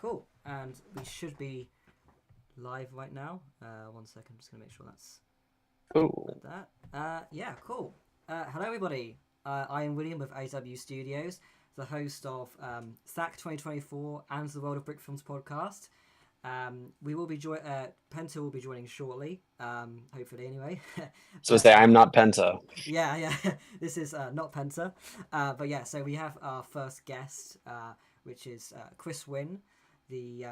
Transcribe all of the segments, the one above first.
Cool. And we should be live right now. 1 second, I'm just gonna make sure that's cool. That. Yeah, cool. Hello, everybody. I am William with AW Studios, the host of SAC 2024 and the World of Brickfilms podcast. We will be Penta will be joining shortly, hopefully anyway. So say I'm not Penta. Yeah. This is not Penta, but yeah. So we have our first guest, which is Chris Wynn, the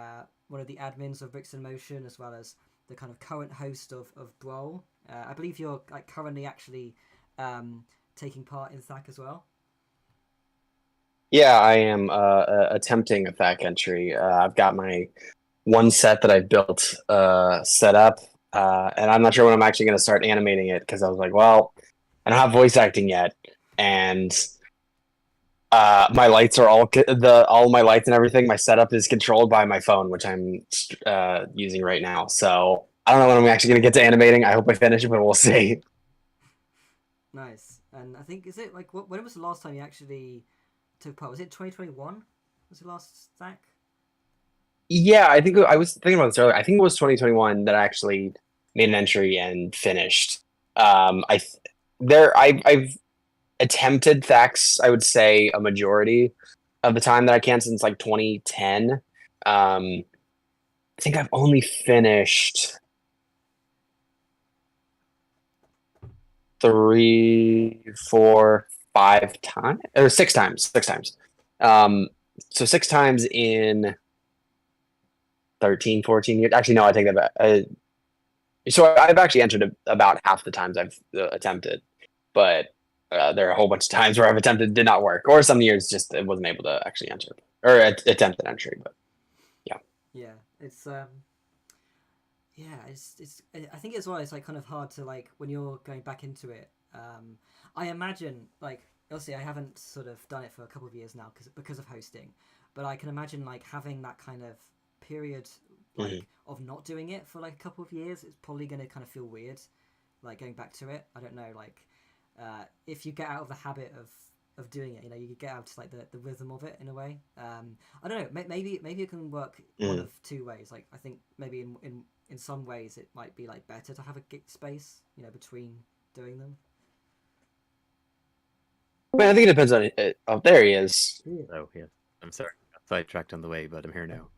one of the admins of Bricks in Motion, as well as the kind of current host of Brawl. I believe you're like currently actually taking part in THAC as well. Yeah, I am attempting a THAC entry. I've got my one set that I built set up, and I'm not sure when I'm actually going to start animating it because I was like, well, I don't have voice acting yet, and my lights are all my lights and everything. My setup is controlled by my phone, which I'm using right now. So I don't know when I'm actually going to get to animating. I hope I finish it, but we'll see. Nice. And I think, is it like when was the last time you actually took part? Was it 2021? Was the last THAC? Yeah, I think I was thinking about this earlier. I think it was 2021 that I actually made an entry and finished. I've attempted THACs, I would say a majority of the time that I can since like 2010. I think I've only finished 3, 4, 5 times or 6 times. 6 times. So 6 times in 13, 14 years. Actually, no, I take that back. So I've actually entered about half the times I've attempted, but there are a whole bunch of times where I've attempted did not work, or some years just it wasn't able to actually enter or attempt an entry. But yeah, it's I think as well. It's like kind of hard to like when you're going back into it. I imagine like obviously I haven't sort of done it for a couple of years now because of hosting, but I can imagine like having that kind of period like of not doing it for like a couple of years. It's probably going to kind of feel weird, like going back to it. I don't know, like if you get out of the habit of doing it, you know, you get out to like the rhythm of it in a way. I don't know, maybe it can work one of two ways. Like I think maybe in some ways it might be like better to have a gig space, you know, between doing them. I think it depends on it. Oh, there he is. Oh yeah, I'm sorry, I got sidetracked on the way, but I'm here now.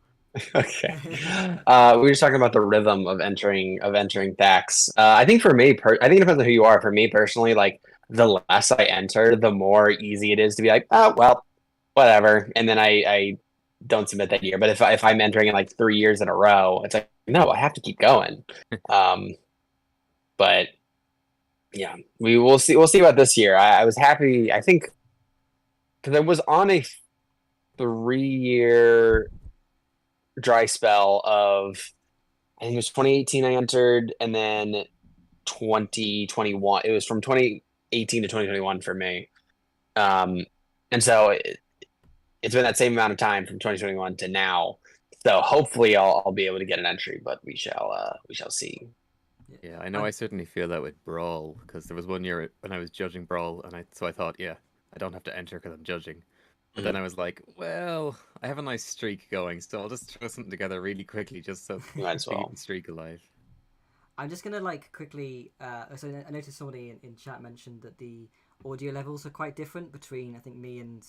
Okay. We were just talking about the rhythm of entering THACs. I think for me, I think it depends on who you are. For me personally, like the less I enter, the more easy it is to be like, oh well, whatever, and then I don't submit that year. But if I'm entering in like 3 years in a row, it's like no, I have to keep going. But yeah, we'll see. We'll see about this year. I was happy. I think because I was on a 3-year dry spell of I think it was 2018 I entered, and then 2021 it was from 2018 to 2021 for me, and so it's been that same amount of time from 2021 to now, so hopefully I'll be able to get an entry, but we shall see. Yeah, I know. I certainly feel that with Brawl, because there was one year when I was judging Brawl, and I thought, yeah, I don't have to enter because I'm judging. But then I was like, well, I have a nice streak going, so I'll just throw something together really quickly just so Might as to keep well. the streak alive. I'm just gonna like quickly. So I noticed somebody in chat mentioned that the audio levels are quite different between I think me and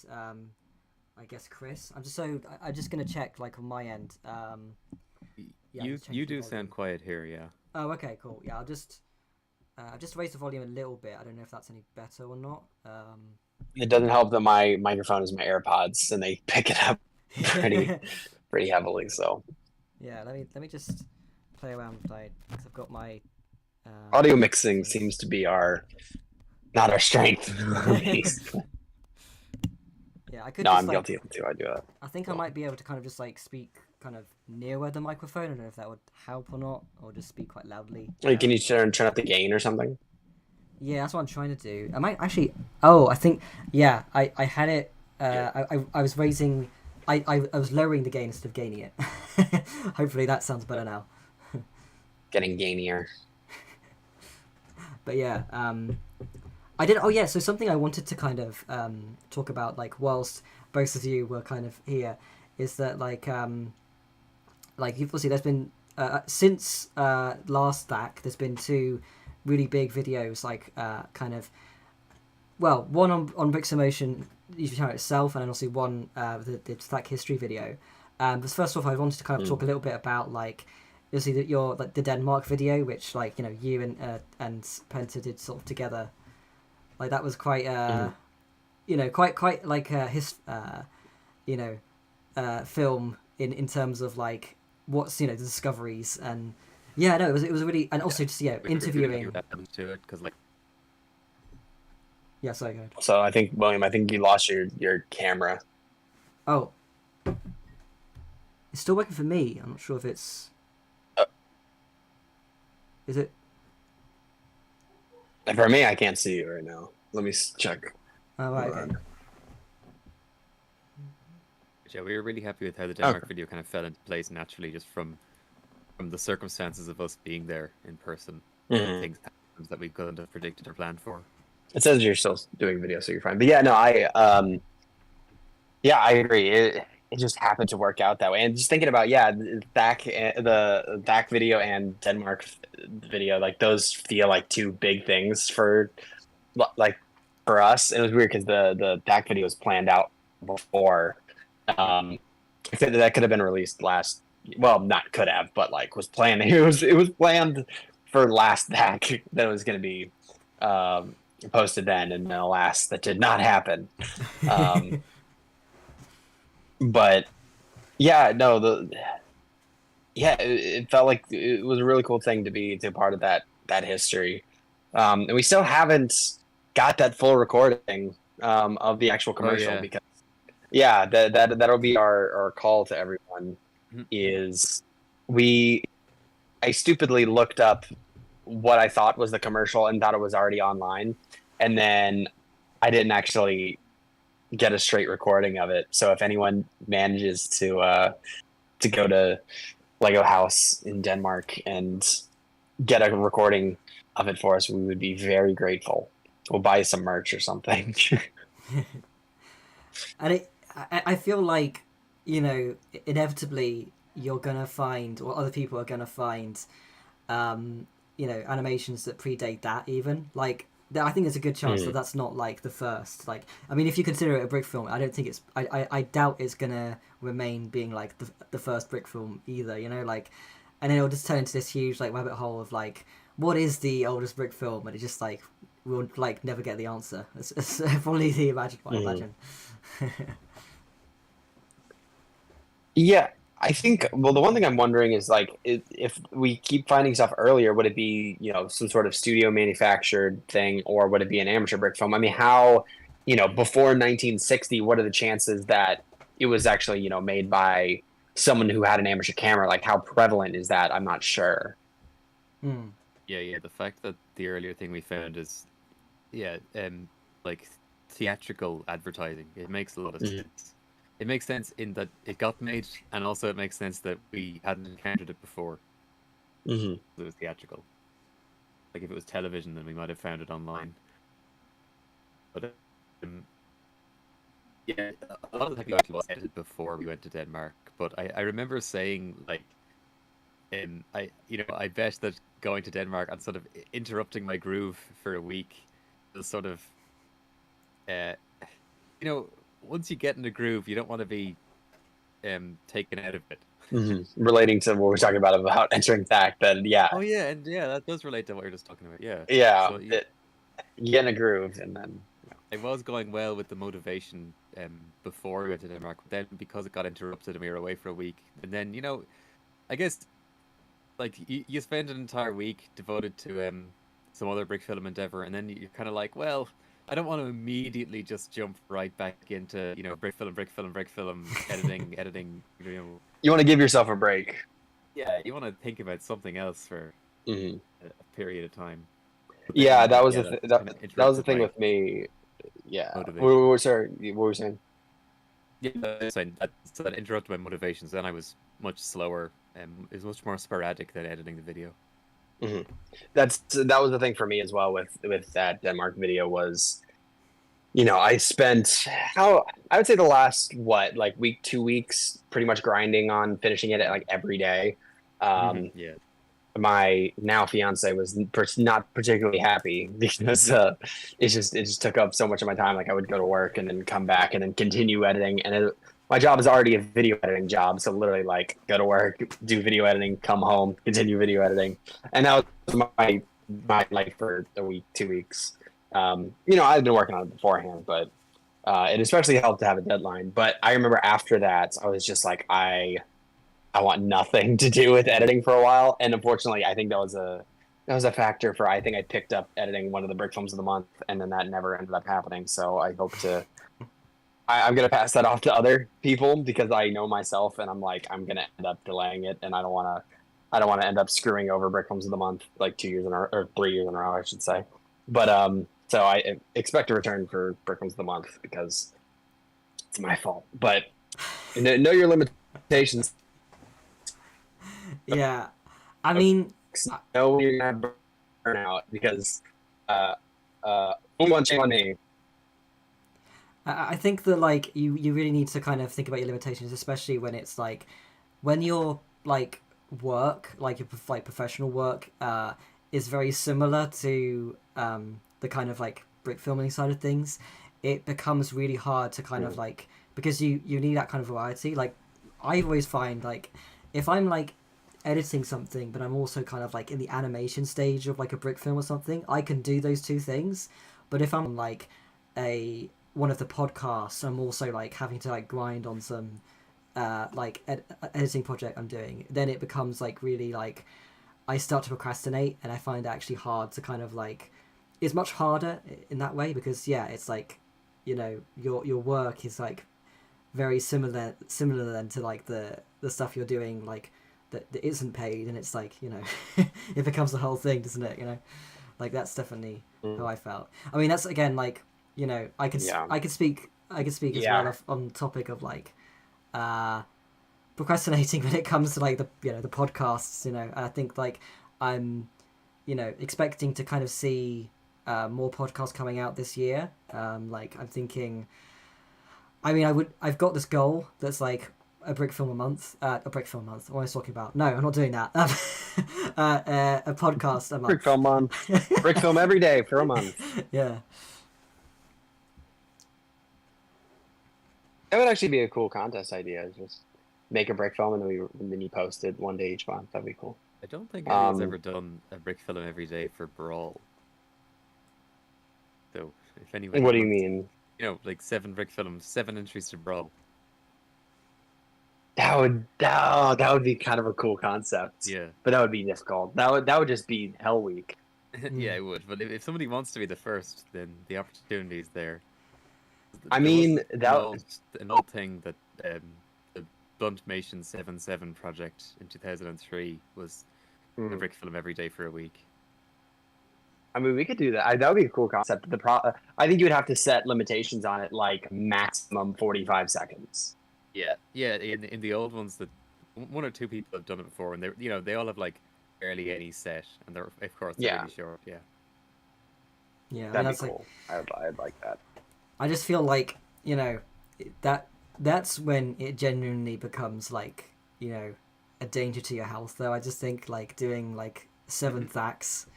I guess Chris. I'm just gonna check like on my end. Yeah, you do sound quiet here, yeah. Oh, okay, cool. Yeah, I'll just raise the volume a little bit. I don't know if that's any better or not. It doesn't help that my microphone is my AirPods and they pick it up pretty heavily. So yeah, let me just play around with that because I've got my audio mixing seems to be not our strength. Yeah, I could. No, just, I'm guilty of it too. I do that. I think I might be able to kind of just like speak kind of nearer the microphone. I don't know if that would help or not, or just speak quite loudly. Wait, can you turn up the gain or something? Yeah, that's what I'm trying to do. I might actually. Oh, I think I had it. I was raising. I was lowering the gain instead of gaining it. Hopefully that sounds better now. Getting gainier. But yeah, I did. Oh yeah. So something I wanted to kind of talk about, like whilst both of you were kind of here, is that like you've see, there's been since last DAC, there's been two really big videos, like kind of well, one on Bricks Emotion YouTube channel itself, and then also one the Stack History video. But first off, I wanted to kind of talk a little bit about like you'll see that your like the Denmark video, which like you and Penta did sort of together. Like that was quite quite like film in terms of like what's the discoveries and yeah, no, it was really, and also just interviewing to it because like yeah, sorry, go ahead. So I think William, I think you lost your camera. Oh, it's still working for me. I'm not sure if it's is it. For me, I can't see you right now. Let me check. Oh right, okay. Yeah, we were really happy with how the Denmark video kind of fell into place naturally, just from the circumstances of us being there in person. Things that we couldn't have predicted or planned for. It says you're still doing video, so you're fine. But yeah, no, I agree. It just happened to work out that way. And just thinking about the back video and Denmark video, like those feel like two big things for us. It was weird because the back video was planned out before. That could have been released last. Well, not could have, but like was planned. It was planned for last DAC that it was going to be posted then, and alas, that did not happen. But yeah, no, it felt like it was a really cool thing to be a part of that history, and we still haven't got that full recording of the actual commercial because that'll be our call to everyone. Is I stupidly looked up what I thought was the commercial and thought it was already online, and then I didn't actually get a straight recording of it. So if anyone manages to go to Lego House in Denmark and get a recording of it for us, we would be very grateful. We'll buy you some merch or something. And I feel like inevitably you're gonna find, or other people are gonna find, animations that predate that even. Like, I think there's a good chance that that's not like the first. Like, I mean, if you consider it a brick film, I don't think it's. I doubt it's gonna remain being like the first brick film either. Like, and then it'll just turn into this huge like rabbit hole of like, what is the oldest brick film? And it just like we'll like never get the answer. It's probably the imagined one. I imagine. Yeah, I think. Well, the one thing I'm wondering is like, if we keep finding stuff earlier, would it be some sort of studio manufactured thing, or would it be an amateur brick film? I mean, how before 1960, what are the chances that it was actually made by someone who had an amateur camera? Like, how prevalent is that? I'm not sure. Yeah. The fact that the earlier thing we found is, like theatrical advertising. It makes a lot of sense. It makes sense in that it got made, and also it makes sense that we hadn't encountered it before. It was theatrical. Like if it was television, then we might have found it online. But a lot of the technology was edited before we went to Denmark. But I remember saying like, I bet that going to Denmark and sort of interrupting my groove for a week was sort of, once you get in the groove, you don't want to be taken out of it. Relating to what we're talking about entering DAC, then Oh yeah, and that does relate to what you're just talking about. Yeah. So you get in a groove, and then it was going well with the motivation before we went to Denmark. But then because it got interrupted and we were away for a week, and then I guess like you spend an entire week devoted to some other brick film endeavor, and then you're kind of like, well, I don't want to immediately just jump right back into brick film, editing. You want to give yourself a break. Yeah, you want to think about something else for a period of time. Yeah, that was that was the thing with me. Yeah. Sorry, what were you saying? Yeah, so that interrupted my motivations. Then I was much slower, and it was much more sporadic than editing the video. That was the thing for me as well with that Denmark video was, you know, I spent I would say the last week, 2 weeks, pretty much grinding on finishing it like every day. Yeah. My now fiance was not particularly happy because it just took up so much of my time. Like I would go to work and then come back and then continue editing, and my job is already a video editing job, so literally like go to work, do video editing, come home, continue video editing, and that was my life for a week, 2 weeks. You know, I've been working on it beforehand, but it especially helped to have a deadline. But I remember after that, I was just like, I want nothing to do with editing for a while, and unfortunately, I think that was a factor for I think I picked up editing one of the Brickfilms of the month, and then that never ended up happening. So I hope to. I'm gonna pass that off to other people because I know myself, and I'm like I'm gonna end up delaying it, and I don't want to end up screwing over Brickfilms of the month like 2 years in a row, or 3 years in a row, I should say. But so I expect a return for Brickfilms of the month because it's my fault. But know your limitations. Yeah, I mean, No, you're gonna burn out because one shame on me. I think that like you really need to kind of think about your limitations, especially when it's like when your like work, like your like professional work, is very similar to the kind of like brick filming side of things. It becomes really hard to kind of like because you need that kind of variety. Like I always find like if I'm like editing something, but I'm also kind of like in the animation stage of like a brick film or something, I can do those two things. But if I'm like one of the podcasts, I'm also like having to like grind on some editing project I'm doing, then it becomes like really like I start to procrastinate, and I find it actually hard to kind of like it's much harder in that way because yeah, it's like, you know, your work is like very similar then to like the stuff you're doing like that isn't paid, and it's like, you know, it becomes the whole thing, doesn't it? You know, like that's definitely how I felt. I mean, that's again like, you know, I could speak as well on the topic of like procrastinating when it comes to like the, you know, the podcasts, you know. I think like I'm, you know, expecting to kind of see more podcasts coming out this year. Like I'm thinking, I mean, I've got this goal that's like a brick film a month. A brick film a month. What am I talking about? No, I'm not doing that. A podcast a month. Brick film month. Brick film every day for a month. Yeah. That would actually be a cool contest idea. Just make a brick film and then you post it one day each month. That'd be cool. I don't think anyone's ever done a brick film every day for Brawl. So if anyone, what do you mean? You know, like 7 brick films, 7 entries to Brawl. That would be kind of a cool concept. Yeah, but that would be difficult. That would just be Hell Week. Yeah, it would. But if somebody wants to be the first, then the opportunity is there. I mean, an old thing that the Bluntmation 7.7 project in 2003 was a brick film every day for a week. I mean, we could do that. That would be a cool concept. I think you would have to set limitations on it, like maximum 45 seconds. Yeah. In the old ones, that 1 or 2 people have done it before, and they all have like barely any set, and they're of course really short. Yeah. Yeah, that'd be cool. Like, I'd like that. I just feel like, you know, that's when it genuinely becomes like, you know, a danger to your health. Though I just think like doing like 7th acts.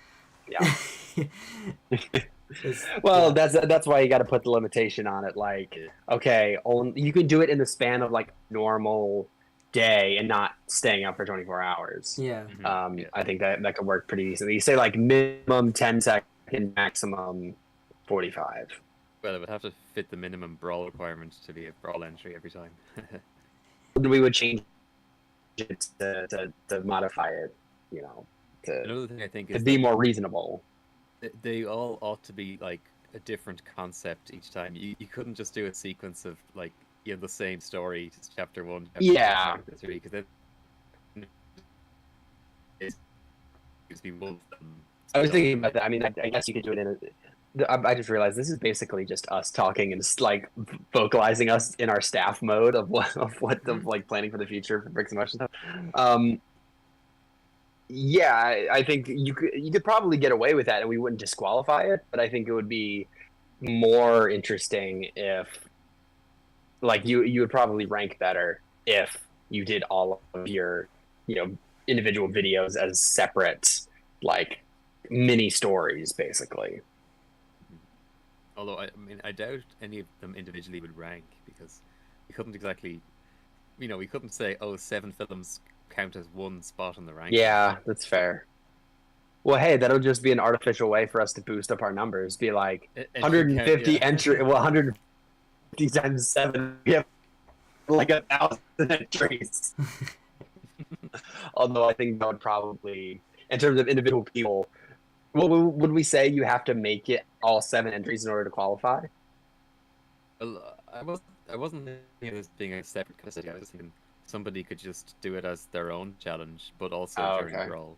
Yeah. Well, that's why you got to put the limitation on it. Like, okay, you can do it in the span of like normal day and not staying up for 24 hours. Yeah. I think that could work pretty easily. You say like minimum 10 seconds, maximum 45. Well, it would have to fit the minimum Brawl requirement to be a Brawl entry every time. We would change it to modify it, you know, another thing I think is to be more reasonable. They all ought to be like a different concept each time. You couldn't just do a sequence of like, you know, the same story, just chapter 1, chapter 2, chapter 3, because then it's be one of them. I was thinking about that. I mean, I guess you could do it in I just realized this is basically just us talking and just like vocalizing us in our staff mode of what like planning for the future for Bricks and Mush and stuff. Yeah, I think you could probably get away with that, and we wouldn't disqualify it. But I think it would be more interesting if, like, you would probably rank better if you did all of your, you know, individual videos as separate, like, mini stories, basically. Although I mean, I doubt any of them individually would rank because we couldn't exactly, we couldn't say, oh, 7 films count as one spot on the ranking. Yeah, that's fair. Well, hey, that'll just be an artificial way for us to boost up our numbers. Be like Entry count, 150 yeah. entry. Well, 150 times 7. We have like 1,000 entries. Although I think that would probably, in terms of individual people, what would we say? You have to make it all 7 entries in order to qualify? Well, I wasn't thinking of this being a separate custody. I was thinking somebody could just do it as their own challenge, but also during Okay. Brawl.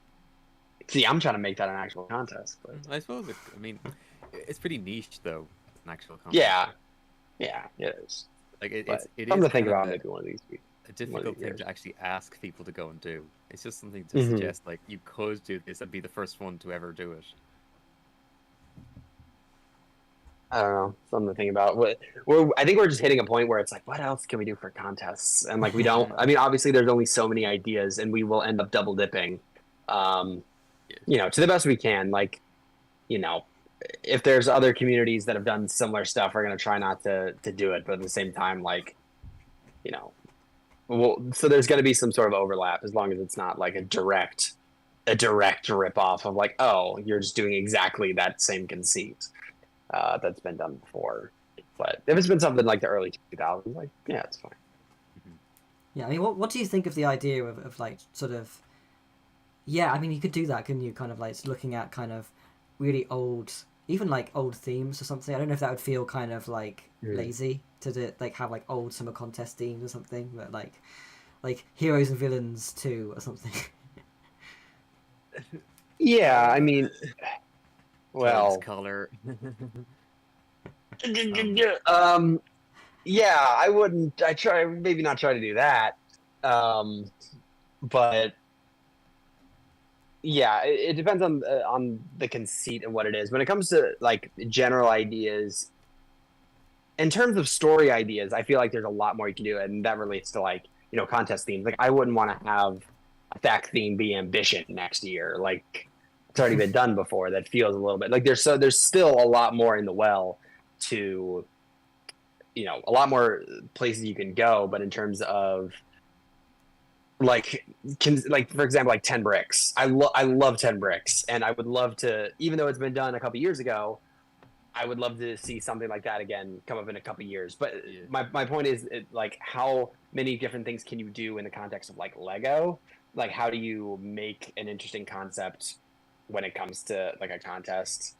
See, I'm trying to make that an actual contest. But... I suppose. I mean, it's pretty niche though. An actual contest. Yeah, it is. Like it But is something to think kind of about maybe one of these weeks. a difficult thing years. to actually ask people to go and do. It's just something to Mhm. suggest, like, you could do this and be the first one to ever do it. I don't know, something to think about. I think we're just hitting a point where it's like, what else can we do for contests? And like, we don't. I mean, obviously, there's only so many ideas, and we will end up double dipping. To the best we can. Like, if there's other communities that have done similar stuff, we're gonna try not to do it. But at the same time, like, so there's gonna be some sort of overlap as long as it's not like a direct rip off of like, oh, you're just doing exactly that same conceit. That's been done before. But if it's been something like the early 2000s, like, yeah, it's fine. Yeah, I mean, what do you think of the idea of like sort of? Yeah, I mean, you could do that, couldn't you? Kind of like looking at kind of really old, even like old themes or something. I don't know if that would feel kind of like lazy to do, like have like old summer contest themes or something, but like heroes and villains too or something. Yeah, I mean, well, Color. yeah, I wouldn't. Maybe not try to do that. But yeah, it depends on the conceit and what it is. When it comes to like general ideas, in terms of story ideas, I feel like there's a lot more you can do, and that relates to like contest themes. Like, I wouldn't want to have a fact theme be ambition next year. Like, it's already been done before. That feels a little bit like there's still a lot more in the well to a lot more places you can go. But in terms of like for example, like 10 bricks, I love 10 bricks, and I would love to, even though it's been done a couple years ago, I would love to see something like that again come up in a couple years. But Yeah. my point is, like, how many different things can you do in the context of like Lego? Like, how do you make an interesting concept when it comes to like a contest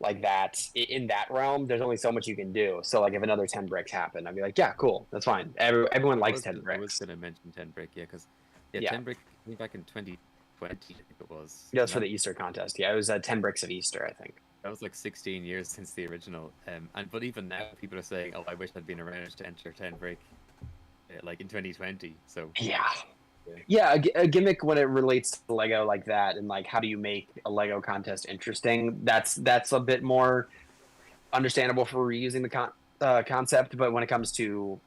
like that? In that realm, there's only so much you can do. So like, if another 10 bricks happen, I'd be like, yeah, cool, that's fine. Everyone likes 10 bricks. I was going to mention 10 brick, yeah, because 10 brick, I think back in 2020, I think it was. Yeah, that's for the Easter contest. Yeah, it was 10 bricks of Easter, I think. That was like 16 years since the original. But even now, people are saying, "Oh, I wish I'd been around to enter 10 brick, like in 2020." So yeah, a gimmick when it relates to Lego like that, and like, how do you make a Lego contest interesting? That's a bit more understandable for reusing the concept. But when it comes to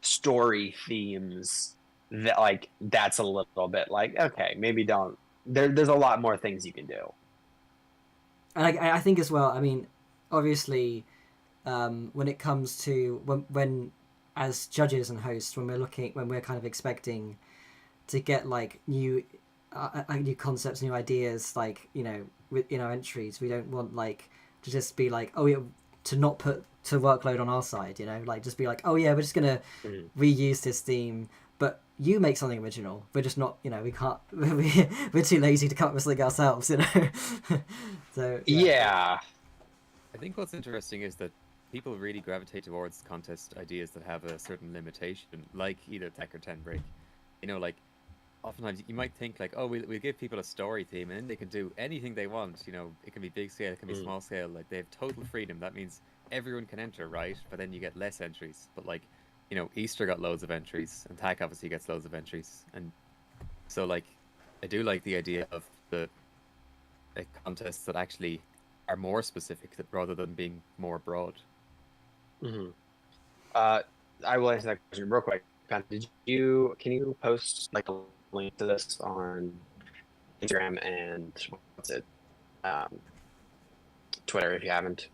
story themes, that's a little bit like, okay, maybe don't. There's a lot more things you can do. And I think as well, I mean, obviously, when it comes to when as judges and hosts, when we're kind of expecting to get like new concepts, new ideas, like with entries, we don't want like to just be like, oh yeah, to not put to workload on our side, like just be like, oh yeah, we're just gonna reuse this theme, but you make something original. We're just not, we can't. We're too lazy to come up with something ourselves, So yeah. I think what's interesting is that people really gravitate towards contest ideas that have a certain limitation, like either Tech or 10 Brick. Like, oftentimes you might think like, oh, we'll give people a story theme, and then they can do anything they want. It can be big scale, it can be small scale. Like, they have total freedom. That means everyone can enter, right? But then you get less entries. But like, Easter got loads of entries, and TAC obviously gets loads of entries, and so like, I do like the idea of the contests that actually are more specific rather than being more broad. Mm-hmm. I will answer that question real quick. Can you post like a link to this on Instagram and what's it, Twitter if you haven't?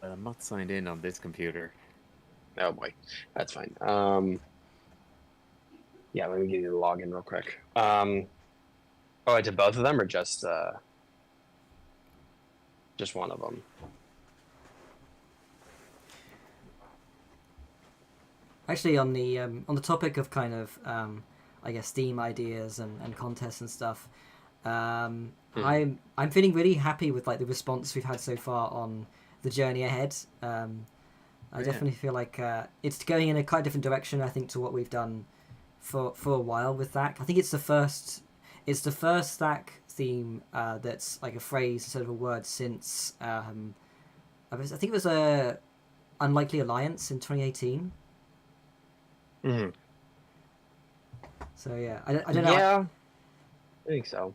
I'm not signed in on this computer. Oh boy, that's fine. Yeah, let me give you the login real quick. Oh, to both of them or just one of them? Actually, on the topic of kind of I guess theme ideas and contests and stuff, I'm feeling really happy with like the response we've had so far on the journey ahead. I definitely feel like it's going in a quite different direction, I think, to what we've done for a while with that. I think it's the first Stack theme that's like a phrase instead of a word since I think it was a Unlikely Alliance in 2018. Mm-hmm. So yeah, I don't know. Yeah, I think so.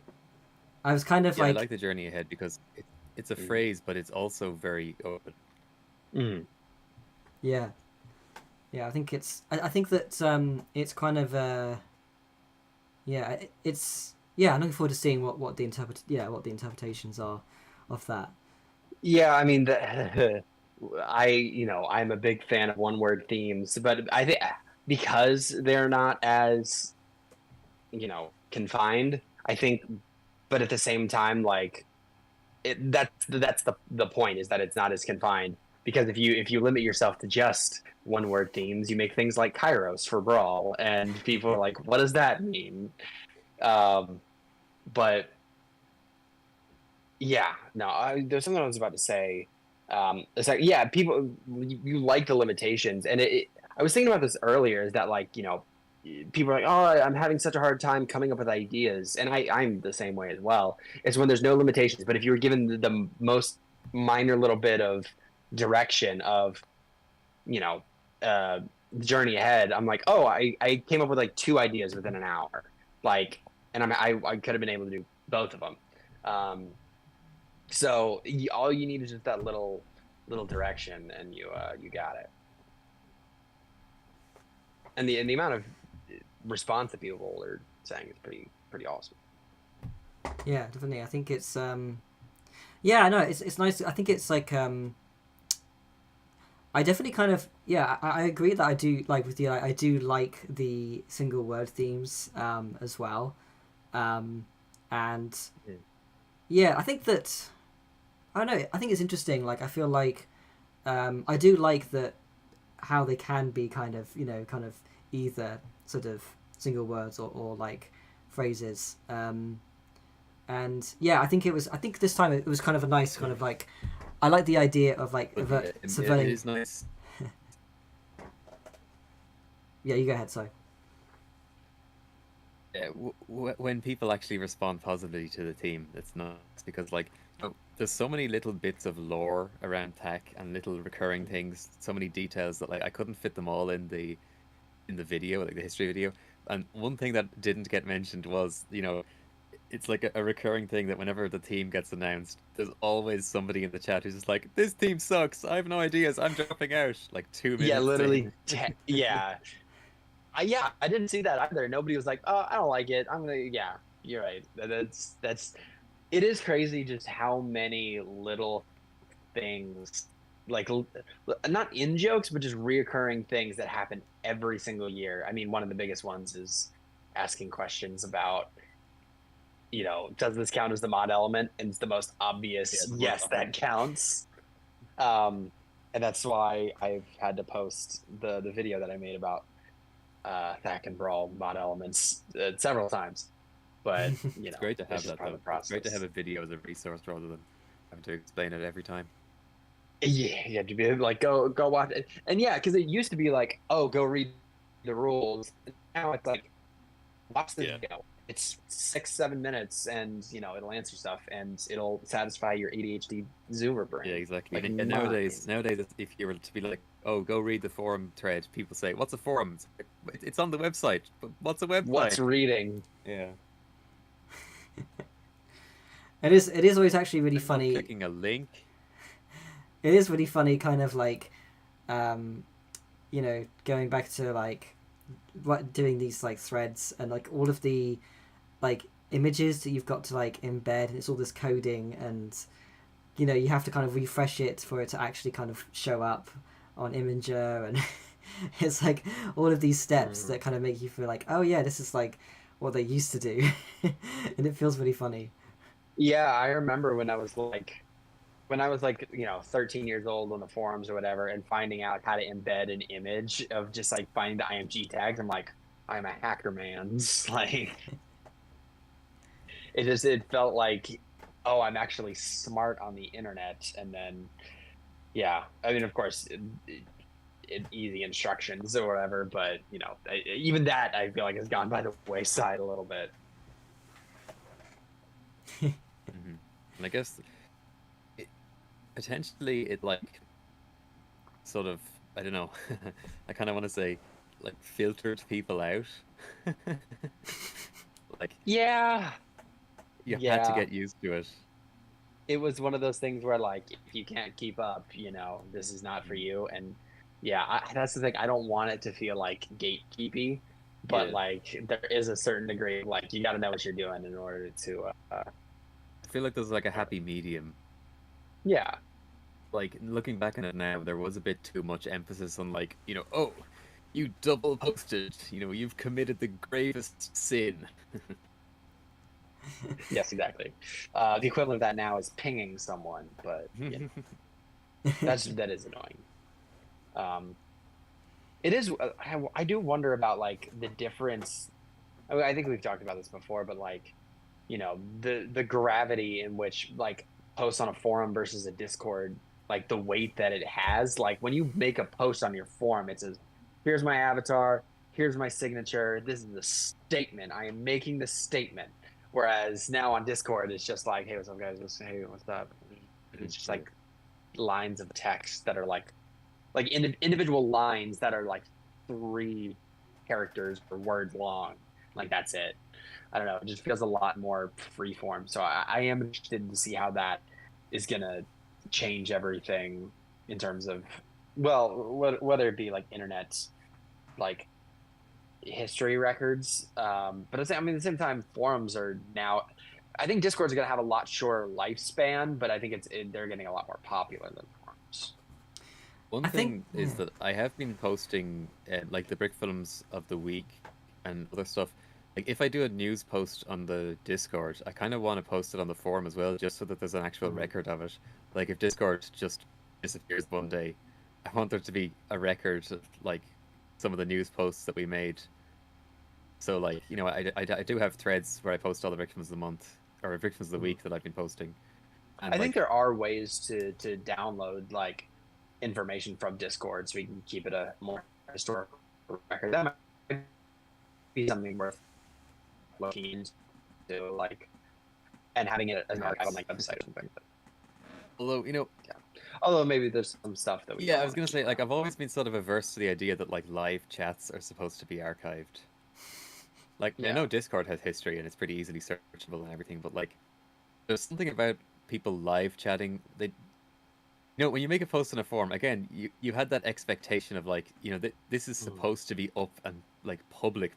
I was kind of I like, like the journey ahead because it's a phrase, but it's also very open. Mm. yeah, I think it's. I think that it's kind of it's I'm looking forward to seeing what the interpretations are of that. Yeah, I mean, I'm a big fan of one-word themes, but I think because they're not as, confined, I think, but at the same time, like that's the point is that it's not as confined because if you limit yourself to just one-word themes, you make things like Kairos for Brawl, and people are like, what does that mean? But yeah, no, there's something I was about to say. It's like, yeah, people, you like the limitations, and I was thinking about this earlier. Is that like, people are like, oh, I'm having such a hard time coming up with ideas, and I'm the same way as well. It's when there's no limitations, but if you were given the most minor little bit of direction of, you know, uh, journey ahead, I'm like, oh, I came up with like 2 ideas within an hour, like, and I could have been able to do both of them. So all you need is just that little direction, and you got it. And the amount of response that people are saying is pretty awesome. Yeah, definitely. I think it's yeah, no, it's nice. I think it's like I definitely kind of I agree that I do like with you. I do like the single word themes as well, and yeah, I think that I don't know. I think it's interesting. Like I feel like I do like that how they can be kind of either sort of single words or like phrases. And yeah, I think this time it was kind of a nice kind of like I like the idea of like subverting. It is nice. Yeah, you go ahead. Sorry. Yeah, when people actually respond positively to the team, it's nice because like there's so many little bits of lore around tech and little recurring things, so many details that like I couldn't fit them all in the video, like the history video. And one thing that didn't get mentioned was, it's like a recurring thing that whenever the team gets announced, there's always somebody in the chat who's just like, "This team sucks. I have no ideas. I'm dropping out." Like 2 minutes. Yeah, literally. Yeah. I didn't see that either. Nobody was like, "Oh, I don't like it. I'm gonna." Yeah, you're right. That's. It is crazy just how many little things, like not in jokes, but just reoccurring things that happen every single year. I mean, one of the biggest ones is asking questions about, does this count as the mod element? And it's the most obvious, yes, that counts. And that's why I've had to post the video that I made about Thack and Brawl mod elements several times. But it's great to have that. It's great to have a video as a resource rather than having to explain it every time. Yeah, you have to be like, go watch it. And yeah, because it used to be like, oh, go read the rules. Now it's like, watch the video. It's 6-7 minutes, and it'll answer stuff, and it'll satisfy your ADHD Zoomer brain. Yeah, exactly. Like, and nowadays, if you were to be like, oh, go read the forum thread, people say, "What's a forum?" It's on the website, but what's a website? What's reading? Yeah. It is always actually really I'm not funny. clicking a link. It is really funny, kind of like, um, you know, going back to like what doing these like threads and like all of the like images that you've got to like embed, and it's all this coding, and you know you have to kind of refresh it for it to actually kind of show up on Imager, and it's like all of these steps that kind of make you feel like, oh yeah, this is like what they used to do, and it feels really funny. Yeah, I remember when I was like, 13 years old on the forums or whatever, and finding out how to embed an image of just like finding the IMG tags. I'm like, I'm a hacker, man. It's like it felt like, oh, I'm actually smart on the internet. And then, yeah, I mean, of course, easy instructions or whatever, but even that I feel like has gone by the wayside a little bit. And I guess potentially it like sort of, I don't know, I kind of want to say like filtered people out. Like Yeah, you had to yeah. get used to it. It was one of those things where like if you can't keep up, this is not for you. And yeah, that's the thing. I don't want it to feel like gatekeepy, but Yeah. like there is a certain degree of like you got to know what you're doing in order to. I feel like there's like a happy medium. Yeah. Like looking back on it now, there was a bit too much emphasis on like, oh, you double posted, you've committed the gravest sin. Yes, exactly. The equivalent of that now is pinging someone, but that is annoying. It is. I do wonder about like the difference. I think we've talked about this before, but like, the gravity in which like posts on a forum versus a Discord, like the weight that it has. Like when you make a post on your forum, it says, "Here's my avatar. Here's my signature. This is the statement. I am making the statement." Whereas now on Discord, it's just like, "Hey, what's up, guys? Hey, what's up?" It's just like lines of text that are like individual lines that are like 3 characters per word long. Like that's it. I don't know. It just feels a lot more freeform. So I am interested to see how that is gonna change everything in terms of, well, whether it be like internet, like history records. But at the same time, forums are now. I think Discord's gonna have a lot shorter lifespan, but I think they're getting a lot more popular than forums. One thing is that I have been posting like the Brickfilms of the week and other stuff. Like if I do a news post on the Discord, I kind of want to post it on the forum as well, just so that there's an actual record of it. Like if Discord just disappears one day, I want there to be a record of like some of the news posts that we made. So like, I do have threads where I post all the Brickfilms of the month or Brickfilms of the week that I've been posting. And I think there are ways to download like information from Discord so we can keep it a more historical record. That might be something worth looking into, like, and having it as an archive on like website or something. Although, although maybe there's some stuff that we. Yeah, I was gonna say, like, I've always been sort of averse to the idea that like live chats are supposed to be archived. Like, I know Discord has history and it's pretty easily searchable and everything, but like, there's something about people live chatting. When you make a post on a forum, again, you had that expectation of like, this is supposed to be up and like public,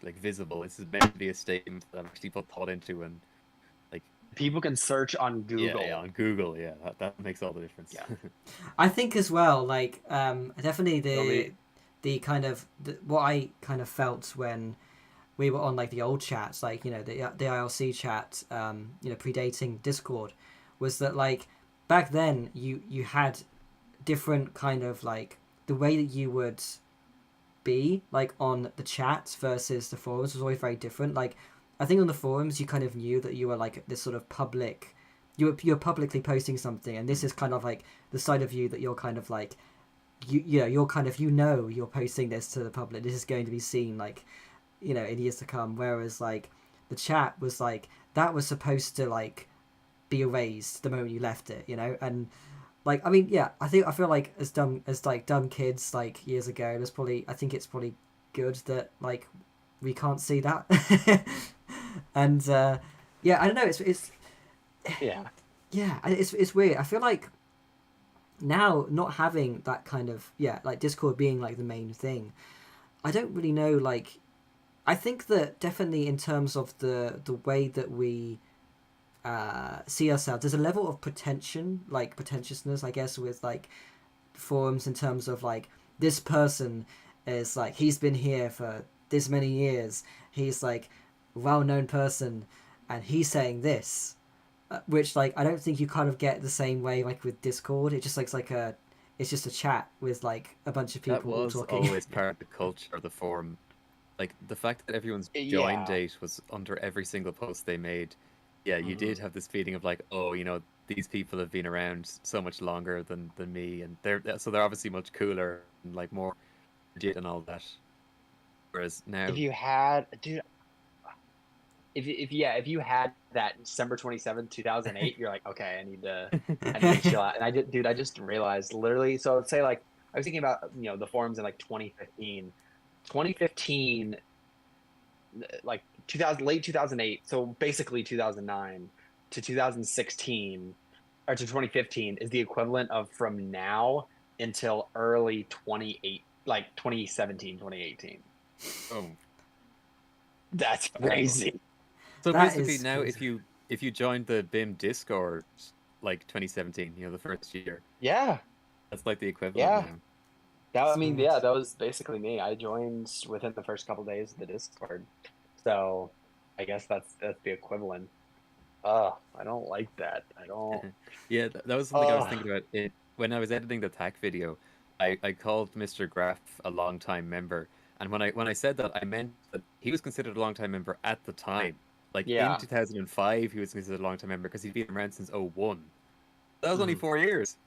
like visible. This is meant to be a statement that I've actually put thought into, and like people can search on Google. Yeah, on Google, yeah, that makes all the difference. Yeah. I think as well, like definitely the kind of what I kind of felt when we were on like the old chats, like the ILC chat, predating Discord, was that like back then you had different kind of like the way that you would be like on the chats versus the forums was always very different. Like I think on the forums you kind of knew that you were like this sort of public, you're publicly posting something, and this is kind of like the side of you that you're kind of like you're kind of you're posting this to the public, this is going to be seen like in years to come. Whereas like the chat was like that was supposed to like be erased the moment you left it, and like I mean I feel like as dumb kids like years ago, I think it's probably good that like we can't see that. And I don't know, Yeah. Yeah, it's weird. I feel like now not having that kind of like Discord being like the main thing, I don't really know. Like, I think that definitely in terms of the way that we see ourselves, there's a level of pretentiousness, I guess, with like forums in terms of like this person is like he's been here for this many years. He's like a well-known person, and he's saying this, which like I don't think you kind of get the same way like with Discord. It just like it's just a chat with like a bunch of That people all was talking. always part of the culture of the forum. Like the fact that everyone's join Yeah. date was under every single post they made. Yeah, you did have this feeling of like, oh, these people have been around so much longer than me, and they're obviously much cooler and like more legit and all that. Whereas now, If you had, dude, if you had that December 27th, 2008, you're like, okay, I need to chill out. And I just realized literally. So let's say like I was thinking about the forums in like 2015, like 2000, late 2008. So basically 2009 to 2016 or to 2015 is the equivalent of from now until early 28, like 2017, 2018. oh, That's crazy. so That basically is now crazy. if you joined the BIM Discord like 2017, the first year, Yeah. that's like the equivalent Yeah. now. It's weird. That was basically me. I joined within the first couple of days of the Discord. So I guess that's the equivalent. I don't like that. I don't. Yeah, that was something I was thinking about it when I was editing the TAC video. I called Mr. Graff a long-time member, and when I said that, I meant that he was considered a long-time member at the time. Like in Yeah. 2005, he was considered a long-time member because he'd been around since '01. That was only Mhm. 4 years.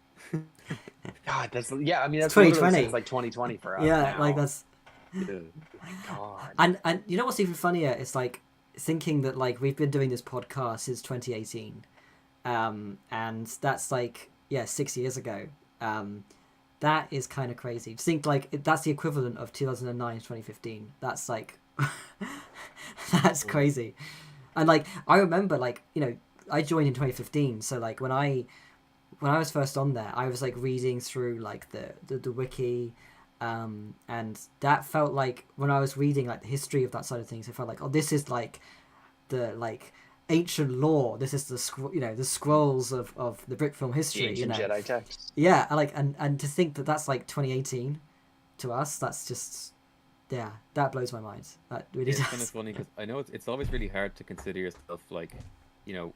God, that's yeah. I mean, It's that's literally since 2020. like 2020 for us Yeah, like now. that's. Yeah. My God. And you know what's even funnier? It's like thinking that like we've been doing this podcast since 2018, and that's like 6 years ago. That is kind of crazy. To think like that's the equivalent of 2009 to 2015. That's like that's crazy. And like I remember like I joined in 2015, so like when I was first on there, I was like reading through like the wiki, and that felt like when I was reading like the history of that side of things, it felt like, oh, this is like the like ancient lore. This is the scrolls of the Brickfilm The history. ancient Jedi text. Yeah, and to think that that's like 2018 to us, that's just that blows my mind. That really Yeah, it's kind of does. funny because I know it's always really hard to consider yourself like,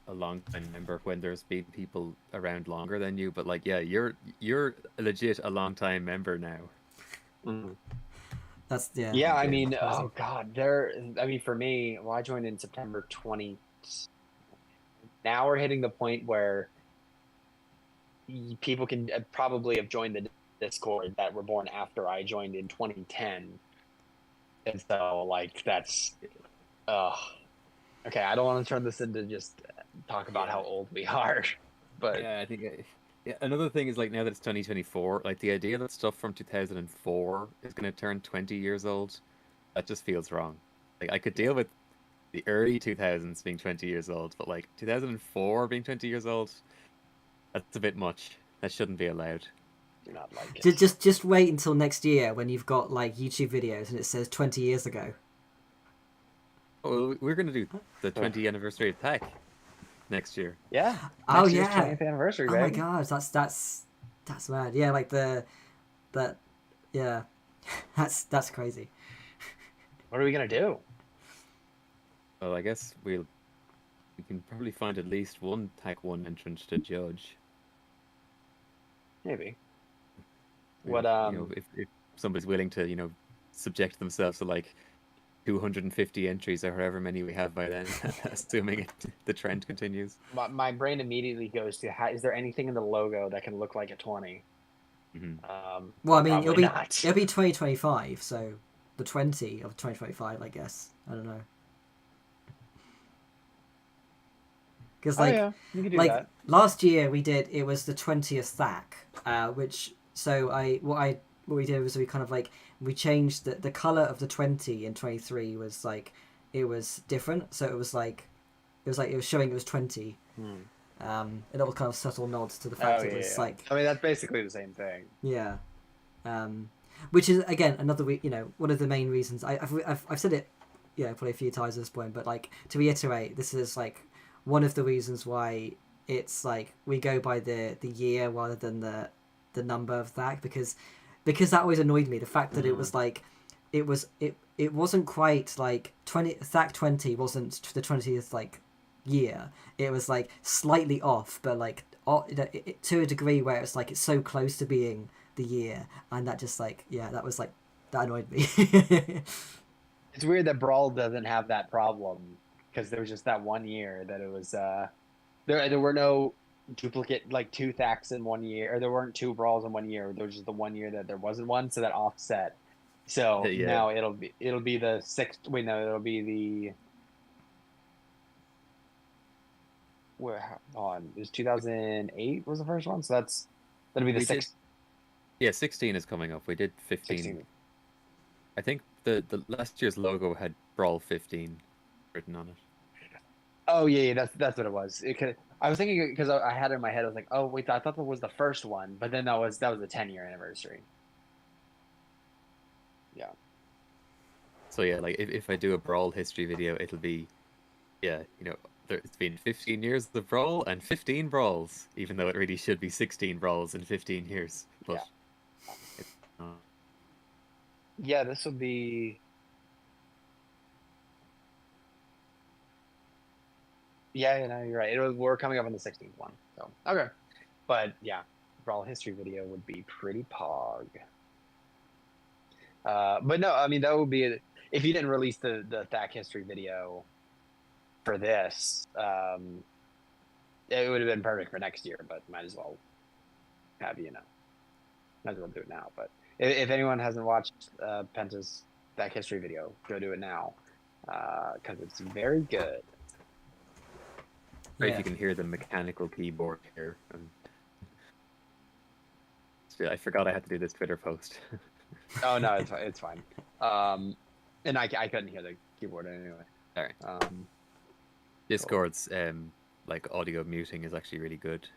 a long time member when there's been people around longer than you. But like, yeah, you're legit a long time member now. Mm. That's Yeah, I Yeah. mean, crazy. oh God, I mean, for me, well, I joined in September 20. Now we're hitting the point where people can probably have joined the Discord that were born after I joined in 2010, and so like that's, okay. I don't want to turn this into just talk about how old we are, but Yeah, I think. Yeah, another thing is like now that it's 2024, like the idea that stuff from 2004 is going to turn 20 years old, that just feels wrong. Like I could deal with the early 2000s being 20 years old, but like 2004 being 20 years old, that's a bit much. That shouldn't be allowed. do not like it. Just wait until next year when you've got like YouTube videos and it says 20 years ago. Oh, well, we're going to do the 20th anniversary of Tech next year. Yeah, Oh next year's yeah. 20th anniversary, Oh my baby. gosh, that's mad. Yeah, like that yeah. That's crazy. What are we gonna do? Well, I guess we can probably find at least one Tech 1 entrant to judge. Maybe. What If somebody's willing to subject themselves to like 250 entries or however many we have by then, assuming the trend continues. my brain immediately goes to is there anything in the logo that can look like a 20? Well, I mean, probably not. it'll be 2025, so the 20 of 2025, I guess. I don't know. Because like you can do like that. last year it was the 20th THAC, which so what we did was we kind of like we changed the color of the 20 in 23 was like it was different, so it was showing it was 20. a little kind of subtle nod to the fact it was like. I mean, that's basically the same thing. Yeah. Which is again another one of the main reasons I've said it probably a few times at this point, but like to reiterate, this is like one of the reasons why it's like we go by the year rather than the number of THAC, because that always annoyed me, the fact that it was like it wasn't quite like THAC 20 wasn't the 20th like year, it was like slightly off, but like to a degree where it's like it's so close to being the year, and that just like that was like that annoyed me. It's weird that Brawl doesn't have that problem, because there was just that one year that it was there were no duplicate like 2 THACs in 1 year, or there weren't 2 Brawls in 1 year. There was just the 1 year that there wasn't one, so that offset. So now it'll be the 6th. Wait, no, it'll be the. Where on it was 2008 was the first one, so that'll be the 6th. Yeah, 16 is coming up. We did 15. 16. I think the last year's logo had Brawl 15 written on it. Oh yeah, that's what it was. I was thinking, because I had it in my head. I was like, oh wait, I thought that was the first one, but then that was the 10-year anniversary. Yeah. So yeah, like if I do a Brawl history video, it'll be, it's been 15 years of Brawl and 15 Brawls, even though it really should be 16 Brawls in 15 years. But yeah, this will be. Yeah, you're right. We're coming up on the 16th one, so okay. But yeah, Brawl history video would be pretty pog. But no, I mean that would be if you didn't release the THAC history video for this, it would have been perfect for next year. But might as well have might as well do it now. But if anyone hasn't watched Penta's THAC history video, go do it now, because it's very good. If you can hear the mechanical keyboard here. I forgot I had to do this Twitter post. Oh no, it's fine. And I couldn't hear the keyboard anyway. All right. Discord's like audio muting is actually really good.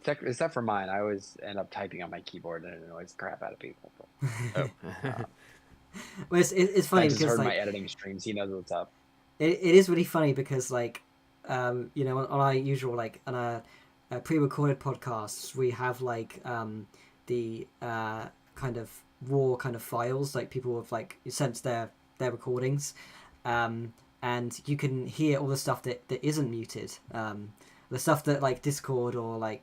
Except for mine, I always end up typing on my keyboard and it annoys the crap out of people. Well, it's funny because I just heard like, my editing streams. He knows what's up. It is really funny because like on our usual like on our pre-recorded podcasts we have like the kind of raw kind of files, like people have like sent their recordings, and you can hear all the stuff that isn't muted, the stuff that like Discord or like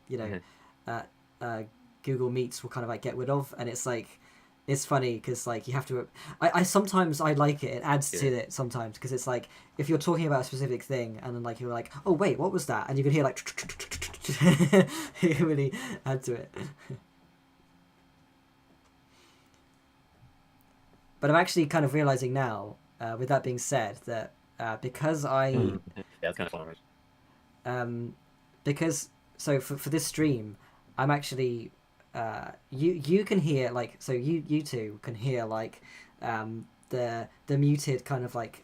Google Meets will kind of like get rid of, and it's like it's funny because like you have to. I sometimes I like it. It adds to it sometimes because it's like if you're talking about a specific thing and then like you're like, oh wait, what was that? And you can hear like it really add to it. But I'm actually kind of realizing now, with that being said, that because I that's kind of fun. Because so for this stream, I'm actually. You can hear like so you two can hear like the muted kind of like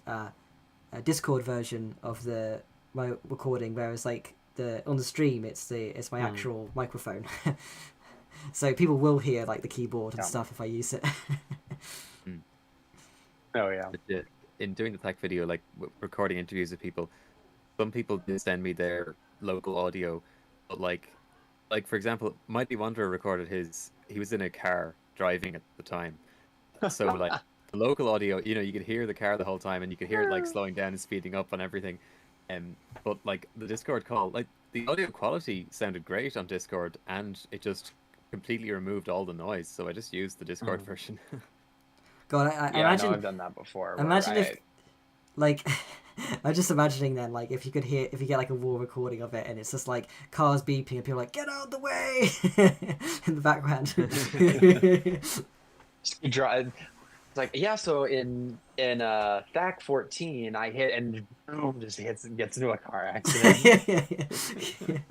Discord version of my recording, whereas like on the stream it's my actual microphone. So people will hear like the keyboard and stuff if I use it. Oh yeah. In doing the THAC video, like recording interviews with people, some people did send me their local audio, but like for example, Mighty Wanderer recorded he was in a car driving at the time. So like the local audio, you could hear the car the whole time and you could hear it like slowing down and speeding up and everything. But like the Discord call, like the audio quality sounded great on Discord and it just completely removed all the noise. So I just used the Discord version. God, I imagine I've done that before. Imagine if like I'm just imagining then, like, if you get like a raw recording of it and it's just like cars beeping and people are like, get out of the way in the background. Drive. It's like, yeah, so in THAC 14 I hit and boom, just gets into a car accident.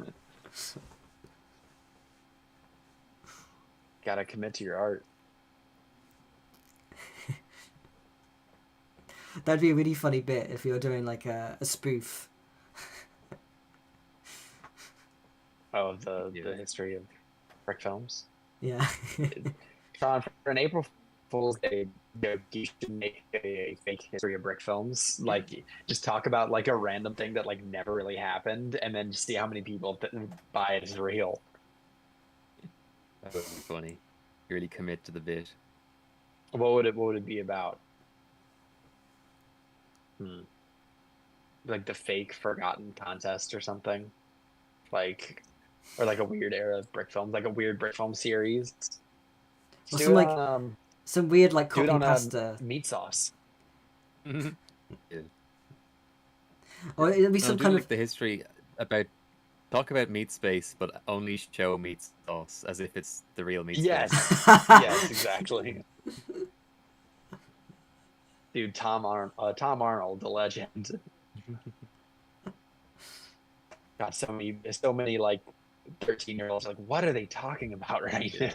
Gotta commit to your art. That'd be a really funny bit if you were doing like a spoof. of the history of Brickfilms. Yeah. Sean, for an April Fool's Day joke, you should make a fake history of Brickfilms. Like, just talk about like a random thing that like never really happened, and then see how many people buy it as real. That would be funny. You really commit to the bit. What would it be about? Like the fake forgotten contest or something, like, or like a weird era of Brickfilms, like a weird Brickfilm series. Or Do some it like on, some weird like do it copy on pasta. meat sauce. Yeah. Or it'll be No, some do kind like of the history about talk about meat space, but only show meat sauce as if it's the real meat Yes, space. yes, exactly. Dude, Tom Arnold, the legend. Got so many like 13-year-olds like, what are they talking about right now?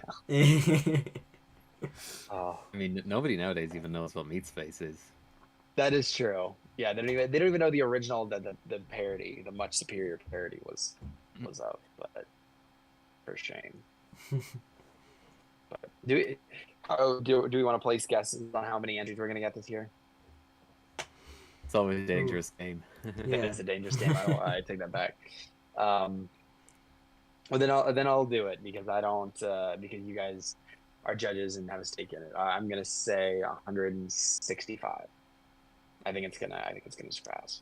Oh, I mean, nobody nowadays even knows what meat space is. that is true. Yeah, they don't even know the original, the parody, the much superior parody was up, but for shame. But do we want to place guesses on how many entries we're gonna get this year? It's always a dangerous game. Yeah. It is a dangerous game. I take that back. Well, then I'll do it because I don't because you guys are judges and have a stake in it. I'm gonna say 165. I think it's gonna surpass.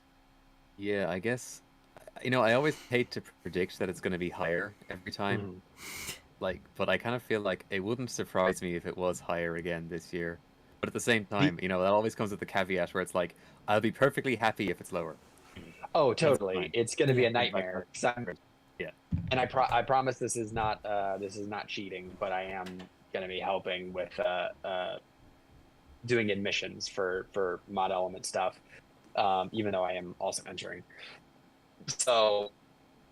Yeah, I guess. I always hate to predict that it's going to be higher every time. But I kind of feel like it wouldn't surprise me if it was higher again this year. But at the same time, that always comes with the caveat where it's like, I'll be perfectly happy if it's lower. Oh, totally. It's gonna be a Yeah. nightmare. Yeah. And I promise this is not cheating, but I am gonna be helping with doing admissions for mod element stuff, even though I am also entering. So,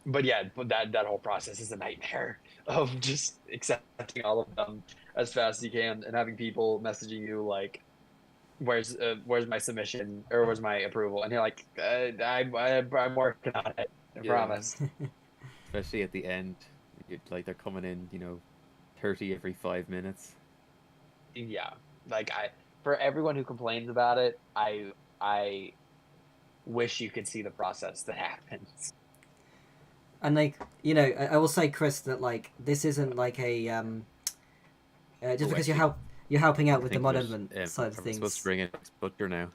but yeah, that whole process is a nightmare of just accepting all of them as fast as you can and having people messaging you like, where's my submission or where's my approval, and you're like, I'm working on it, I promise. Especially at the end, like they're coming in, 30 every 5 minutes. Yeah, like for everyone who complains about it, I wish you could see the process that happens. And like I will say, Chris, that like this isn't like a just because you're helping out with the mod element side of We're things. supposed to bring in Butcher now.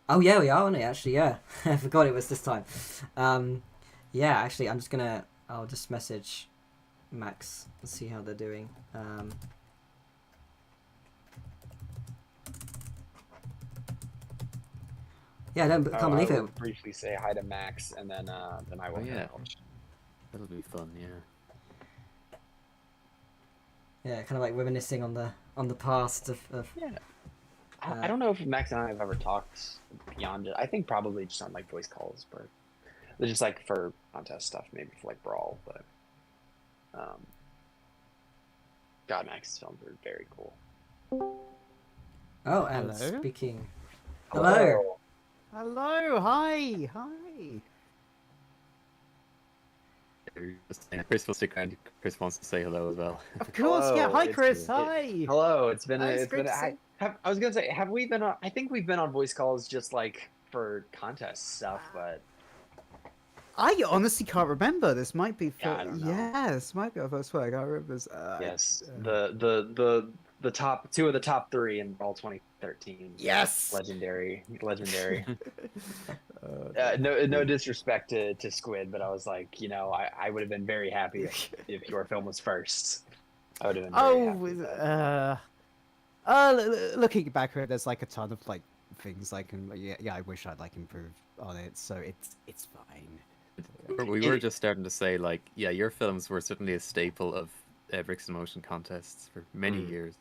Oh yeah, we are on it actually. Yeah, I forgot it was this time. Yeah, actually, I'll just message Max and see how they're doing. Yeah, can't believe I it. will briefly say hi to Max, and then I will. Yeah. That'll be fun. Yeah. Yeah, kind of like reminiscing on the past of Yeah. I don't know if Max and I have ever talked beyond it. I think probably just on like voice calls, but just like for contest stuff, maybe for like Brawl. But God, Max's films are very cool. Oh, and Hello? speaking. Hello. Hello, hi. Chris will stick around. Chris wants to say hello as well. Of course, yeah. Hello, Hi, it's- Chris. Hi. Hello, it's been It's it's great been. to see- I was gonna say, have we been on? I think we've been on voice calls just like for contest stuff, but I honestly can't remember. This might be. Yeah, I don't know. Yeah, this might be our first one. I can't remember. yes, the top two of the top three in Brawl 2013. Yes. Legendary. Uh, No disrespect to Squid, but I was like, I would have been very happy if your film was first. I would have been very happy with that. looking back at it, there's like a ton of like things I can. Yeah, I wish I'd like improved on it. So it's fine. We were just starting to say, like, yeah, your films were certainly a staple of Bricks in Motion contests for many years.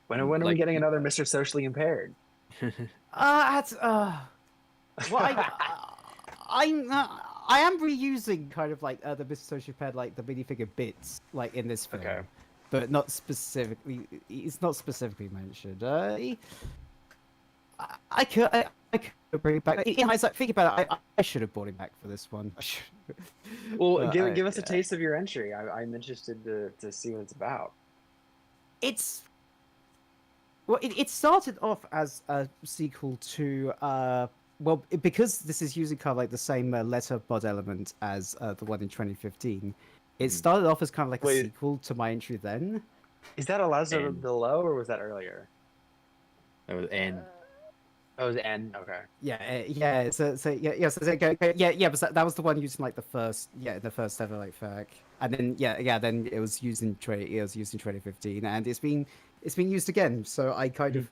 When are we like- getting another Mr. Socially Impaired? Well, I am reusing kind of like the Mr. Sociopath, like the minifigure bits, like in this film, Okay. but not specifically. It's not specifically mentioned. I could bring it back. In hindsight, thinking about it, I should have brought him back for this one. I should. Well, But give us a yeah. taste of your entry. I'm interested to see what it's about. It's well, it started off as a sequel to well, because this is using kind of like the same letter bod element as the one in 2015. It started off as kind of like a Wait. sequel to my entry then. Is that Aleza N. below, or was that earlier? That was N. Oh, it was N. Okay. Yeah. So but that was the one using like the first ever like FAQ, and then then it was used in 2015, and it's been used again. So I kind of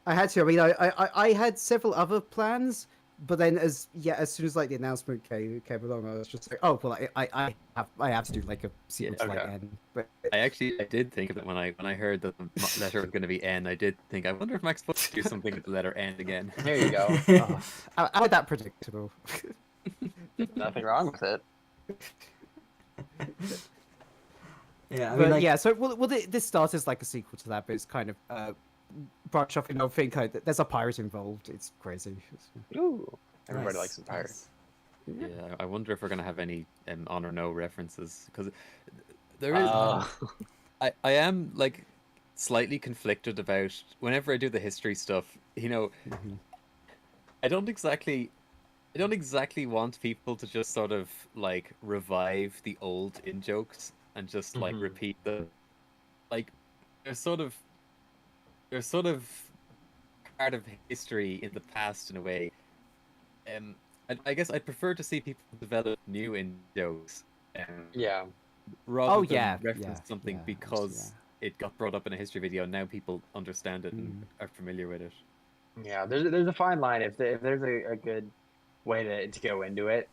I had to. I mean, I had several other plans, but then as soon as like the announcement came along, I was just like, oh well, I have to do like a sequel to like Okay. N. But I did think of it when I heard that the letter was going to be N. I did think, I wonder if Max will do something with the letter N again. There you go. how was that predictable? Nothing wrong with it. Yeah, I mean, But like, yeah, so this started as like a sequel to that, but it's kind of branch off in another thing. Kind of, there's a pirate involved. It's crazy. Ooh, everybody nice, likes some pirates. Yeah, I wonder if we're going to have any on or no references, because there is. I am like slightly conflicted about whenever I do the history stuff. You know, I don't exactly want people to just sort of like revive the old in jokes and just like repeat the like there's sort of part of history in the past in a way. I guess I'd prefer to see people develop new in jokes. Yeah. Rather than reference something yeah, because it got brought up in a history video and now people understand it and are familiar with it. Yeah, there's a fine line if there's a good way to go into it,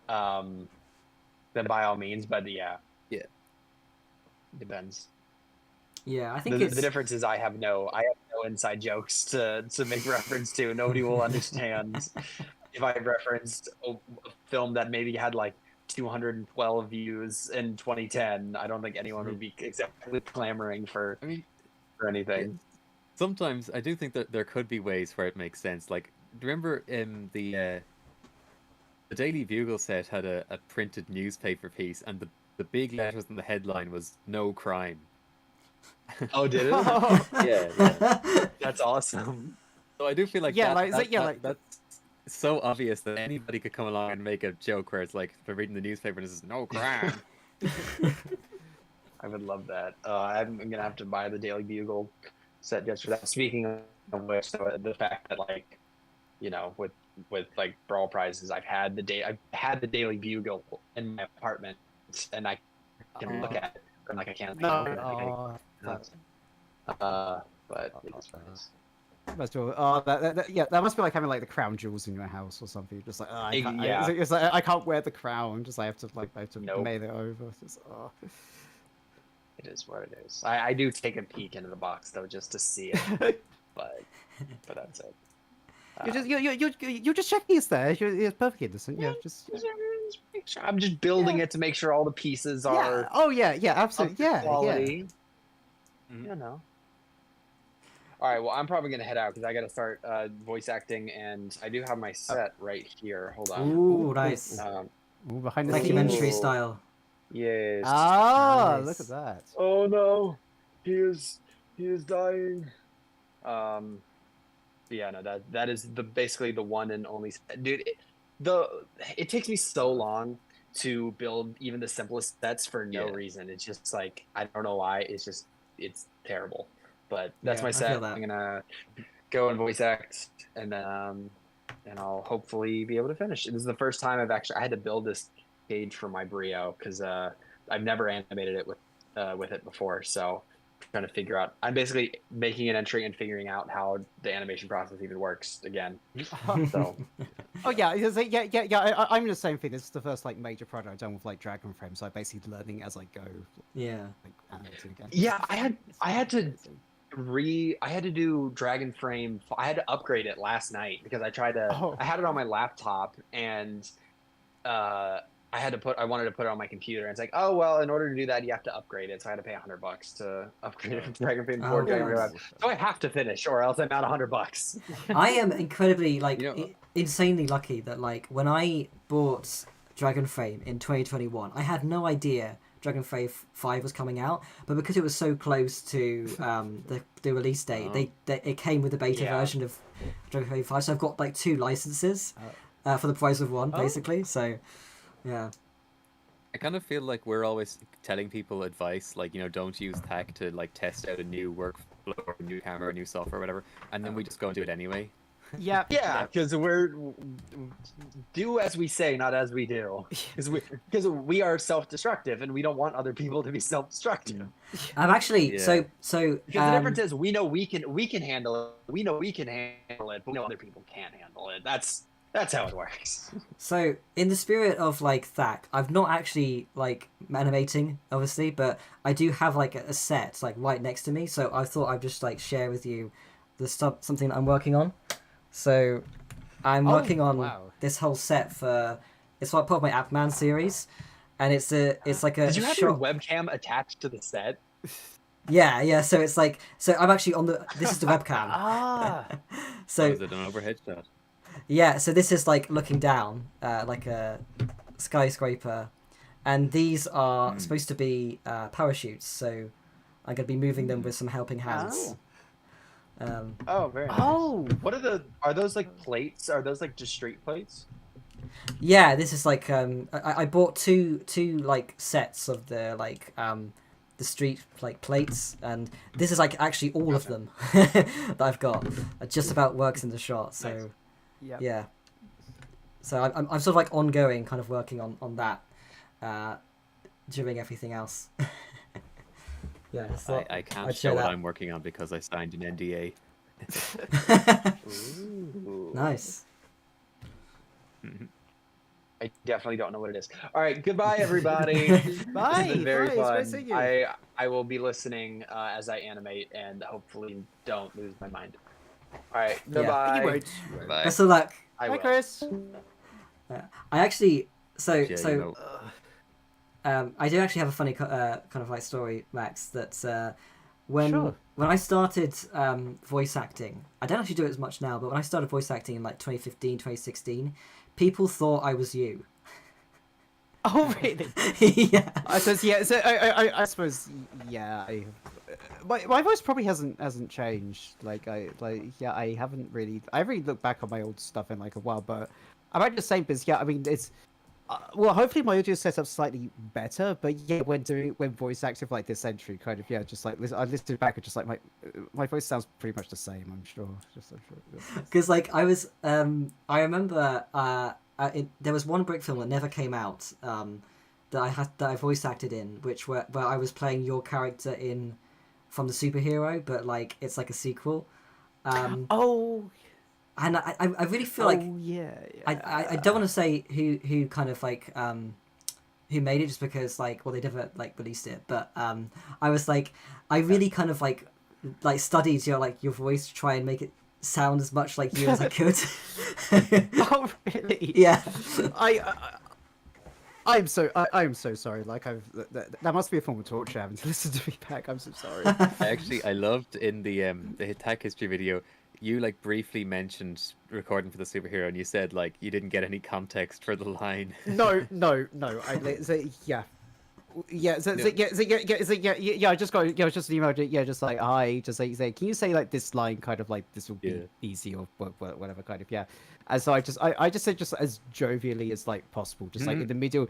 then by all means. But yeah, depends. yeah, I think The it's difference is I have no inside jokes to make reference to. Nobody will understand if I referenced a film that maybe had like 212 views in 2010. I don't think anyone would be exactly clamoring for anything. Sometimes I do think that there could be ways where it makes sense. Like, remember the Daily Bugle set had a printed newspaper piece, and the big letters in the headline was "No crime." Oh, did it? Yeah. That's awesome. So I do feel like that's so obvious that anybody could come along and make a joke where it's like they're reading the newspaper and it's "No crime." I would love that. I'm gonna have to buy the Daily Bugle set just for that. Speaking of which, so the fact that like, you know, with like brawl prizes, I've had the Daily Bugle in my apartment, and I can look at it, and like I can't. But it's nice. Must be, that must be like having like the crown jewels in your house or something. Just like, I can't, Yeah. it's like I can't wear the crown. Just I have to Nope. mail it over. Just, It is what it is. I do take a peek into the box though, just to see it, but that's it. You're just checking it's there. You're perfectly innocent. Yeah, just make sure. I'm just building it to make sure all the pieces are. Absolutely. Quality. You know. All right. Well, I'm probably gonna head out because I gotta start voice acting, and I do have my set right here. Hold on. Ooh, nice. Behind the Documentary Ooh. style. Yes. Nice. Look at that. Oh no, he is dying. Yeah, no, that is basically the one and only dude. It takes me so long to build even the simplest sets for no reason. It's just like I don't know why. It's terrible. But that's my set. I'm gonna go and voice act, and then I'll hopefully be able to finish. This is the first time I had to build this page for my Brio because I've never animated it with it before. So I'm trying to figure out. I'm basically making an entry and figuring out how the animation process even works again. So. I'm in the same thing. This is the first like major project I've done with like Dragon Frame, so I'm basically learning as I go. Yeah. Like, animating again. Yeah, I had to do Dragon Frame. I had to upgrade it last night because I tried to. I had it on my laptop and I wanted to put it on my computer, and it's like, oh well, in order to do that, you have to upgrade it. So I had to pay $100 to upgrade it from Dragonflame 4 Oh, to Dragonflame nice. 5. So I have to finish, or else I'm out $100. I am incredibly like You know- insanely lucky that like when I bought Dragonframe in 2021, I had no idea Dragonframe 5 was coming out, but because it was so close to the release date, it came with the beta version of Dragonframe 5. So I've got like 2 licenses for the price of one, basically. So yeah. I kind of feel like we're always telling people advice, like, you know, don't use tech to like test out a new workflow or a new camera or new software or whatever, and then we just go and do it anyway. Yeah. Yeah, because we're do as we say, not as we do. Because we are self-destructive, and we don't want other people to be self-destructive. I'm actually Yeah. so Because the difference is, we know we can handle it. We know we can handle it, but we know other people can't handle it. That's how it works. So, in the spirit of like Thack, I've not actually like animating, obviously, but I do have like a set like right next to me. So I thought I'd just like share with you the stuff, something that I'm working on. So, I'm working on this whole set for it's like part of my Appman series, and it's like a. Did you have shot... your webcam attached to the set? Yeah. So it's like I'm actually on the. This is the webcam. So is it an overhead shot? Yeah, so this is like looking down, like a skyscraper, and these are supposed to be parachutes. So I'm going to be moving them with some helping hands. Very nice. What are those like plates? Are those like just straight plates? Yeah, this is like I bought two like sets of the like the street like plates, and this is like actually all of them that I've got. It just about works in the shot. So. Nice. Yeah. So I'm sort of like ongoing, kind of working on that during everything else. Yeah. So I can't show what I'm working on because I signed an NDA. Nice. I definitely don't know what it is. All right, goodbye, everybody. Bye. This has been very Bye. fun. It's great seeing you. I will be listening as I animate, and hopefully don't lose my mind. All right, goodbye. You won't. Bye. Best of luck. I Hi, will. Chris. I actually Yeah, you know. I do actually have a funny kind of like story, Max. That when Sure. I started voice acting, I don't actually do it as much now, but when I started voice acting in like 2015, 2016, people thought I was you. Oh, really? Yeah. I suppose, yeah. So I suppose, yeah. My voice probably hasn't changed. I haven't really. I haven't really looked back on my old stuff in like a while, but I'm actually the same. Because yeah, I mean, it's well, hopefully my audio setup's slightly better. But yeah, when voice acting for like this entry, kind of just like I listened back and just like my voice sounds pretty much the same. I'm sure. Because like I was, I remember there was one Brickfilm that never came out that I voice acted in, where I was playing your character in from the superhero, but like it's like a sequel. And I really feel like I don't want to say who kind of like who made it, just because like they never like released it, but I was like I really kind of like studied your voice to try and make it sound as much like you as I could. Oh really? Yeah. I'm so sorry. Like that must be a form of torture having to listen to me back. I'm so sorry. I loved in the Tech History video, you like briefly mentioned recording for the superhero, and you said like you didn't get any context for the line. No. Yeah, I just got just an email. Yeah, just like hi, just like say, can you say like this line, kind of like this will be easy or whatever, kind of And so I just said just as jovially as like possible, just like in the middle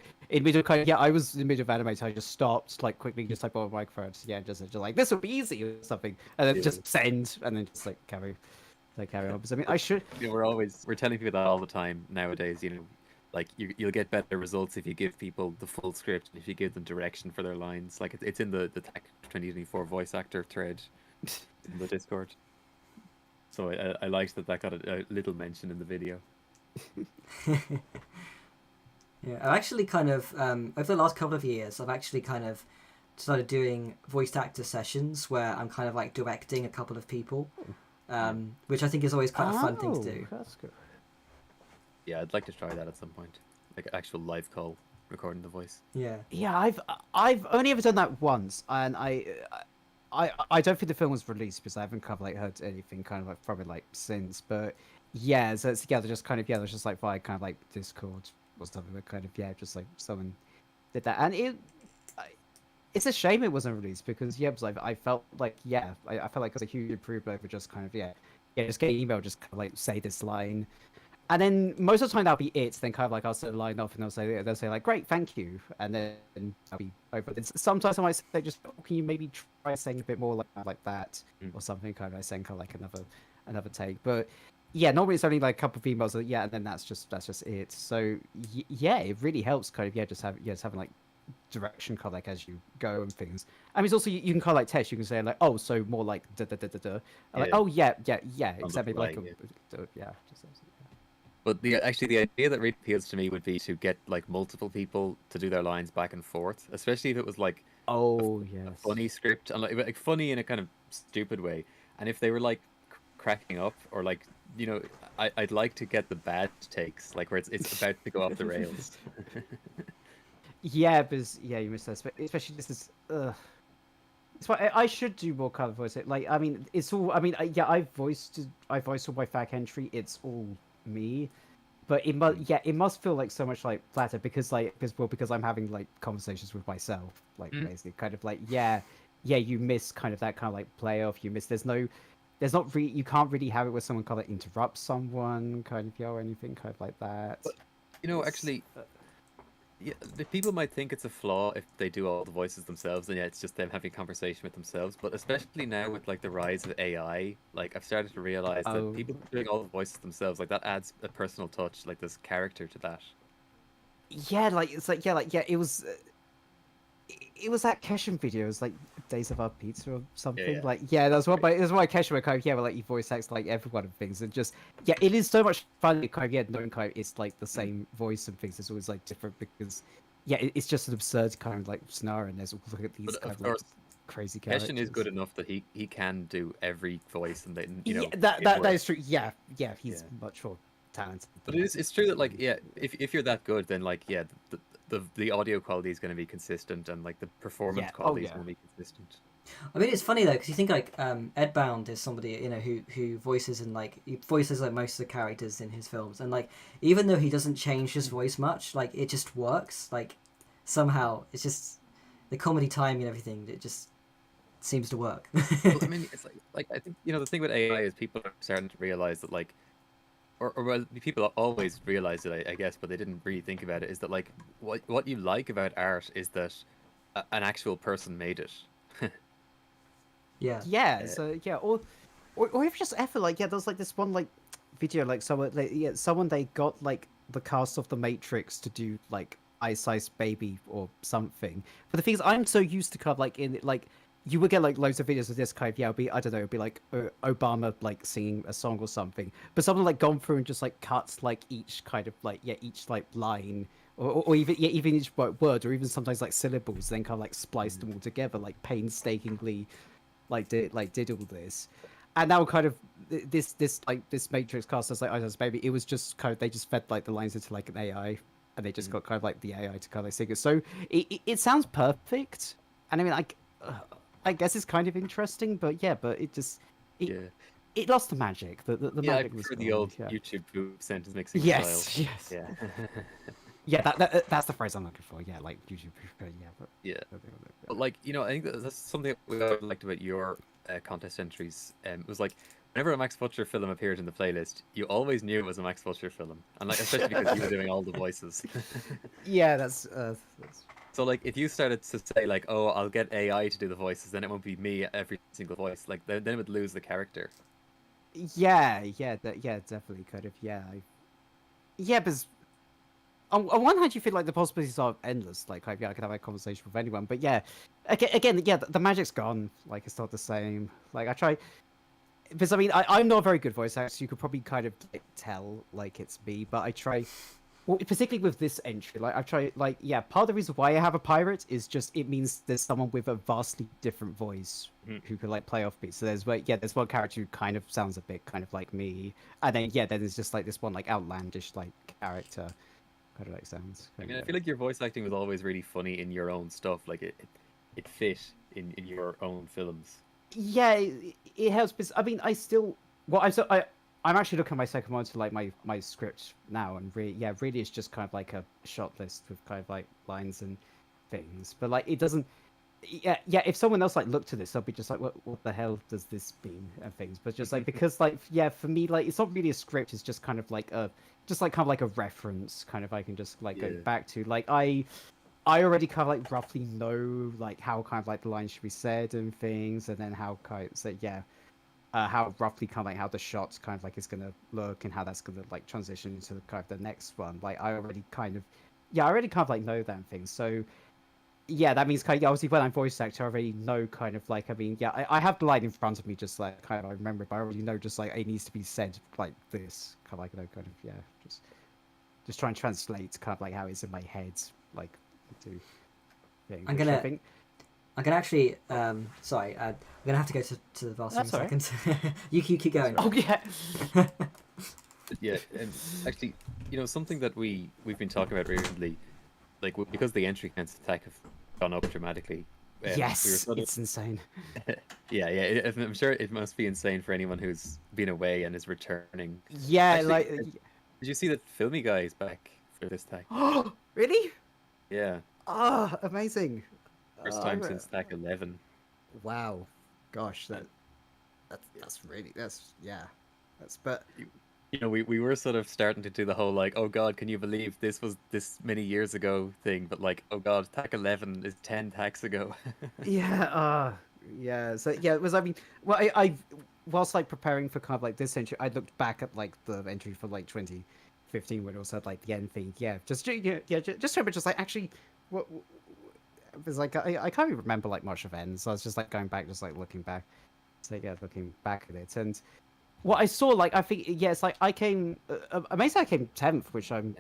kind of I was in the middle of animating. I just stopped like quickly, just like on my microphone, just like this will be easy or something, and then just send, and then just like carry on. Because I mean, I should. We're telling people that all the time nowadays. Like you'll get better results if you give people the full script, and if you give them direction for their lines. Like it's in the Tech 2024 voice actor thread in the Discord. So I liked that got a little mention in the video. Yeah, I've actually kind of over the last couple of years, I've actually kind of started doing voice actor sessions where I'm kind of like directing a couple of people, which I think is always quite a fun thing to do. That's good. Yeah, I'd like to try that at some point, like an actual live call. recording the voice. Yeah. Yeah, I've only ever done that once, and I don't think the film was released because I haven't kind of like heard anything kind of like from it like since. But yeah, so it's they're just kind of it was just like via kind of like Discord or something. But kind of just like someone did that, and it's a shame it wasn't released because it was like I felt like I felt like it was a huge improvement over just kind of just getting email, just kind of like say this line. And then most of the time that'll be it. Then kind of like I'll set the line off and they'll say like great, thank you, and then I'll be over. Sometimes I might say just can you maybe try saying a bit more like that or something, kind of like saying kind of like another take. But yeah, normally it's only like a couple of emails, and then that's just it. So it really helps kind of just having like direction kind of like as you go and things. I mean, it's also you can kind of like test. You can say like so more like da da da da da. Like except maybe like just. But the idea that really appeals to me would be to get like multiple people to do their lines back and forth, especially if it was like a funny script and like funny in a kind of stupid way. And if they were like cracking up or like I'd like to get the bad takes, like where it's about to go off the rails. Yeah, because you missed that, especially this is. It's why I should do more cover voice. Like I mean, it's all. I mean, I voiced all my FAQ entry. It's all me, but it must feel like so much like flatter because I'm having like conversations with myself, like basically kind of like you miss kind of that kind of like playoff. You miss you can't really have it where someone kind of interrupts someone kind of or anything kind of like that. But, actually. Yeah, the people might think it's a flaw if they do all the voices themselves, and it's just them having conversation with themselves. But especially now with like the rise of AI, like I've started to realize that people doing all the voices themselves, like that adds a personal touch, like this character to that. Yeah, like it's like it was. It was that Keshan video. It was like Days of Our Pizza or something. That's what why Keshan were kind of like you voice acts like everyone and things, and just it is so much fun. Kind of knowing kind of it's like the same voice and things. It's always like different because it's just an absurd kind of like scenario, and there's all these kind of like crazy characters. Keshan is good enough that he can do every voice, and that is true. Yeah, he's much more talented. But it's true that like if you're that good, then like the audio quality is going to be consistent, and like the performance quality is going to be consistent. I mean, it's funny though because you think like Edbound is somebody who voices like most of the characters in his films, and like even though he doesn't change his voice much, like it just works. Like somehow it's just the comedy timing and everything. It just seems to work. Well, I mean, it's like I think the thing with AI is people are starting to realize that like. Or well, people always realize it, I guess, but they didn't really think about it. Is that like what you like about art is that an actual person made it. Or if just effort, like there's like this one like video like someone they got like the cast of The Matrix to do like Ice Ice Baby or something. But the thing is, I'm so used to kind of like in like. You would get like loads of videos of this kind of it'll be I don't know, it'll be like Obama like singing a song or something, but someone like gone through and just like cuts like each kind of like each like line or even each word or even sometimes like syllables, then kind of like spliced them all together like painstakingly did all this. And now kind of this Matrix cast as like I Baby, it was just kind of they just fed like the lines into like an AI and they just got kind of like the AI to kind of like sing it. So it sounds perfect, and I mean like. I guess it's kind of interesting, but it just it lost the magic. The magic was the old YouTube sentence mixing style. Yes. That's the phrase I'm looking for. Yeah, like YouTube. But like I think that's something that I liked about your contest entries. It was like whenever a Max Butcher film appeared in the playlist, you always knew it was a Max Butcher film, and like especially because you were doing all the voices. Yeah, that's. So like if you started to say like, oh, I'll get AI to do the voices, then it won't be me every single voice. Like then it would lose the character. Definitely kind of because on one hand you feel like the possibilities are endless. Like I could have a conversation with anyone, but again, the magic's gone. Like it's not the same. Like I try. Because I mean, I'm not a very good voice actor, so you could probably kind of tell like it's me, but I try. Well, particularly with this entry, like I've tried, like part of the reason why I have a pirate is just it means there's someone with a vastly different voice who can like play off beat. So there's one character who kind of sounds a bit kind of like me, and then there's just like this one like outlandish like character, kind of like sounds. I mean, I feel like your voice acting was always really funny in your own stuff. Like it fit in your own films. Yeah, it helps. Because, I mean, I still I'm actually looking at my second one to like my script now, and really it's just kind of like a shot list with kind of like lines and things. But like it doesn't. Yeah. If someone else like looked at this, they'll be just like, what the hell does this mean and things. But just like because like for me like it's not really a script. It's just kind of like kind of like a reference. Kind of I can just like go back to like I already kind of like roughly know like how kind of like the lines should be said and things, and then how kind of how roughly kind of like how the shots kind of like is gonna look and how that's gonna like transition into the kind of the next one. Like I already kind of like know that and things. So yeah, that means kind of obviously when I'm voice actor, I already know kind of like I mean I have the line in front of me just like kind of I remember, but I already know just like it needs to be said like this kind of like kind of just try and translate kind of like how it's in my head like to thing. I'm gonna actually. Sorry, I'm gonna have to go to the bathroom in a second. you keep going. Oh yeah. Yeah, and actually, something that we've been talking about recently, like because the entry counts attack have gone up dramatically. Yes, it's insane. yeah. I'm sure it must be insane for anyone who's been away and is returning. Yeah, actually, like. Did you see that Filmy guy is back for this tag? Oh, really? Yeah. Oh, amazing. First time since tag 11. Wow. Gosh, that's but we were sort of starting to do the whole like, oh god, can you believe this was this many years ago thing, but like, oh god, tag 11 is 10 tags ago. yeah, so yeah, it was, I mean, well, I whilst like preparing for kind of like this entry, I looked back at like the entry for like 2015 when it was at like the end thing. Just remember just like actually what it was like I can't even remember like much of ends, so I was just like going back, just like looking back. So yeah, looking back at it, and what I saw, like I think, it's like I came amazing. I came 10th, which I'm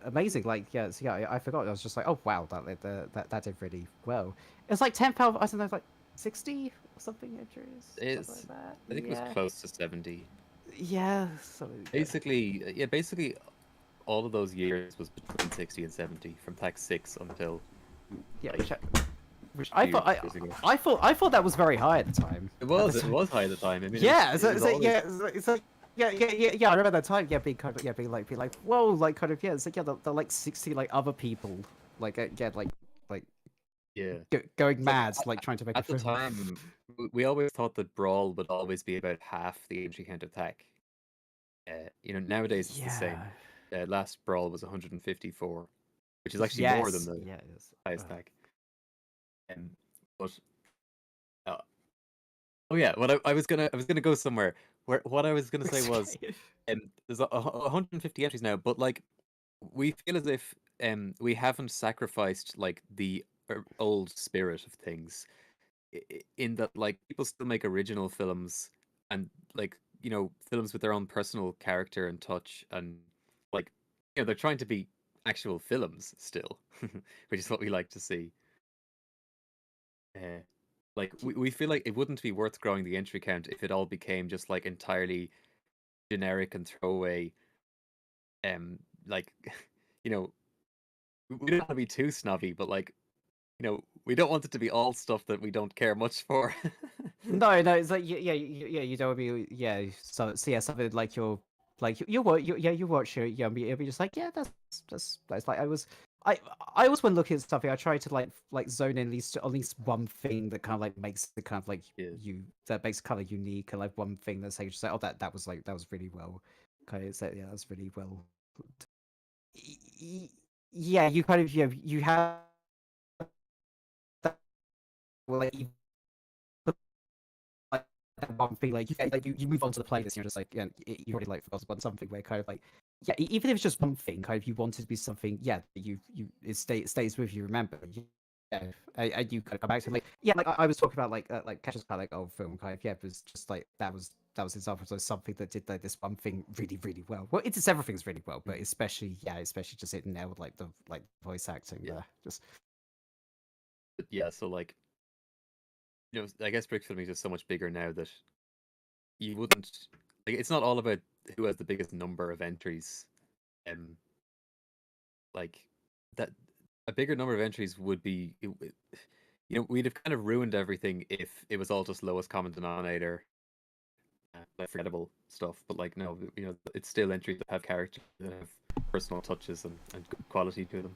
amazing. Like I forgot. I was just like, oh wow, that did really well. It's like 10th out of, I don't know, like 60 or something entries. Something like that. I think it was close to 70. Yeah. Basically, all of those years was between 60 and 70 from tag 6 until. Yeah. Which I thought that was very high at the time. It was high at the time. I mean, it's like I remember that time. Yeah, being like whoa, like kind of it's like the like 60 like other people like going mad like trying to make at the time. We always thought that Brawl would always be about half the entry count attack. Nowadays it's the same. Last Brawl was 154, which is actually more than the highest tag. But oh yeah, I was gonna go somewhere where what I was gonna say was there's 150 entries now, but like we feel as if we haven't sacrificed like the old spirit of things, in that like people still make original films and like films with their own personal character and touch, and like they're trying to be actual films still, which is what we like to see. Like we feel like it wouldn't be worth growing the entry count if it all became just like entirely generic and throwaway. Like we don't want to be too snobby, but like we don't want it to be all stuff that we don't care much for. No, it's like you don't want to be So something like you watch it. It'll be just like that's like I always when looking at stuff, I try to like zone in at least one thing that kind of like makes the kind of like that makes it kind of unique, and like one thing that's like just like, oh that was really well kind of that's really well. Yeah, you kind of you have that, well, like that one thing like you move on to the playlist and you're just like you already like forgot about something where kind of like even if it's just one thing kind of you want it to be something you it stays with you, remember. And you kind of come back to like I was talking about like Cash's kind of like old film kind of it was just like that was examples of something that did like this one thing really really well. Well, it did several things really well, but especially just it nailed like the voice acting there. Just so like I guess Brickfilms is just so much bigger now that you wouldn't like. It's not all about who has the biggest number of entries. like that a bigger number of entries would be, we'd have kind of ruined everything if it was all just lowest common denominator, like forgettable stuff. But like no, it's still entries that have character, that have personal touches and good quality to them.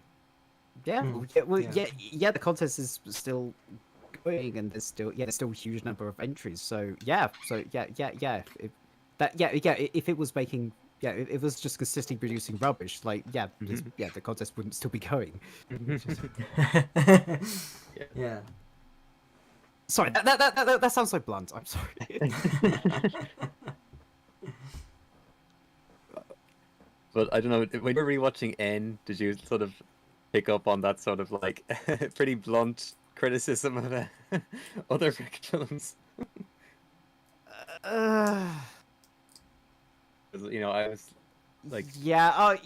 Yeah, Mm, the contest is still going, and there's still a huge number of entries. So yeah. If it was making if it was just consistently producing rubbish, like the contest wouldn't still be going. Yeah. Sorry, that sounds so blunt. I'm sorry. But I don't know, when you're rewatching N, did you sort of pick up on that sort of like pretty blunt criticism of other Brickfilms? Uh, 'Cause, I was like, yeah.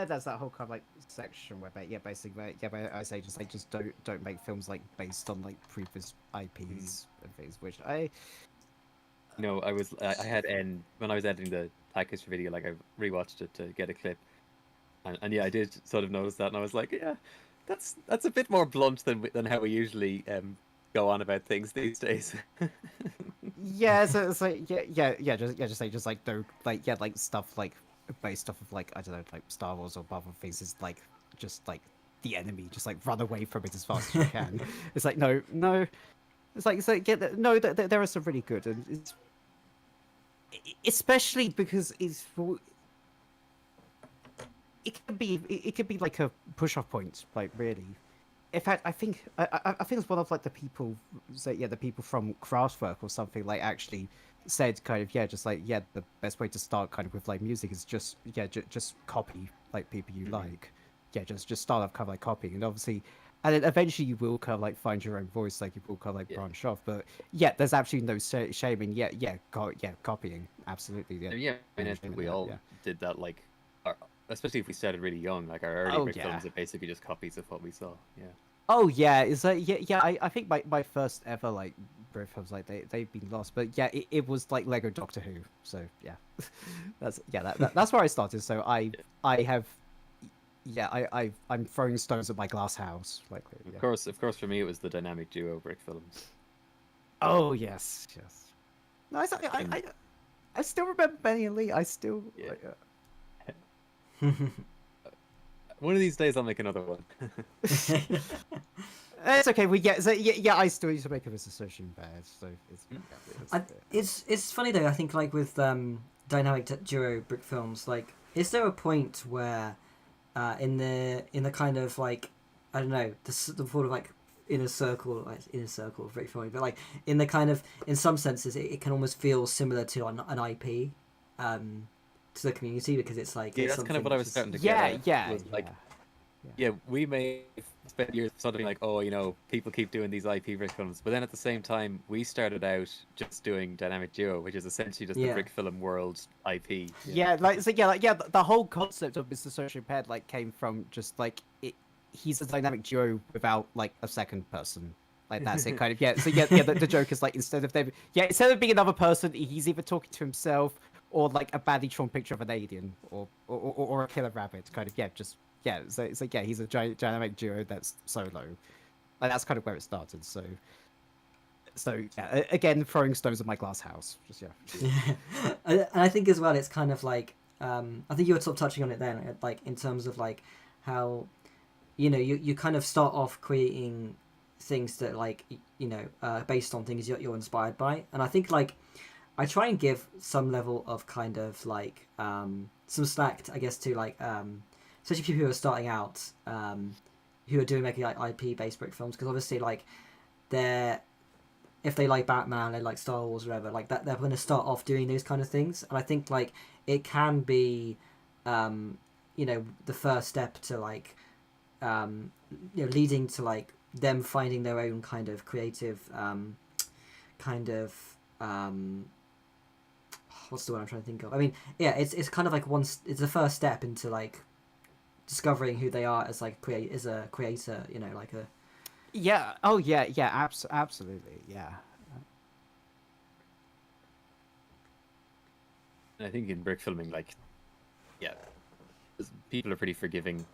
There's that whole kind of like section where basically I say just don't make films like based on like previous IPs and things, which I I had N when I was editing the package video, like I rewatched it to get a clip, and yeah, I did sort of notice that, and I was like, yeah, that's a bit more blunt than how we usually go on about things these days. yeah. So it's like just like don't like stuff like based off of like I don't know like Star Wars or Marvel things is like just like the enemy, just like run away from it as fast as you can. It's like no. It's like no. There are some really good, and it's especially because it could be like a push off point, like really. In fact, I think it's one of like the people the people from Kraftwerk or something like actually said kind of the best way to start kind of with like music is just copy like people you like. Just start off kind of like copying, and obviously. And then eventually you will kind of like find your own voice, like you will kind of like branch off. But there's absolutely no shame in copying. Absolutely, I mean, I think we all did that. Like, especially if we started really young, like our early Brickfilms are basically just copies of what we saw. Yeah. Oh yeah, it's like I think my first ever like Brickfilms like they've been lost, but it was like Lego Doctor Who. So yeah, that's where I started. So I have. I'm throwing stones at my glass house. Like, Of course, for me it was the dynamic duo Brickfilms. Oh yes. No, I still remember Benny and Lee. I still. One of these days I'll make another one. It's okay. I still used to make a association bad. So it's funny though. I think like with dynamic duo Brickfilms, like, is there a point where in the kind of like I don't know the sort of like inner circle of Brickfilming, but like in the kind of in some senses it can almost feel similar to an IP to the community, because it's like that's kind of what I was starting to get at. We may spend years sort of being like, people keep doing these IP Brickfilms, but then at the same time we started out just doing dynamic duo, which is essentially just the Brickfilm world IP. The whole concept of Mr. Social Impaired like came from just like he's a dynamic duo without like a second person. Like that's it kind of the joke is like instead of being another person, he's either talking to himself or like a badly drawn picture of an alien or a killer rabbit kind of so it's like he's a dynamic duo that's solo. Like that's kind of where it started. So again, throwing stones at my glass house. And I think as well it's kind of like I think you were sort of touching on it then, like in terms of like how you kind of start off creating things that like based on things you're inspired by, and I think like I try and give some level of kind of like some slack I guess to like especially people who are starting out who are making like IP based Brickfilms, because obviously like if they like Batman, they like Star Wars or whatever, like that they're going to start off doing those kind of things, and I think like it can be the first step to like leading to like them finding their own kind of creative what's the word I'm trying to think of? I mean, it's kind of like it's the first step into like discovering who they are as like as a creator, like a absolutely, yeah. I think in Brickfilming, like, people are pretty forgiving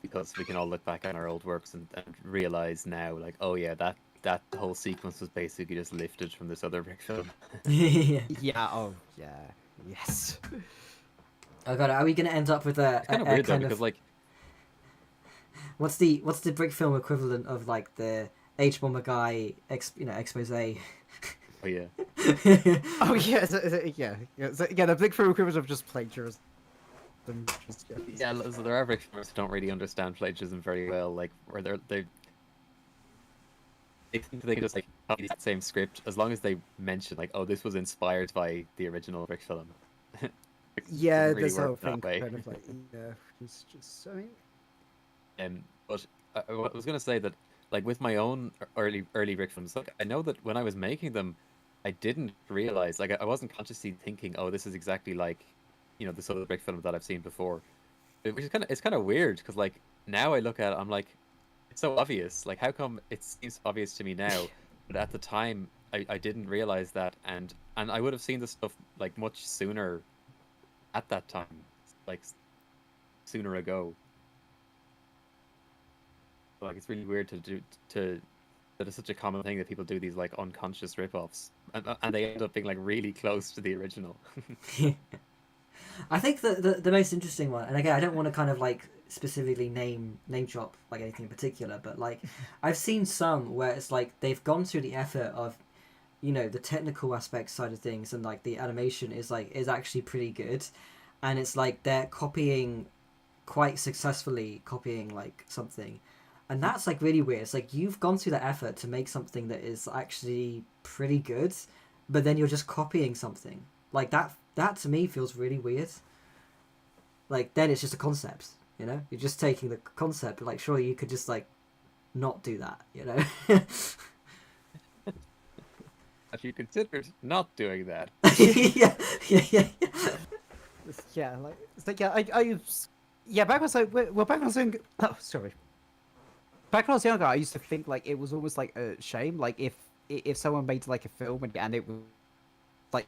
because we can all look back on our old works and realize now, like, oh yeah, that whole sequence was basically just lifted from this other brick film. Yeah. Yeah. Oh, yeah. Yes. Oh god, are we gonna end up with It's kind of weird though, kind because of like, what's the brick film equivalent of like the H bomber guy expose? oh yeah, Oh yeah. Yeah. Yeah. Yeah. The big film equivalent of just plagiarism. yeah. So there are brick films who don't really understand plagiarism very well, like where they think they can just like copy the same script as long as they mention like, oh, this was inspired by the original brick film. It Yeah. doesn't really This whole work that thing way. kind of like yeah. It's just I mean. But I was gonna say that, like with my own early brick films, like I know that when I was making them, I didn't realize, like I wasn't consciously thinking, oh, this is exactly like, this other brick film that I've seen before, which is kind of weird because like now I look at it, I'm like, it's so obvious. Like how come it seems obvious to me now, but at the time I didn't realize that, and I would have seen this stuff like much sooner, at that time, like sooner ago. Like it's really weird that it's such a common thing that people do these like unconscious rip-offs, and they end up being like really close to the original. I think the most interesting one, and again, I don't want to kind of like specifically name drop like anything in particular, but like I've seen some where it's like they've gone through the effort of, the technical aspect side of things, and like the animation is actually pretty good, and it's like they're quite successfully copying like something, and that's like really weird. It's like you've gone through the effort to make something that is actually pretty good, but then you're just copying something like that. That to me feels really weird. Like then it's just a concept, you're just taking the concept, but like surely you could just like not do that, Have you considered not doing that? yeah. Yeah, like it's like yeah. Back when I was like, well, back when I was young, oh, sorry. Back when I was younger, I used to think like it was almost like a shame, like if someone made like a film and it was like,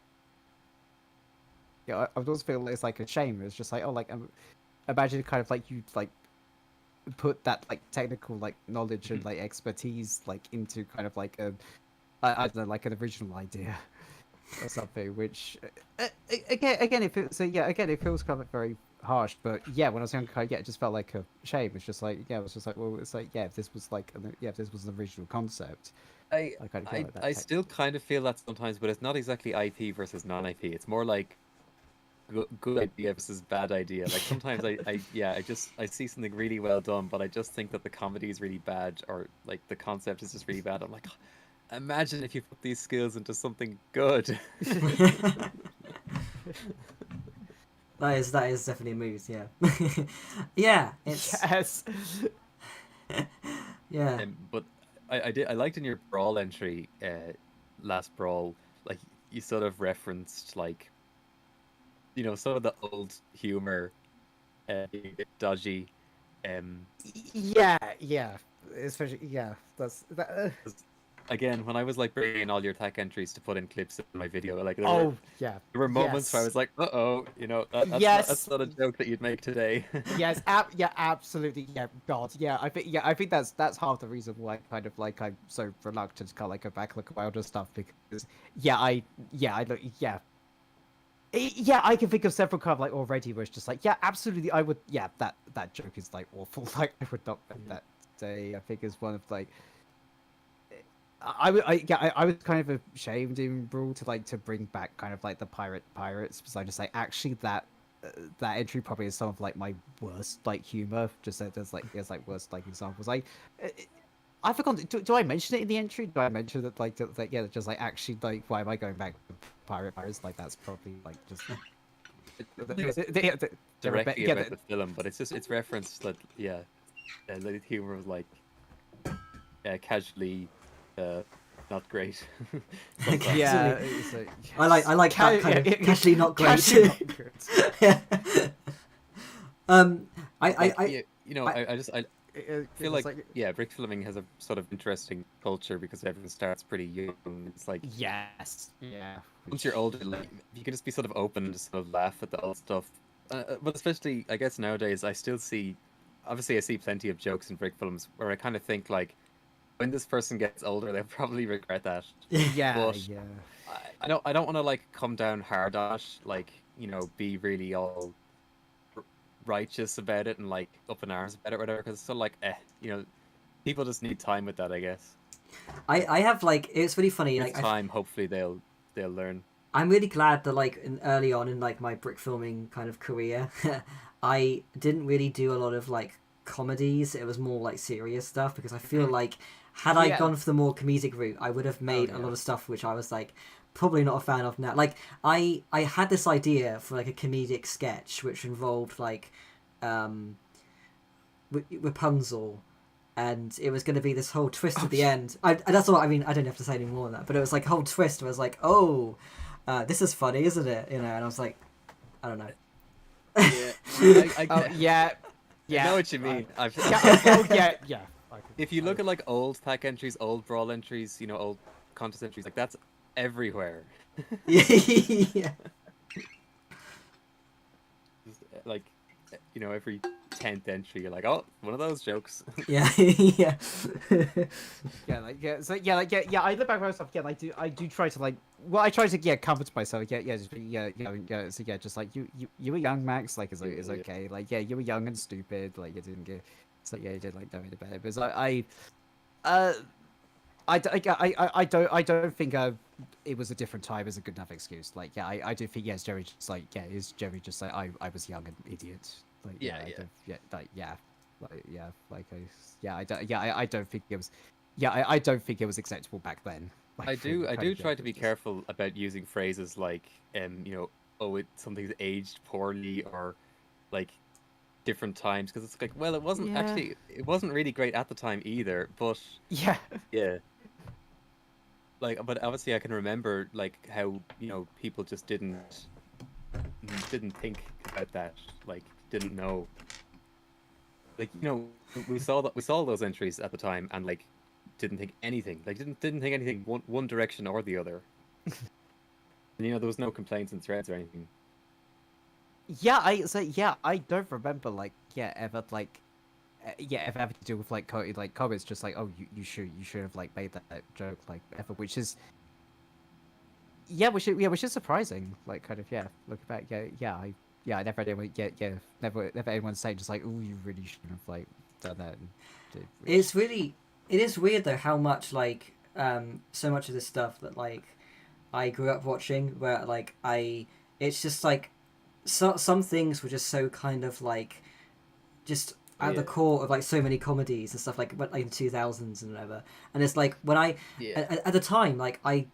I would always feel like it's like a shame. It was just like, oh, like imagine kind of like you like put that like technical like knowledge and like expertise like into kind of like I don't know, like an original idea or something, which again it feels, so yeah, again it feels kind of very harsh, but yeah, when I was younger, it just felt like a shame. It's just like, yeah, it was just like, well, it's like, yeah, if this was like if this was an original concept, I kind of feel like that I still kind of feel that sometimes, but it's not exactly IP versus non-IP. It's more like good idea versus bad idea. Like sometimes I see something really well done, but I just think that the comedy is really bad, or like the concept is just really bad. I'm like, oh, imagine if you put these skills into something good. That is definitely a mood, yeah. Yeah, it's yes. yeah. But I liked in your brawl entry, last brawl, like you sort of referenced like, some of the old humor, being a bit dodgy. Yeah, especially that's that. 'Cause, again, when I was like bringing in all your tech entries to put in clips in my video, like Oh there were moments where I was like, uh-oh, that's not a joke that you'd make today. Yes, yeah, absolutely, yeah, God, yeah, I think that's half the reason why kind of like I'm so reluctant to kind of like go back and look at my older stuff, because I look, yeah, I can think of several kind of like already where it's just like, yeah, absolutely, I would, yeah, that joke is like awful, like I would not make that say. I think is one of like, I was kind of ashamed in Brawl to bring back kind of like the pirates, because I just like actually that entry probably is some of like my worst like humor. Just that there's like worst like examples. I forgot. Do I mention it in the entry? Do I mention that like yeah, just like actually like why am I going back to pirates? Like that's probably like just Directly about the film, but it's referenced that the humor was like casually not great. Yeah, I like that kind of casually not great. Casually not good. I feel like brick filming has a sort of interesting culture because everyone starts pretty young. It's like yes, yeah. Once you're older, like you can just be sort of open to sort of laugh at the old stuff. But especially, I guess nowadays, I still see obviously I see plenty of jokes in Brickfilms where I kind of think like, when this person gets older, they'll probably regret that. Yeah, But yeah. I don't want to like come down hard on it, like, you know, be really all righteous about it and like up in arms about it, or whatever. Because it's sort of like, you know, people just need time with that, I guess. I have like it's really funny. With Like time, hopefully they'll learn. I'm really glad that like early on in like my brick filming kind of career, I didn't really do a lot of like comedies. It was more like serious stuff because I feel like had I Yeah. gone for the more comedic route, I would have made a lot of stuff which I was like probably not a fan of now. Like I had this idea for like a comedic sketch which involved like Rapunzel, and it was going to be this whole twist at the end. That's all. I mean, I don't have to say any more than that. But it was like a whole twist. Where I was like, oh, this is funny, isn't it? You know, and I was like, I don't know. Yeah, Oh, yeah. I know what you mean. Yeah. If you look at like old pack entries, old brawl entries, you know, old contest entries, like that's everywhere. Yeah. Just, like, you know, every 10th entry, you're like, oh, one of those jokes. Yeah. Yeah. I look back at myself. Yeah, I do try to like. Well, I try to comfort myself. So just like you were young, Max. Like, it's okay. Like, yeah, you were young and stupid. Like, you didn't get. So yeah, you did like know about it. But I don't think it was a different time is a good enough excuse. Like, yeah, I do think yes, Jerry just like is Jerry just like I was young and idiot. Like, I don't think it was. Yeah, I don't think it was acceptable back then. Like, I do try to be just... careful about using phrases like, you know, oh, something's aged poorly, or like different times, because it's like, well, it wasn't actually, it wasn't really great at the time either, but yeah. Like, but obviously I can remember like how, you know, people just didn't think about that, like didn't know. Like, you know, we saw those entries at the time and like didn't think anything. Like didn't think anything one direction or the other. And you know, there was no complaints in threads or anything. I don't remember ever having to do with like comments just like, oh, you should have like made that joke like ever, which is which is surprising. Like, kind of, looking back, I never had anyone never anyone saying just like, oh, you really shouldn't have like done that. It is weird though how much like so much of this stuff that like I grew up watching, where like it's just like some things were just so kind of like just at the core of like so many comedies and stuff like in 2000s and whatever. And it's like when at the time, like I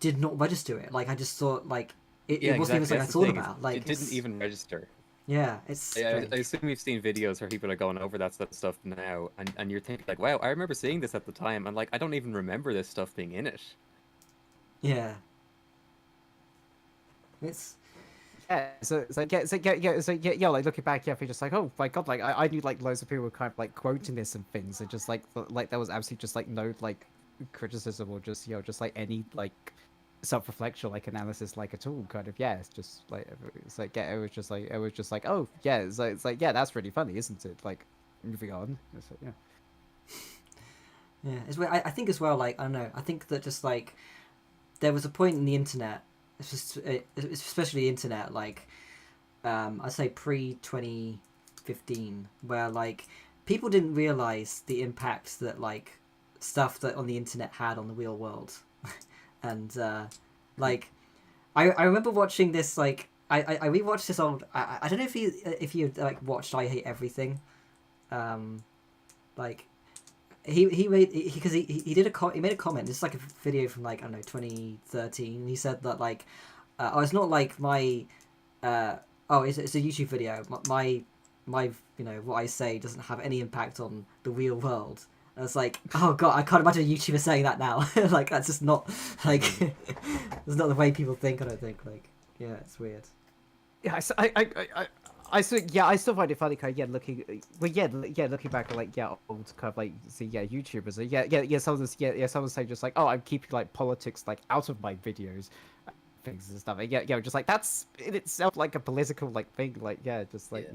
did not register it. Like I just thought like it wasn't even something I thought about. Like it didn't even register. Yeah, it's. I assume you've seen videos where people are going over that stuff now, and you're thinking like, wow, I remember seeing this at the time, and like I don't even remember this stuff being in it. Yeah. It's. Like looking back, if you're just like, oh my god, like I knew like loads of people were kind of like quoting this and things, and just like there was absolutely just like no like criticism or just just like any like self-reflection, like analysis, like at all, kind of. It's just like it was just like oh yeah, it's like that's really funny, isn't it? Like, moving on. Yeah, it's weird. I think as well, like I don't know, I think that just like there was a point in the internet, especially the internet, like I'd say pre-2015, where like people didn't realize the impact that like stuff that on the internet had on the real world. And like I remember watching this, like I rewatched this old, I don't know if you like watched I Hate Everything. Like he made he made a comment. This is like a video from like, I don't know, 2013. He said that like it's not like my it's a YouTube video. My you know, what I say doesn't have any impact on the real world. I was like, oh god, I can't imagine a YouTuber saying that now. Like, that's just not like it's not the way people think. I don't think. Like, yeah, it's weird. Yeah, I still find it funny, kind of, looking back at like old kind of like YouTubers, someone saying just like, oh, I'm keeping like politics like out of my videos, things and stuff. Just like that's in itself like a political like thing, like just like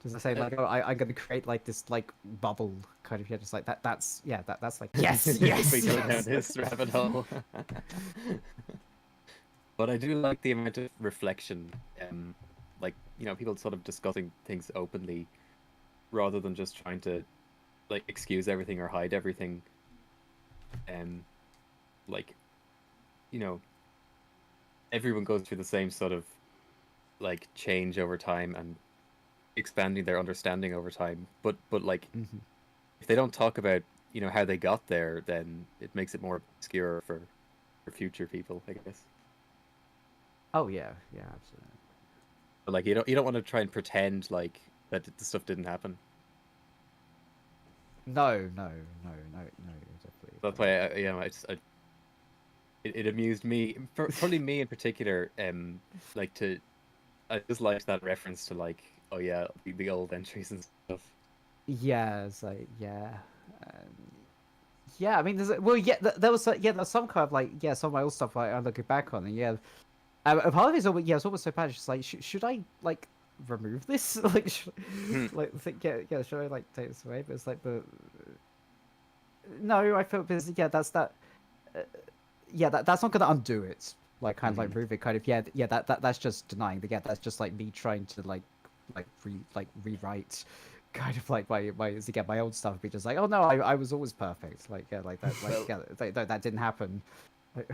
Just to say like, oh, I'm gonna create like this like bubble kind of, yeah, just like that. That's like yes, yes, We go down yes. this rabbit hole. But I do like the amount of reflection, like, you know, people sort of discussing things openly rather than just trying to like excuse everything or hide everything. Like, you know, everyone goes through the same sort of like change over time and expanding their understanding over time. But like, if they don't talk about, you know, how they got there, then it makes it more obscure for future people, I guess. Oh yeah, yeah, absolutely. But like, you don't want to try and pretend like that the stuff didn't happen. No, definitely. That's why you know, it amused me, probably me in particular. Like I just liked that reference to like, oh yeah, the old entries and stuff. Yeah, it's like yeah. I mean, there was there's some kind of like some of my old stuff like I'm looking back on, and a part of it's almost it's almost so bad. It's just like should I like remove this? Like like think should I like take this away? But it's like no, I feel because that's that. That's not gonna undo it. Like kind of like remove it. Kind of that's just denying. That's just like me trying to rewrite. Kind of like my old stuff. Be just like, oh no, I was always perfect. Like like that. Like that didn't happen.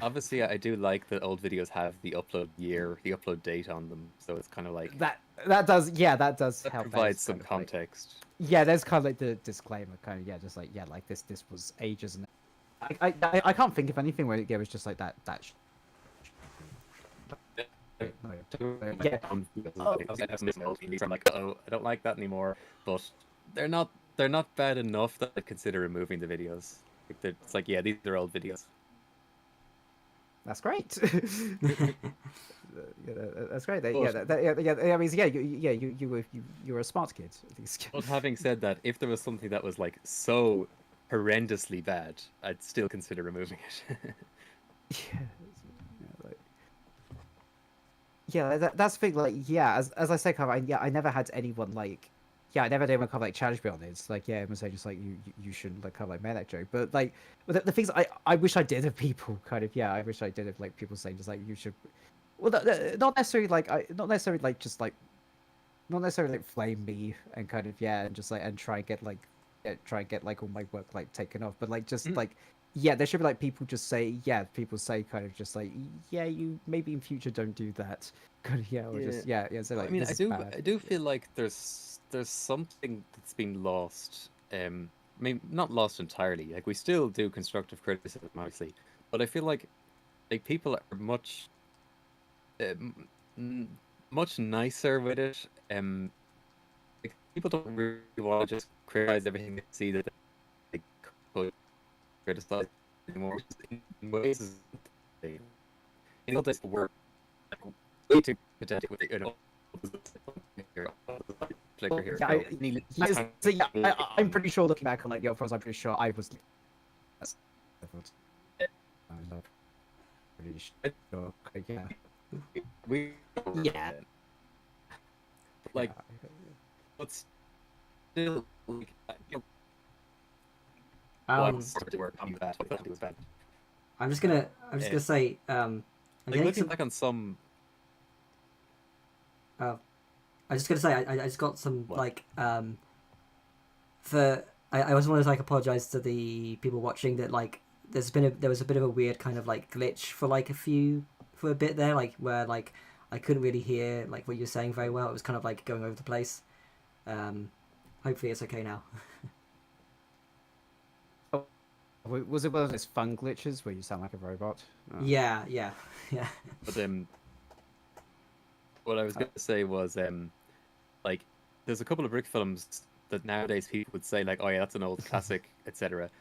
Obviously, I do like that old videos have the upload year, the upload date on them, so it's kind of like that does that help. provides some context. There's kind of like the disclaimer, kind of just like like this was ages and I can't think of anything where it was just like that. I'm like, oh, I don't like that anymore. But they're not bad enough that I'd consider removing the videos. Like it's like, yeah, these are old videos. That's great. That's great. I mean, you were a smart kid. But having said that, if there was something that was like so horrendously bad, I'd still consider removing it. That's the thing. Like, as I say, kind of, I never had anyone like, I never had anyone kind of like challenge me on it. It's like, I'm gonna say just like you shouldn't like kind of like make that joke. But like, the things I wish I did have people kind of, I wish I did have like people saying just like you should, well, not necessarily like not necessarily like just like, not necessarily like flame me and kind of and just like and try and get like all my work like taken off, but like just like. There should be like people just say people say kind of just like you maybe in future don't do that kind of or just so like I mean, I do feel like there's something that's been lost. I mean, not lost entirely. Like we still do constructive criticism, obviously, but I feel like people are much much nicer with it. Like, people don't really want to just criticize everything they see that they could criticize anymore. In ways, in the old days, were way too pedantic with I'm pretty sure looking back on like your photos, I'm pretty sure I was. Pretty sure. Like, but still, like, I'm just gonna say, I'm like looking back on some. I was just gonna say, I just got some like I just wanted to like apologize to the people watching that like there was a bit of a weird kind of like glitch for like for a bit there, like where like I couldn't really hear like what you were saying very well. It was kind of like going over the place. Hopefully it's okay now. Was it one of those fun glitches where you sound like a robot? Oh. Yeah. But what I was going to say was like there's a couple of Brickfilms that nowadays people would say like, oh yeah, that's an old classic, etc.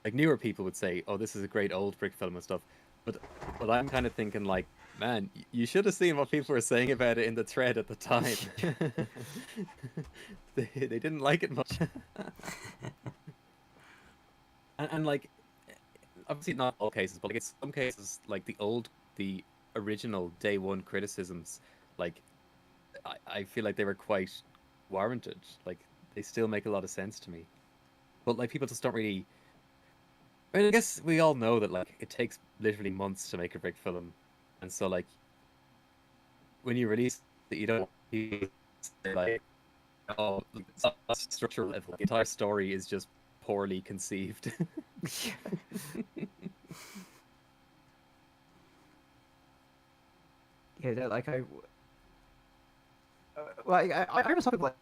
Like newer people would say, oh, this is a great old Brickfilm and stuff. But I'm kind of thinking like, man, you should have seen what people were saying about it in the thread at the time. they didn't like it much. and like, obviously not all cases, but like in some cases, like the original day one criticisms, like I feel like they were quite warranted. Like they still make a lot of sense to me. But like people just don't really. I mean, I guess we all know that like it takes literally months to make a brick film, and so like when you release it, you don't you say, like, oh, it's not a structural level. The entire story is just poorly conceived. Yeah, no, like I was talking like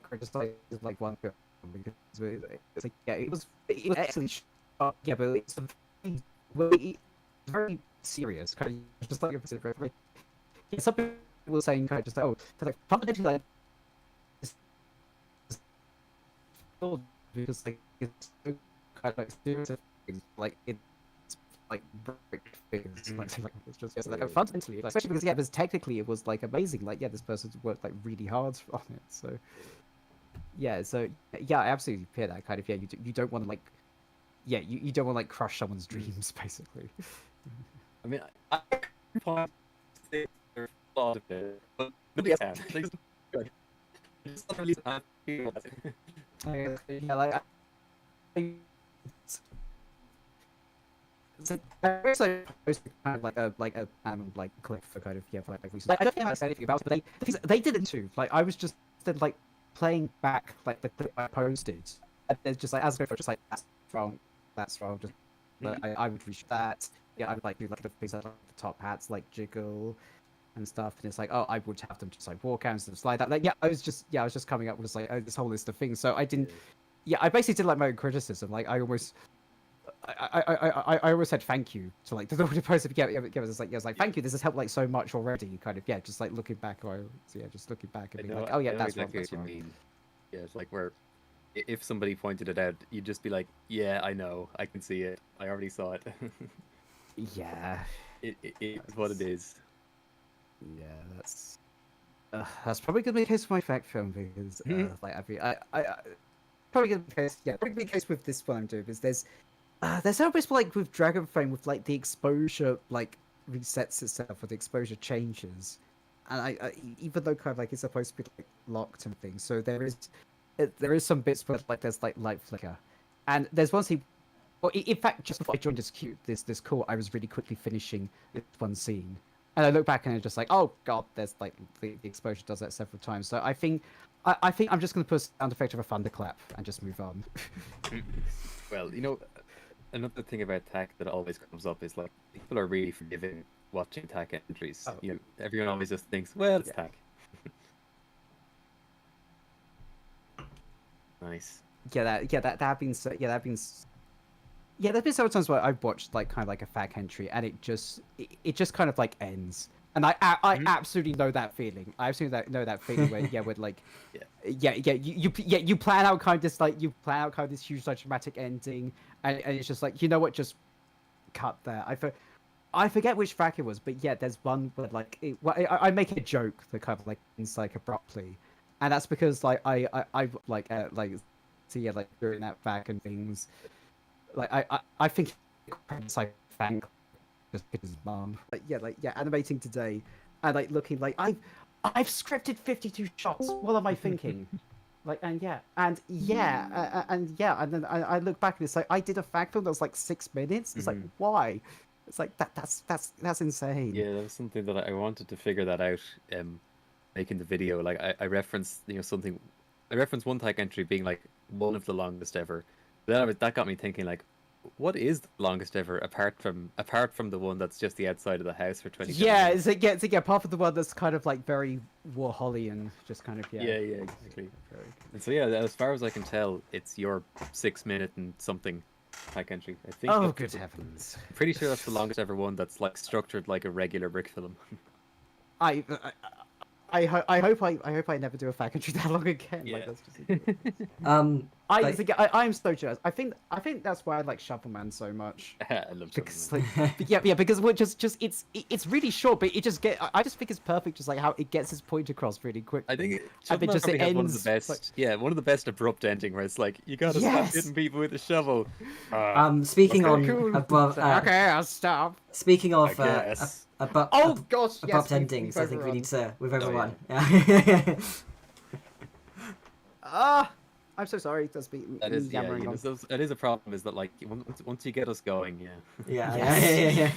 criticized like one film because it's like yeah it was actually shot, yeah, but it's very serious kind of just like yeah, some people were saying kind of just oh like fundamentally like it's still because like it's so kind of like serious things, like it's like brick figures, like it's just like fundamentally, like, especially because yeah, because technically it was like amazing. Like yeah, this person's worked like really hard on it. So yeah, I absolutely hear that kind of yeah. You don't want to like yeah you don't want to like crush someone's dreams basically. I mean, I can't say there's a lot of it, but nobody else can. They just good. It's not really Yeah, like. So there's like kind of like a clip for kind of yeah for like recent. Like, I don't think I said anything about it, but they did it too. Like I was just like playing back like the clip I posted, and there's just like as I go just like that's wrong. Just I would reach that. Yeah, I would like do like the things like the top hats like jiggle and stuff, and it's like oh I would have them just like walk out and stuff like that. Like I was just coming up with like this whole list of things. So I didn't. Yeah, I basically did like my own criticism. Like I almost. I always said thank you to like the post. Yeah, it's like thank you. This has helped like so much already. Kind of yeah, just like looking back, just looking back and being like, oh yeah, that's exactly what you mean. Yeah, it's like where if somebody pointed it out, you'd just be like, yeah, I know, I can see it, I already saw it. Yeah, it's what it is. Yeah, that's probably gonna be the case with my fact film because like I probably gonna be the case. Yeah, probably be the case with this one I'm doing because there's always like with Dragon Frame with like the exposure like resets itself or the exposure changes, and I even though kind of like it's supposed to be like locked and things, so there is some bits where like there's like light flicker, and there's one scene. Well, in fact, just before I joined this call, I was really quickly finishing this one scene, and I look back and it's just like, oh god, there's like the exposure does that several times. So I think I'm just gonna put a sound effect of a thunderclap and just move on. Well, another thing about TAC that always comes up is like people are really forgiving watching TAC entries. Oh. Everyone always just thinks, well, it's TAC. Nice. There's been several times where I've watched like kind of like a FAQ entry and it just kind of like ends. And I absolutely know that feeling. I absolutely know that feeling where with like you plan out kind of this this huge like dramatic ending and it's just like, you know what, just cut there. I forget which track it was, but yeah, there's one where like I make a joke that kind of like ends like abruptly, and that's because like I during that back and things, like I think it's like thank just his mom. Animating today, and like looking like I've scripted 52 shots. What am I thinking? And then I look back and it's like I did a fact film that was like 6 minutes. It's like why? It's like that's insane. Yeah, that was something that I wanted to figure that out. Making the video, like I referenced something. I referenced one tag entry being like one of the longest ever. Then that got me thinking like, what is the longest ever apart from the one that's just the outside of the house for 20 minutes? Apart from the one that's kind of like very Warholian, just kind of yeah exactly. And so yeah, as far as I can tell, it's your 6 minute and something tag entry. I think. Oh good heavens! I'm pretty sure that's the longest ever one that's like structured like a regular brick film. I hope I never do a fact entry that long again. Yeah. Like, that's just... I'm so jealous. I think that's why I like Shovelman so much. I love because because we're just it's really short, but it just I just think it's perfect, just like how it gets its point across really quick. I think it ends one of the best. One of the best abrupt ending where it's like you gotta stop hitting people with a shovel. Speaking okay, on cool. above. Okay, I'll stop. Speaking of oh gosh, abrupt endings, I think we need to with everyone. I'm so sorry. That's me That is, yeah, yammering you know, on. so that is a problem. Is that like once you get us going, yeah. Yeah, Yes. yeah.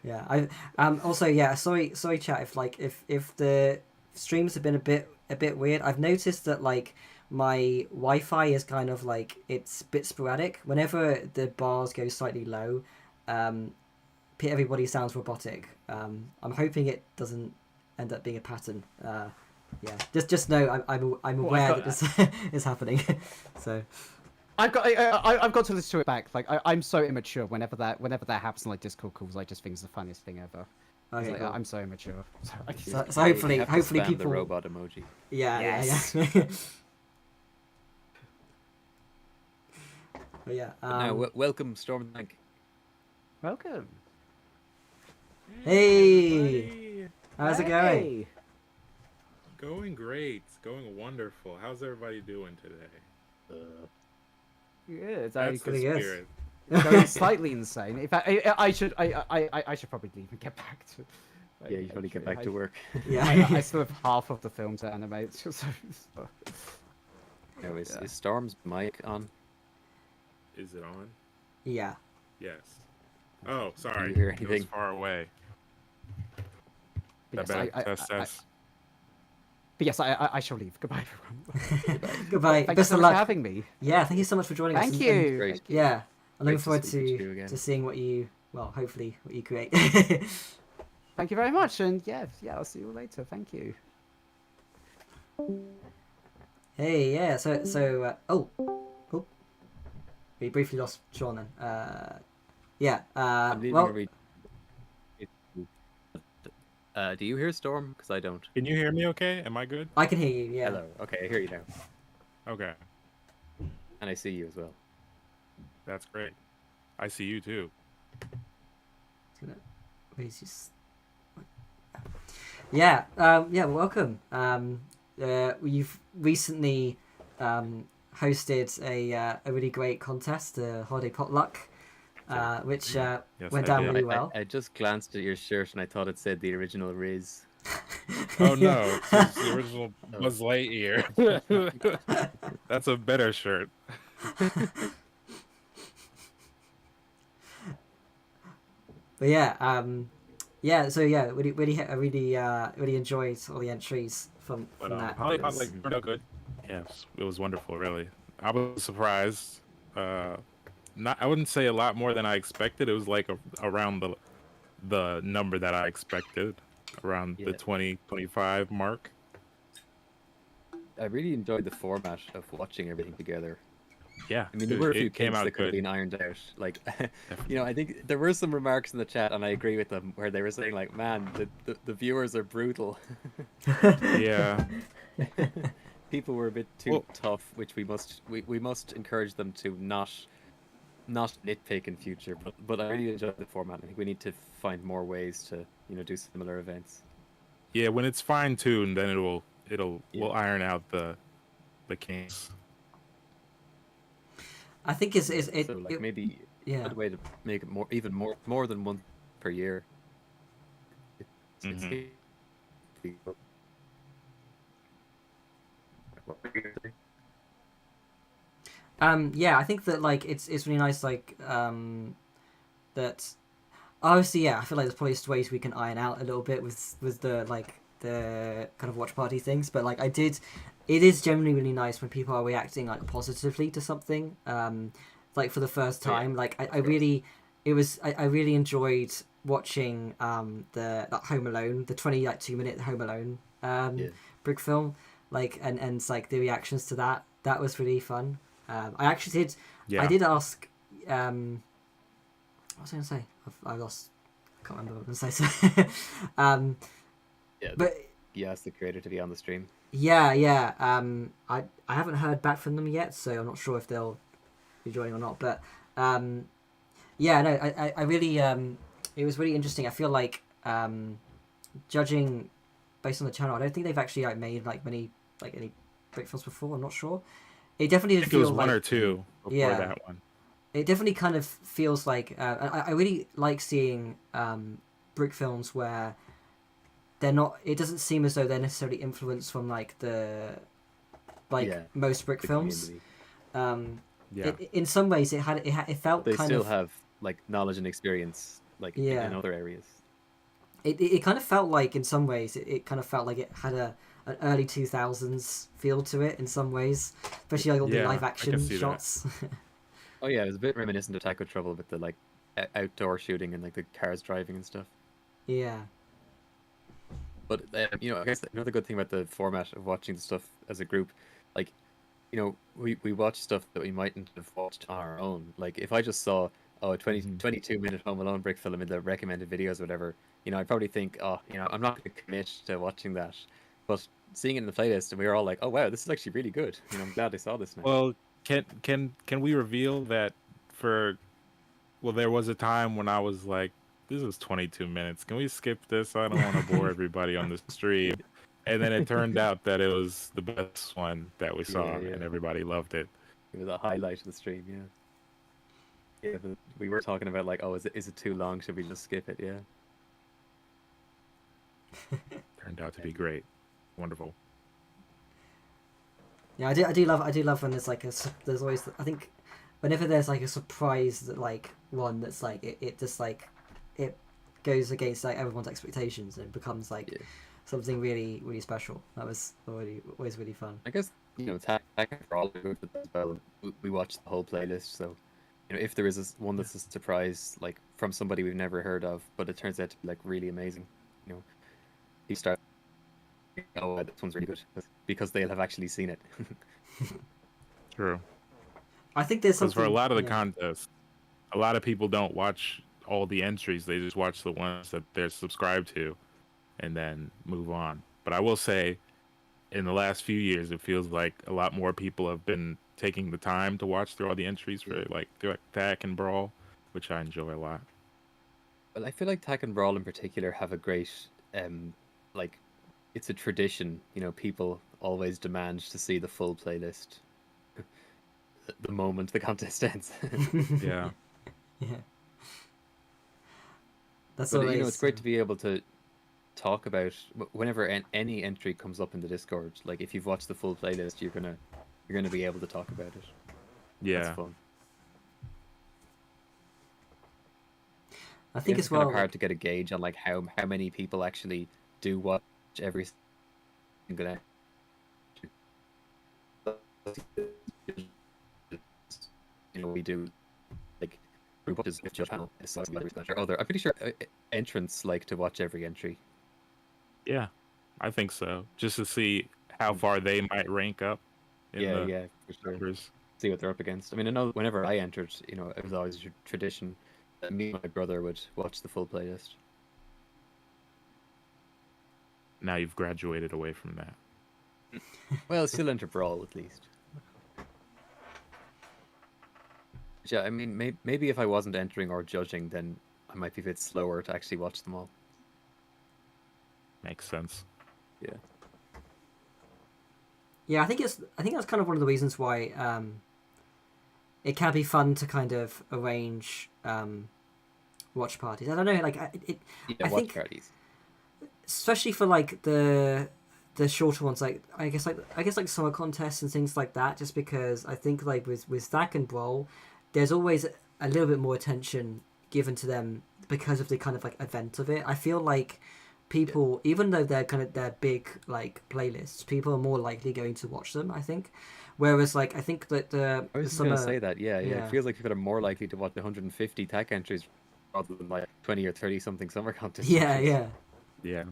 Yeah, I also, yeah, sorry chat if the streams have been a bit weird. I've noticed that like my Wi-Fi is kind of like it's a bit sporadic. Whenever the bars go slightly low, everybody sounds robotic. I'm hoping it doesn't end up being a pattern. Yeah, just know I'm aware that this is happening. So I've got to listen to it back. Like I'm so immature. Whenever that happens in like Discord calls, I just think it's the funniest thing ever. okay, Like, cool. I'm so immature. So hopefully You have to spam people the robot emoji. Yes. Yeah. But yeah. But now, welcome Stormbank. Welcome. Hey, everybody. how's it going? Hey. Going great. Going wonderful. How's everybody doing today? Good. That's pretty the good. spirit. Going slightly insane. In fact, I should probably leave and get back to. Yeah, you probably get back to work. Yeah. I still have half of the film to animate. So. Now, is Yeah. Storm's mic on? Is it on? Yeah. Yes. Oh, sorry. you hear It was anything? far away. But That yes, better test. but yes, I shall leave. Goodbye, everyone. Goodbye. Thank you Best so of much for luck. having me. Yeah, thank you so much for joining us. Thank and- you. Great. Thank you. Yeah, I'm Great looking to forward speak to you again. to seeing what you, well, hopefully what you create. Thank you very much, and yeah, I'll see you later. Thank you. Hey, yeah. Oh, we briefly lost Sean then. Yeah. I'm leaving Well, a do you hear Storm? Because I don't. Can you hear me okay? Am I good? I can hear you. Yeah. Hello. Okay, I hear you now, Okay. and I see you as well. That's great. I see you too. Where's his... Yeah. Yeah. Welcome. You've recently hosted a really great contest, the Holiday Potluck, which Yes, went I down did. really well. I just glanced at your shirt and I thought it said the original Riz. Oh no, it's the original Buzz Lightyear. That's a better shirt. But yeah, yeah. So yeah, really enjoyed all the entries from But that. Holly It was- Potluck turned out good. Yes, it was wonderful. Really, I was surprised. I wouldn't say a lot more than I expected. It was like around the number that I expected, around the Yeah. 20-25 mark. I really enjoyed the format of watching everything together. Yeah, I mean, there were a few it came kinks out that could have good. been ironed out. Like, you know, I think there were some remarks in the chat, and I agree with them, where they were saying, like, man, the viewers are brutal. Yeah, People were a bit too Well- tough, which we must encourage them to not nitpick in future. But I really enjoyed the format. I think we need to find more ways to do similar events. yeah. When it's fine tuned, then we'll Yeah. iron out the kinks. I think So like maybe yeah. a way to make it more than one per year. Mhm. Yeah, I think that like it's really nice like that obviously yeah, I feel like there's probably just ways we can iron out a little bit with the like the kind of watch party things, but like it is generally really nice when people are reacting like positively to something. Like for the first Oh, yeah, time, like I of course. really I really enjoyed watching that Home Alone, the 2-minute Home Alone Yeah. brick film, like and like the reactions to that was really fun. I actually did. Yeah, I did ask. What was I gonna say? I lost. I can't remember what I was gonna say. Yeah, but you asked the creator to be on the stream. yeah. I haven't heard back from them yet, so I'm not sure if they'll be joining or not. But yeah, no, I really it was really interesting. I feel like judging based on the channel, I don't think they've actually like made like many like any brick films before. I'm not sure. It definitely I did think it was feel one like, or two before Yeah. that one. it definitely kind of feels like I really like seeing brick films where they're not. It doesn't seem as though they're necessarily influenced from like the like Yeah, most brick the films. community. Yeah. In some ways, it felt They kind still of have like knowledge and experience like yeah. in other areas. It kind of felt like in some ways it kind of felt like it had an early 2000s feel to it in some ways, especially like all the Yeah, live I can action see that. shots. Oh yeah, it was a bit reminiscent of Taco Trouble with the like outdoor shooting and like the cars driving and stuff. Yeah. But you know, I guess another good thing about the format of watching the stuff as a group, like, you know, we watch stuff that we mightn't have watched on our own. Like if I just saw a 22-minute Home Alone brick film in the recommended videos or whatever, you know, I'd probably think, oh, you know, I'm not going to commit to watching that. But seeing it in the playlist, and we were all like, oh wow, this is actually really good. You know, I'm glad I saw this now. Well, can we reveal that for? Well, there was a time when I was like, "This is 22 minutes. Can we skip this? I don't want to bore everybody on the stream." And then it turned out that it was the best one that we saw, Yeah. and everybody loved it. It was a highlight of the stream, yeah. Yeah, but we were talking about like, oh, is it too long? Should we just skip it? Yeah. Turned out to be great, wonderful. Yeah, I do love when there's like there's always, I think, whenever there's like a surprise that like one that's like it just like it goes against like everyone's expectations and it becomes like something really really special. That was always really fun. I guess, you know, Tag for all good as well. We watched the whole playlist, so you know, if there is one that's a surprise, like from somebody we've never heard of, but it turns out to be like really amazing, you know, you start, oh, this one's really good because they'll have actually seen it. True. I think there's Because something for a lot of the yeah. contests, a lot of people don't watch all the entries. They just watch the ones that they're subscribed to, and then move on. But I will say, in the last few years, it feels like a lot more people have been taking the time to watch through all the entries for like Thack and Brawl, which I enjoy a lot. Well, I feel like Tag and Brawl in particular have a great, like, it's a tradition. You know, people always demand to see the full playlist the moment the contest ends. Yeah. Yeah. That's But always, you know, it's great to be able to talk about whenever any entry comes up in the Discord. Like, if you've watched the full playlist, you're gonna be able to talk about it. Yeah. That's fun. I think It's as kind well of hard to get a gauge on like how many people actually do watch every single entry. You know, we do like group watches with your channel. Or other, I'm pretty sure entrants like to watch every entry. Yeah, I think so. Just to see how far they might rank up in the Yeah, for sure. numbers. See what they're up against. I mean, I know whenever I entered, you know, it was always a tradition that me and my brother would watch the full playlist. Now you've graduated away from that. Well, still enter Brawl at least. Yeah, I mean, maybe if I wasn't entering or judging, then I might be a bit slower to actually watch them all. Makes sense. Yeah. Yeah, I think that's kind of one of the reasons why it can be fun to kind of arrange watch parties. I don't know, like I watch think parties. especially for like the shorter ones, like I guess like summer contests and things like that. Just because I think like with Stack and Brawl, there's always a little bit more attention given to them because of the kind of like event of it. I feel like people, even though they're big like playlists, people are more likely going to watch them, I think. Whereas like I think that I was summer, going to say that, yeah. yeah. It feels like people are more likely to watch 150 tech entries rather than like 20 or 30 something summer contests. Yeah. Yeah. Yeah,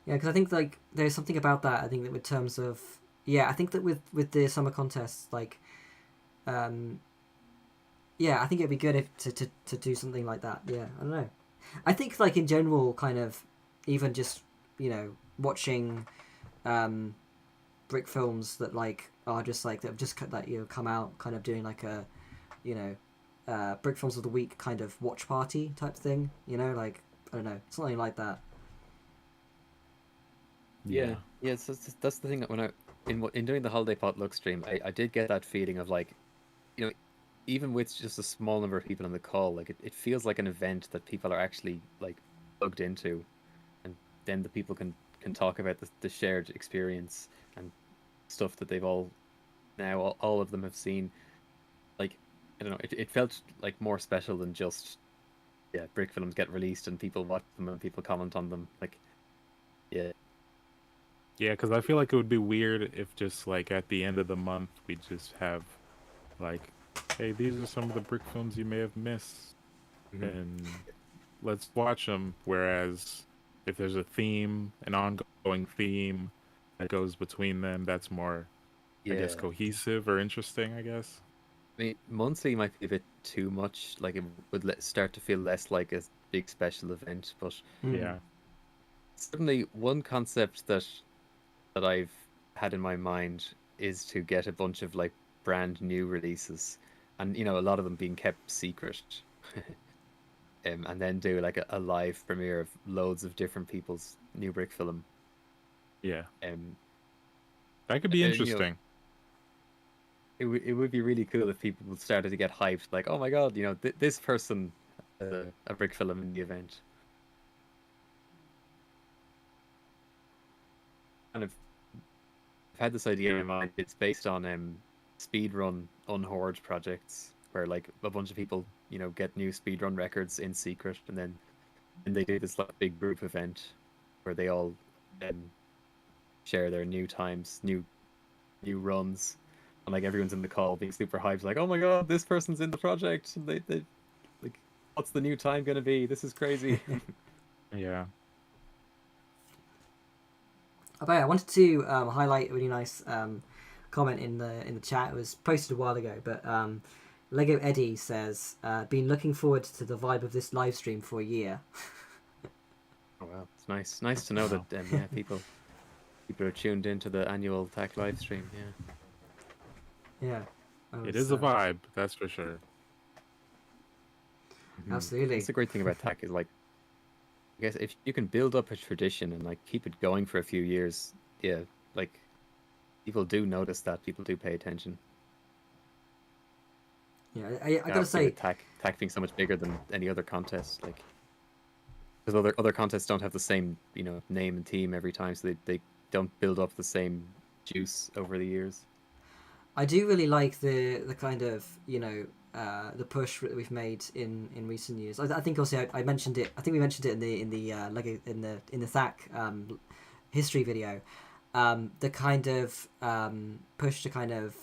because I think like there's something about that. I think that with terms of I think that with the summer contests, like, I think it'd be good if to do something like that. Yeah, I don't know. I think like in general, kind of, even just watching, brick films that like are just like that have just come out, kind of doing like a, brick films of the week kind of watch party type thing. Like I don't know, something like that. Yeah. So that's the thing that when in doing the holiday potluck stream, I did get that feeling of like, even with just a small number of people on the call, like it feels like an event that people are actually like plugged into, and then the people can can talk about the shared experience and stuff that they've all now all of them have seen. Like, I don't know, it felt like more special than just Brickfilms get released and people watch them and people comment on them. Like, yeah. Yeah, because I feel like it would be weird if just like at the end of the month we just have like, hey, these are some of the brick films you may have missed, and let's watch them. Whereas if there's a theme, an ongoing theme that goes between them, that's more, I guess, cohesive or interesting, I guess. I mean, monthly might be a bit too much. Like, it would start to feel less like a big special event. But Yeah. certainly one concept that I've had in my mind is to get a bunch of like brand new releases, and a lot of them being kept secret, and then do like a live premiere of loads of different people's new brick film. Yeah. That could be interesting. It would be really cool if people started to get hyped, like, oh my god, this person a brick film in the event. Kind of, I've had this idea in mind. It's based on speedrun unhorde projects, where like a bunch of people, get new speedrun records in secret, and then they do this like big group event where they all share their new times, new runs. And like everyone's in the call being super hyped, like, oh my god, this person's in the project. And they like, what's the new time gonna be? This is crazy. Yeah. Oh, I wanted to highlight a really nice comment in the chat. It was posted a while ago, but Lego Eddie says, "Been looking forward to the vibe of this live stream for a year." Oh wow, it's nice to know that people are tuned into the annual TAC live stream. Yeah. It is a vibe, that's for sure. Absolutely. That's the great thing about TAC is, like, I guess if you can build up a tradition and like keep it going for a few years, like people do notice that, people do pay attention. Yeah, I gotta say, TAC being so much bigger than any other contest, like, because other contests don't have the same name and team every time, so they don't build up the same juice over the years. I do really like the kind of the push that we've made in recent years. I think also I mentioned it. I think we mentioned it in the Lego in the THAC history video. The kind of push to kind of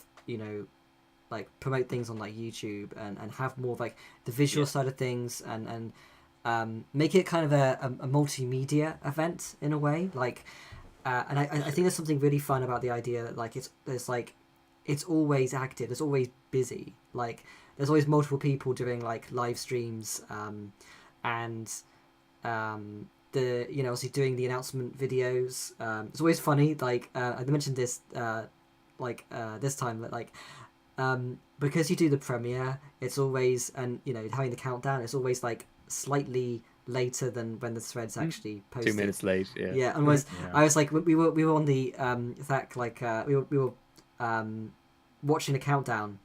like promote things on like YouTube and have more of like the visual side of things and make it kind of a multimedia event in a way. Like, and I think there's something really fun about the idea that like it's always active. It's always busy. Like there's always multiple people doing like live streams, and obviously doing the announcement videos. It's always funny. Like I mentioned this this time that like because you do the premiere, it's always having the countdown. It's always like slightly later than when the thread's actually posted. 2 minutes late. Yeah, and I was like we were on the THAC like we were watching a countdown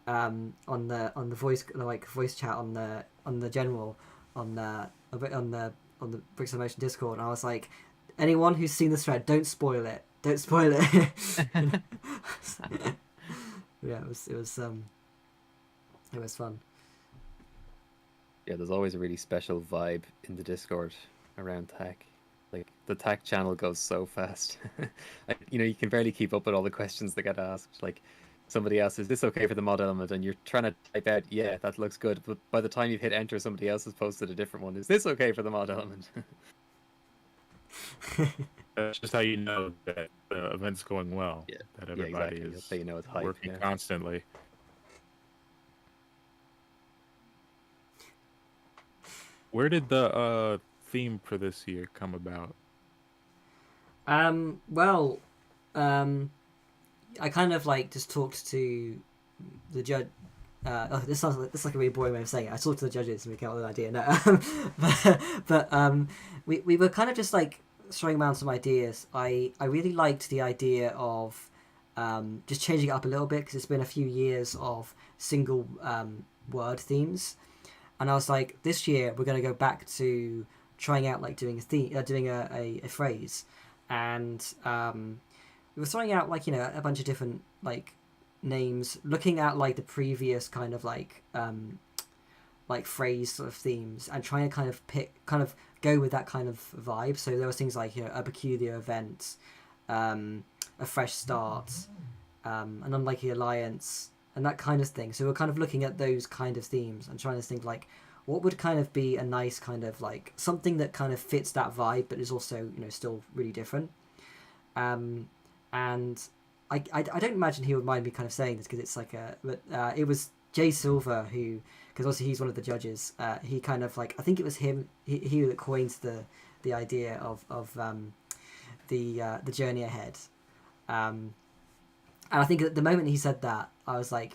on the voice chat on the general on the Bricks in Motion Discord, and I was like, anyone who's seen this thread, don't spoil it. Yeah, it was fun. Yeah, there's always a really special vibe in the Discord around TAC. Like, the TAC channel goes so fast. You can barely keep up with all the questions that get asked. Like, somebody asks, is this okay for the mod element? And you're trying to type out, yeah, that looks good. But by the time you've hit enter, somebody else has posted a different one. Is this okay for the mod element? That's just how you know that the event's going well. Yeah, that everybody exactly. That's how you know it's hype, working constantly. Where did the theme for this year come about? Well, I kind of like just talked to the judge. This sounds like a really boring way of saying it. I talked to the judges and we came up with an idea. No, but we were kind of just like throwing around some ideas. I really liked the idea of just changing it up a little bit because it's been a few years of single word themes, and I was like, this year we're going to go back to trying out like doing a theme, doing a phrase. and we were throwing out like a bunch of different like names, looking at like the previous kind of like phrase sort of themes, and trying to kind of go with that kind of vibe. So there was things like a peculiar event, a fresh start, an unlikely alliance, and that kind of thing. So we're kind of looking at those kind of themes and trying to think like what would kind of be a nice kind of like something that kind of fits that vibe but is also still really different. And I don't imagine he would mind me kind of saying this because it's like but it was Jay Silver who, because obviously he's one of the judges, he kind of like, I think it was him he that coined the idea of the journey ahead. And I think at the moment he said that, I was like,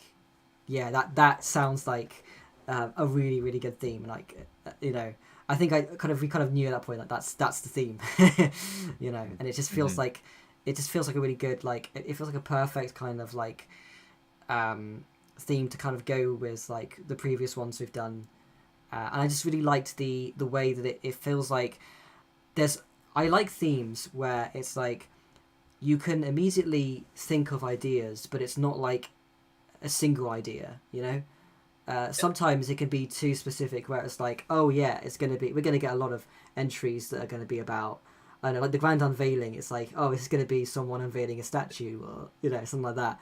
yeah, that sounds like a really, really good theme. Like, I think we kind of knew at that point that that's the theme, and it just feels like a really good, like, it feels like a perfect kind of like theme to kind of go with like the previous ones we've done. And I just really liked the way that it feels like I like themes where it's like you can immediately think of ideas, but it's not like a single idea, sometimes it can be too specific where it's like, oh yeah, we're going to get a lot of entries that are going to be about, I don't know, like the grand unveiling. It's like, oh, this is going to be someone unveiling a statue or something like that.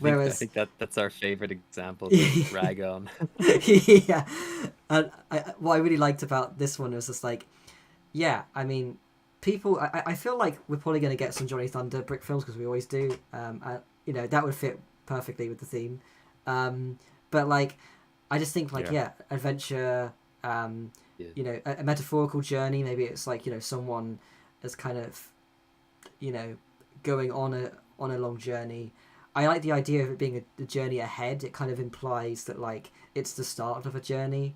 I think that's our favorite example to rag on. Yeah, and what I really liked about this one was just like, yeah, I mean, people, I feel like we're probably going to get some Johnny Thunder Brickfilms because we always do. That would fit perfectly with the theme. But like, I just think like, yeah, adventure, a metaphorical journey. Maybe it's like, someone is kind of, going on a long journey. I like the idea of it being a journey ahead. It kind of implies that like it's the start of a journey.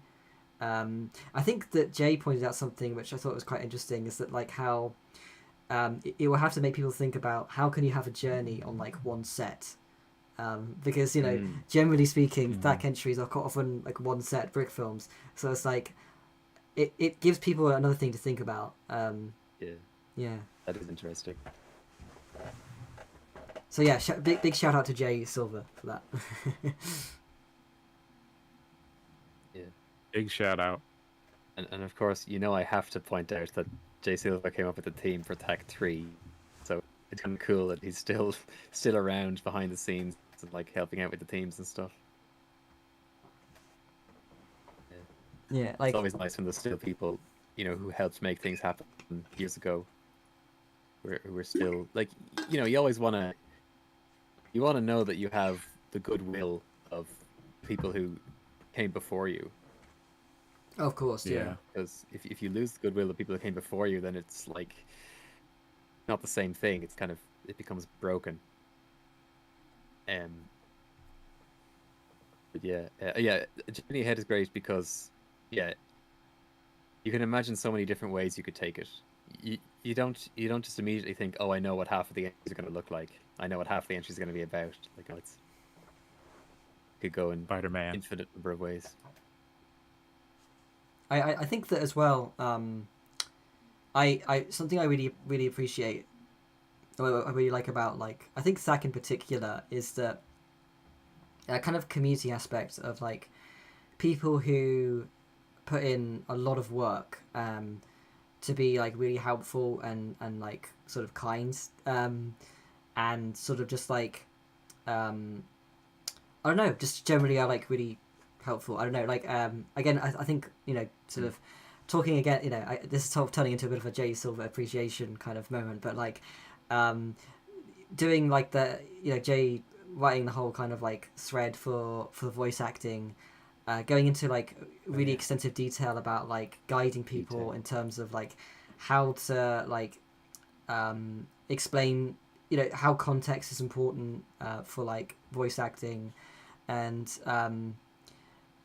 I think that Jay pointed out something which I thought was quite interesting, is that like how it will have to make people think about how can you have a journey on like one set, because generally speaking, back entries are quite often like one set Brickfilms, so it's like it gives people another thing to think about. Yeah, that is interesting. So yeah, big shout out to Jay Silver for that. Yeah, big shout out. And of course, I have to point out that Jay Silver came up with the theme for Tech 3, so it's kind of cool that he's still around behind the scenes and like helping out with the themes and stuff. Yeah, like it's always nice when there's still people who helped make things happen years ago. We're still like, you always want to know that you have the goodwill of people who came before you. Of course, yeah. Because if you lose the goodwill of people who came before you, then it's like not the same thing. It's kind of, it becomes broken. But yeah, Journey Ahead is great because, yeah, you can imagine so many different ways you could take it. You don't just immediately think, oh, I know what half of the entries are going to look like. I know what half the entries are going to be about. Like, it could go in Spider-Man. infinite number of ways. I think that as well. I something I really, really appreciate, or I really like about, like, I think Zach in particular, is that kind of community aspect of like people who put in a lot of work to be like really helpful and like sort of kind, and sort of just like I don't know, just generally are like really helpful. I don't know, like again, I think sort of talking again, this is sort of turning into a bit of a Jay Silver appreciation kind of moment, but like doing like the Jay writing the whole kind of like thread for the voice acting, going into like really extensive detail about like guiding people in terms of like how to like explain how context is important for like voice acting, and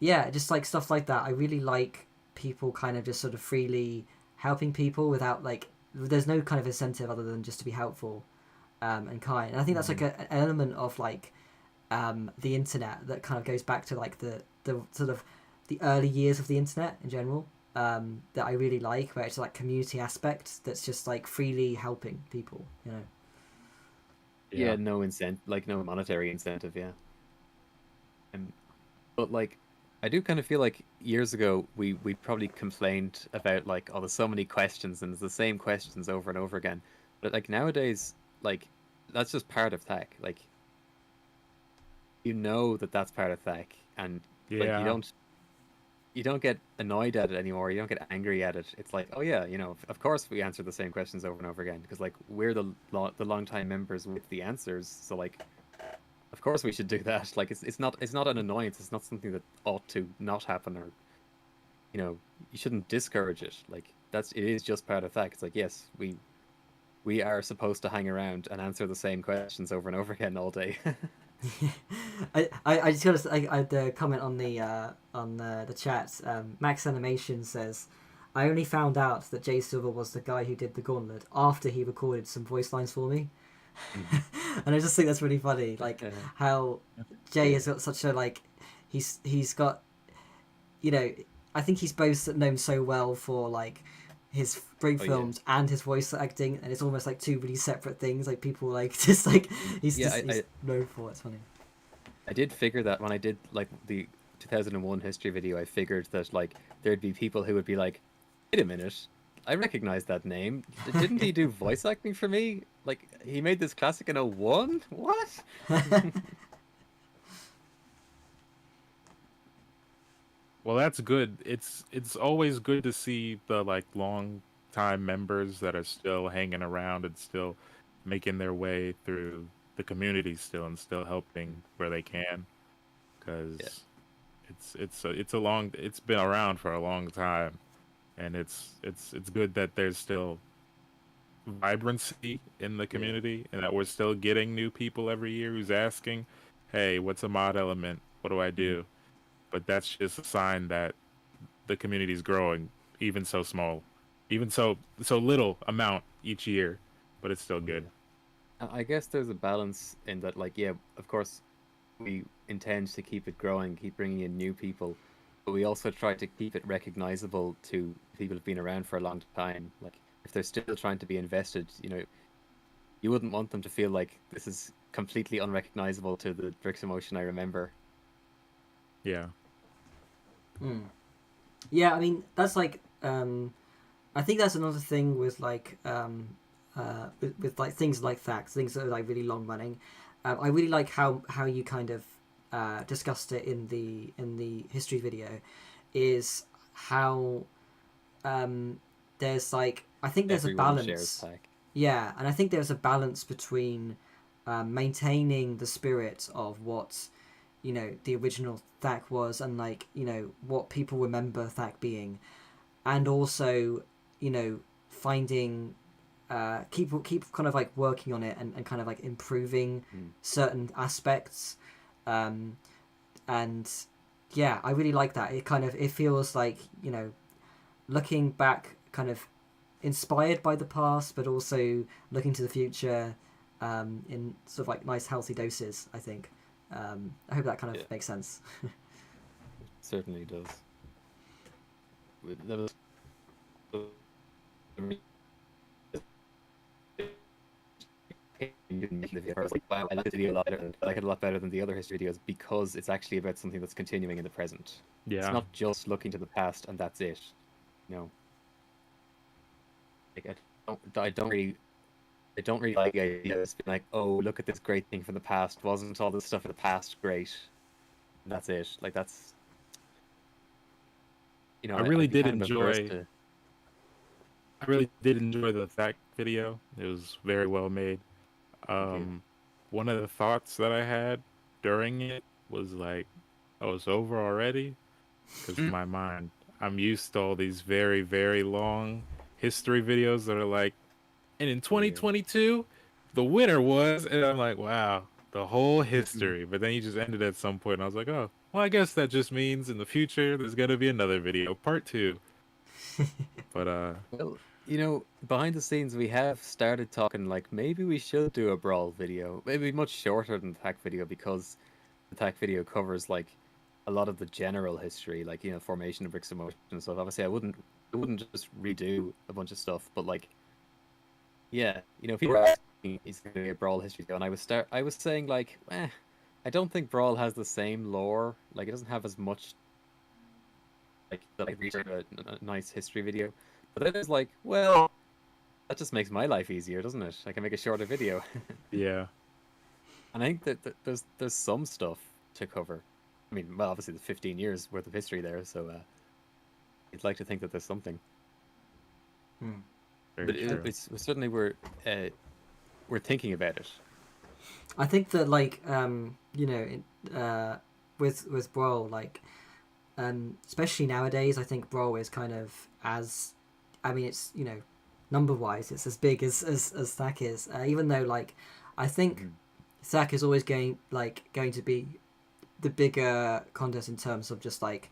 just like stuff like that. I really like people kind of just sort of freely helping people without like, there's no kind of incentive other than just to be helpful and kind. And I think that's like an element of like the internet that kind of goes back to like the sort of the early years of the internet in general. that I really like, where it's like community aspect that's just like freely helping people, you know. Yeah, no incentive, like no monetary incentive, yeah. But like, I do kind of feel like years ago we probably complained about like, oh, there's so many questions and it's the same questions over and over again. But like nowadays, like that's just part of tech. Like, you know that that's part of tech, and like Yeah. you don't get annoyed at it anymore. You don't get angry at it. It's like, oh yeah, you know, of course we answer the same questions over and over again because like we're the long time members with the answers. So like, of course we should do that. Like it's not an annoyance. It's not something that ought to not happen, or you know, you shouldn't discourage it. Like it is just part of that. It's like, yes, we are supposed to hang around and answer the same questions over and over again all day. I just got the comment on the chat. Max Animation says, I only found out that Jay Silver was the guy who did the Gauntlet after he recorded some voice lines for me. And I just think that's really funny, like how Jay has got such a like he's got, you know, I think he's both known so well for like his Brickfilms and his voice acting, and it's almost like two really separate things. Like people like just like he's known for. It's funny. I did figure that when I did like the 2001 history video, I figured that like there'd be people who would be like, wait a minute, I recognize that name. Didn't he do voice acting for me? Like, he made this classic in 01? What? Well, that's good. It's always good to see the like long time members that are still hanging around and still making their way through the community still and still helping where they can, because it's been around for a long time, and it's good that there's still vibrancy in the community and that we're still getting new people every year who's asking, hey, what's a mod element, what do I do? But that's just a sign that the community is growing, even so small, even so little amount each year, but it's still good. I guess there's a balance in that, like, yeah, of course we intend to keep it growing, keep bringing in new people, but we also try to keep it recognizable to people who've been around for a long time. Like, if they're still trying to be invested, you know, you wouldn't want them to feel like this is completely unrecognizable to the Bricks Emotion I remember. Yeah. Yeah, I mean that's like I think that's another thing with like with like things like that, things that are like really long running. I really like how you kind of discussed it in the history video, is how there's like I think there's Everyone a balance. shares tech. Yeah, and I think there's a balance between maintaining the spirit of what, you know, the original Thak was, and like, you know, what people remember Thak being, and also, you know, finding keep kind of like working on it and kind of like improving certain aspects, and yeah, I really like that. It feels like, you know, looking back, kind of inspired by the past, but also looking to the future in sort of like nice healthy doses, I think. I hope that kind of makes sense. Certainly does. That was... Wow, I like the video a lot better. I like it a lot better than the other history videos because it's actually about something that's continuing in the present. Yeah. It's not just looking to the past and that's it. You know, like I don't really like the idea of being like, oh, look at this great thing from the past. Wasn't all this stuff in the past great? And that's it. Like that's, you know, I really did kind of averse enjoy. I really did enjoy the Thak video. It was very well made. One of the thoughts that I had during it was like, oh, it's over already? Because in my mind, I'm used to all these very, very long history videos that are like, and in 2022, the winner was, and I'm like, wow, the whole history. But then you just ended at some point, and I was like, oh, well, I guess that just means in the future there's gonna be another video, part 2. But well, you know, behind the scenes we have started talking like maybe we should do a Brawl video, maybe much shorter than the Thak video, because the Thak video covers like a lot of the general history, like formation of bricks in motion and stuff. Obviously, I wouldn't just redo a bunch of stuff, but like, yeah, people were asking, is there gonna be a Brawl history video? And I was saying like, I don't think Brawl has the same lore. Like, it doesn't have as much like that I research a nice history video. But then it's like, well, that just makes my life easier, doesn't it? I can make a shorter video. Yeah. And I think that there's some stuff to cover. I mean, well, obviously there's 15 years worth of history there, so I'd like to think that there's something. Very But true. it's certainly we're thinking about it. I think that like with Brawl, like especially nowadays, I think Brawl is kind of it's number wise it's as big as Thack is, even though like I think Thack is always going to be the bigger contest in terms of just like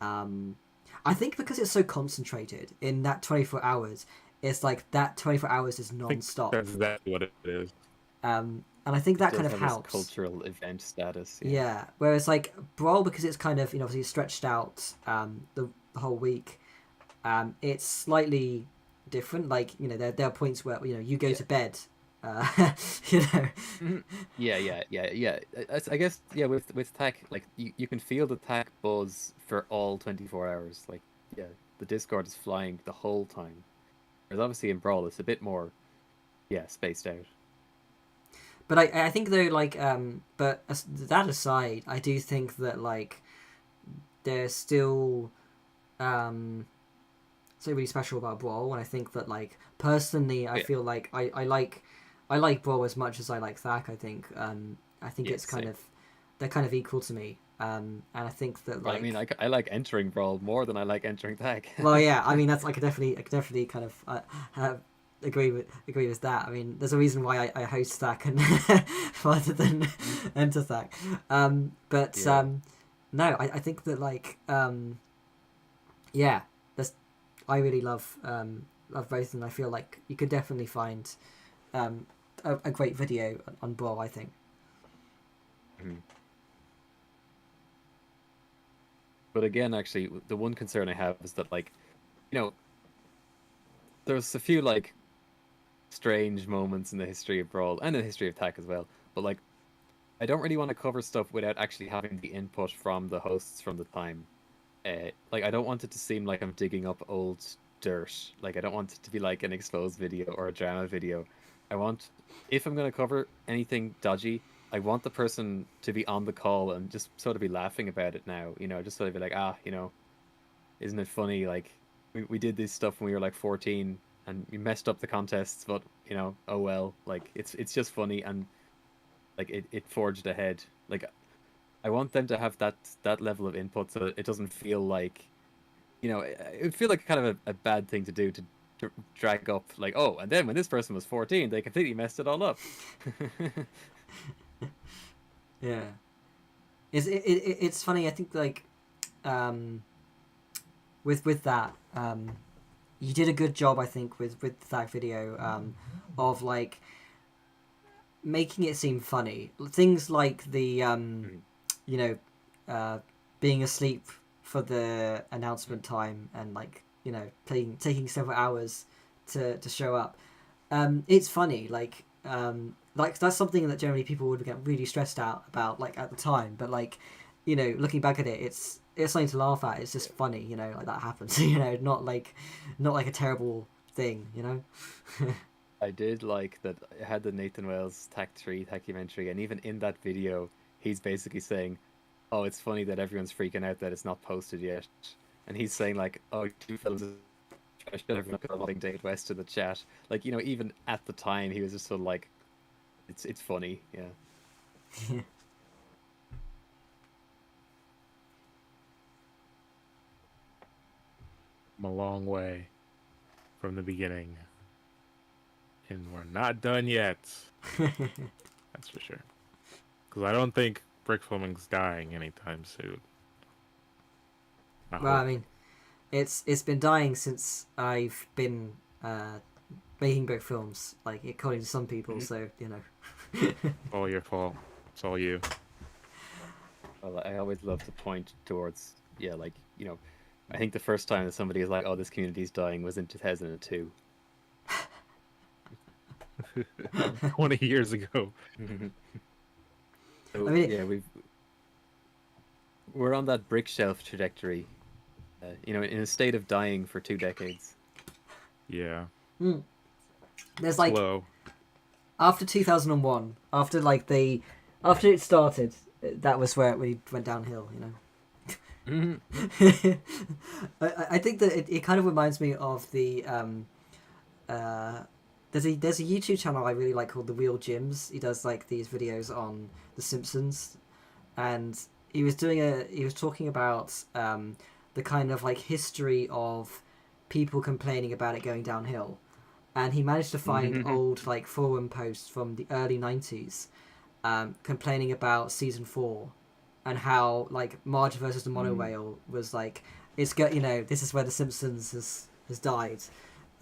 I think because it's so concentrated in that 24 hours, it's like that 24 hours is non-stop. That's exactly what it is. And I think that It kind does of have this helps. cultural event status. Yeah. Whereas like Brawl, because it's kind of obviously stretched out the whole week, it's slightly different. Like there are points where you go to bed. Yeah. I guess with Thack, like you can feel the Thack buzz for all 24 hours. Like the Discord is flying the whole time. Whereas obviously in Brawl it's a bit more spaced out. But I think though like but that aside, I do think that like there's still something really special about Brawl, and I think that like personally I feel like I like Brawl as much as I like Thack. I think it's kind of they're kind of equal to me. And I think that like I mean I like entering Brawl more than I like entering Thack. Well, yeah, I mean that's I could definitely kind of agree with that. I mean, there's a reason why I host Thack and rather than enter Thack. No, I think that like I really love both, and I feel like you could definitely find a great video on Brawl, I think. But again, actually, the one concern I have is that like there's a few like strange moments in the history of Brawl and in the history of Thack as well. But like, I don't really want to cover stuff without actually having the input from the hosts from the time. Like, I don't want it to seem like I'm digging up old dirt. Like, I don't want it to be like an exposed video or a drama video. I want, if I'm going to cover anything dodgy, I want the person to be on the call and just sort of be laughing about it now. Just sort of be like, isn't it funny? Like, we did this stuff when we were like 14 and we messed up the contests, but oh well. Like, it's just funny, and like it forged ahead. Like, I want them to have that level of input, so it doesn't feel like, it would feel like kind of a bad thing to do to drag up, like, oh, and then when this person was 14, they completely messed it all up. Yeah, it's funny. I think like with that you did a good job, I think, with that video of like making it seem funny. Things like the being asleep for the announcement time, and like taking several hours to show up. It's funny, like that's something that generally people would get really stressed out about, like at the time. But like looking back at it, it's something to laugh at. It's just funny, like that happens. Not like a terrible thing. I did like that it had the Nathan Wells Thack 3 documentary, and even in that video, he's basically saying, oh, it's funny that everyone's freaking out that it's not posted yet. And he's saying like, oh, 2 films is trash, everyone calling Dave West to the chat. Like, even at the time, he was just sort of like, it's funny, yeah. I'm a long way from the beginning. And we're not done yet. That's for sure. Because I don't think Brickfilming's dying anytime soon. Well, I mean, it's been dying since I've been making Brickfilms, like according to some people. So All your fault. It's all you. Well, I always love to point towards, yeah, like, you know, I think the first time that somebody is like, "Oh, this community's dying," was in 2002. 20 years ago. So I mean, yeah, we're on that brick shelf trajectory, you know, in a state of dying for 2 decades. Yeah. there's like Slow. after 2001, after like after it started, that was where it really went downhill. You know. I think that it kind of reminds me of the there's a YouTube channel I really like called The Real Gyms. He does like these videos on The Simpsons, and he was talking about the kind of like history of people complaining about it going downhill, and he managed to find old like forum posts from the early 90s complaining about season 4 and how like Marge versus the Monorail was like this is where the Simpsons has died,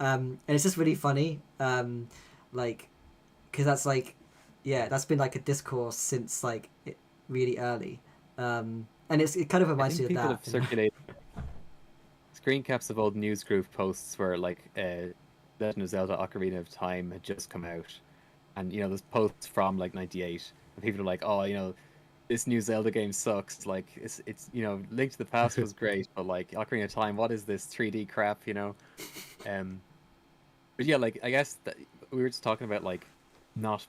and it's just really funny, like because that's like that's been like a discourse since like really early, and it kind of I reminds think me of people that. have circulated screen caps of old news group posts where like Legend of Zelda: Ocarina of Time had just come out, and you know there's posts from like '98, and people are like, "Oh, you know, this new Zelda game sucks. Like it's you know, Link to the Past was great, but like Ocarina of Time, what is this 3D crap? You know." But yeah, like I guess that we were just talking about like not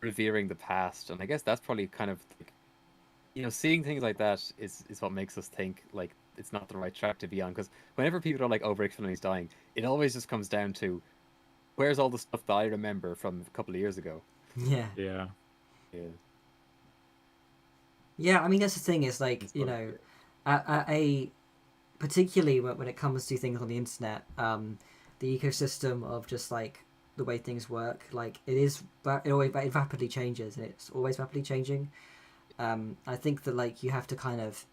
revering the past, and I guess that's probably kind of like, you know, seeing things like that is what makes us think like it's not the right track to be on. Because whenever people are like, "Oh, Brickfilms dying," it always just comes down to where's all the stuff that I remember from a couple of years ago. Yeah. Yeah. Yeah. Yeah, I mean that's the thing is like It's you funny. know, a particularly when it comes to things on the internet, the ecosystem of just like the way things work, like it rapidly changes and it's always rapidly changing. I think that like you have to kind of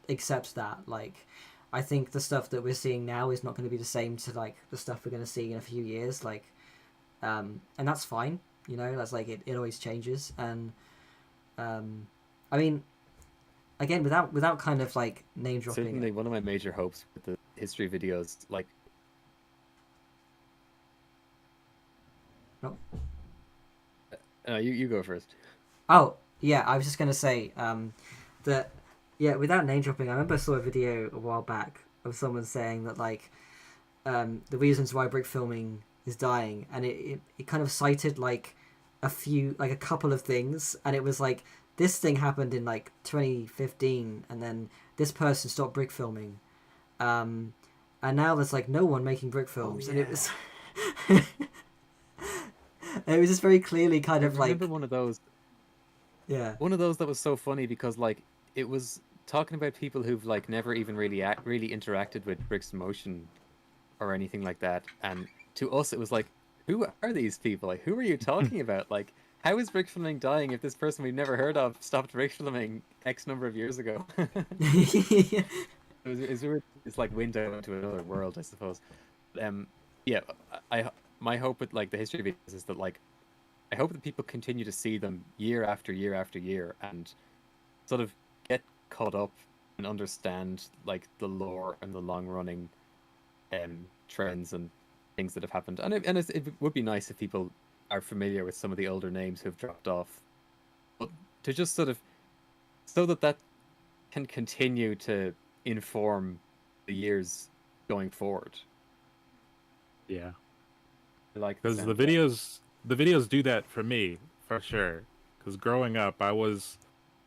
accept that. Like, I think the stuff that we're seeing now is not going to be the same to like the stuff we're going to see in a few years. Like, and that's fine. You know, that's like it always changes. And I mean, again, without kind of like name dropping. Certainly, one of my major hopes with the history videos, like. No. You go first. Oh yeah, I was just gonna say that without name dropping, I remember I saw a video a while back of someone saying that like the reasons why brick filming is dying, and it kind of cited like a couple of things, and it was like this thing happened in like 2015, and then this person stopped brick filming, and now there's like no one making brick films, and it was. It was just very clearly kind of I like remember one of those. Yeah. One of those that was so funny because like it was talking about people who've like never even really interacted with Bricks in Motion or anything like that, and to us it was like, who are these people? Like, who are you talking about? Like, how is brick filming dying if this person we've never heard of stopped brick filming X number of years ago? It's like window into another world, I suppose. Yeah, my hope with like the history videos is that like I hope that people continue to see them year after year after year and sort of get caught up and understand like the lore and the long running trends and things that have happened. And it would be nice if people are familiar with some of the older names who've dropped off, but to just sort of so that can continue to inform the years going forward. Yeah. Like because the videos do that for me for sure. Because growing up, I was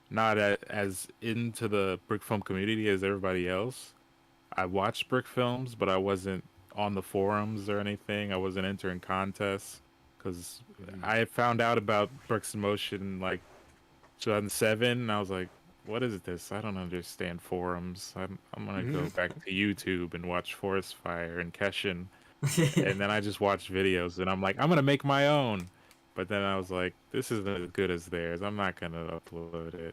not as into the brick film community as everybody else. I watched brick films, but I wasn't on the forums or anything. I wasn't entering contests because I found out about Bricks in Motion like 2007, and I was like, "What is this? I don't understand forums. I'm gonna go back to YouTube and watch Forest Fire and Keshin." And then I just watched videos, and I'm like, I'm gonna make my own. But then I was like, this isn't as good as theirs. I'm not gonna upload it.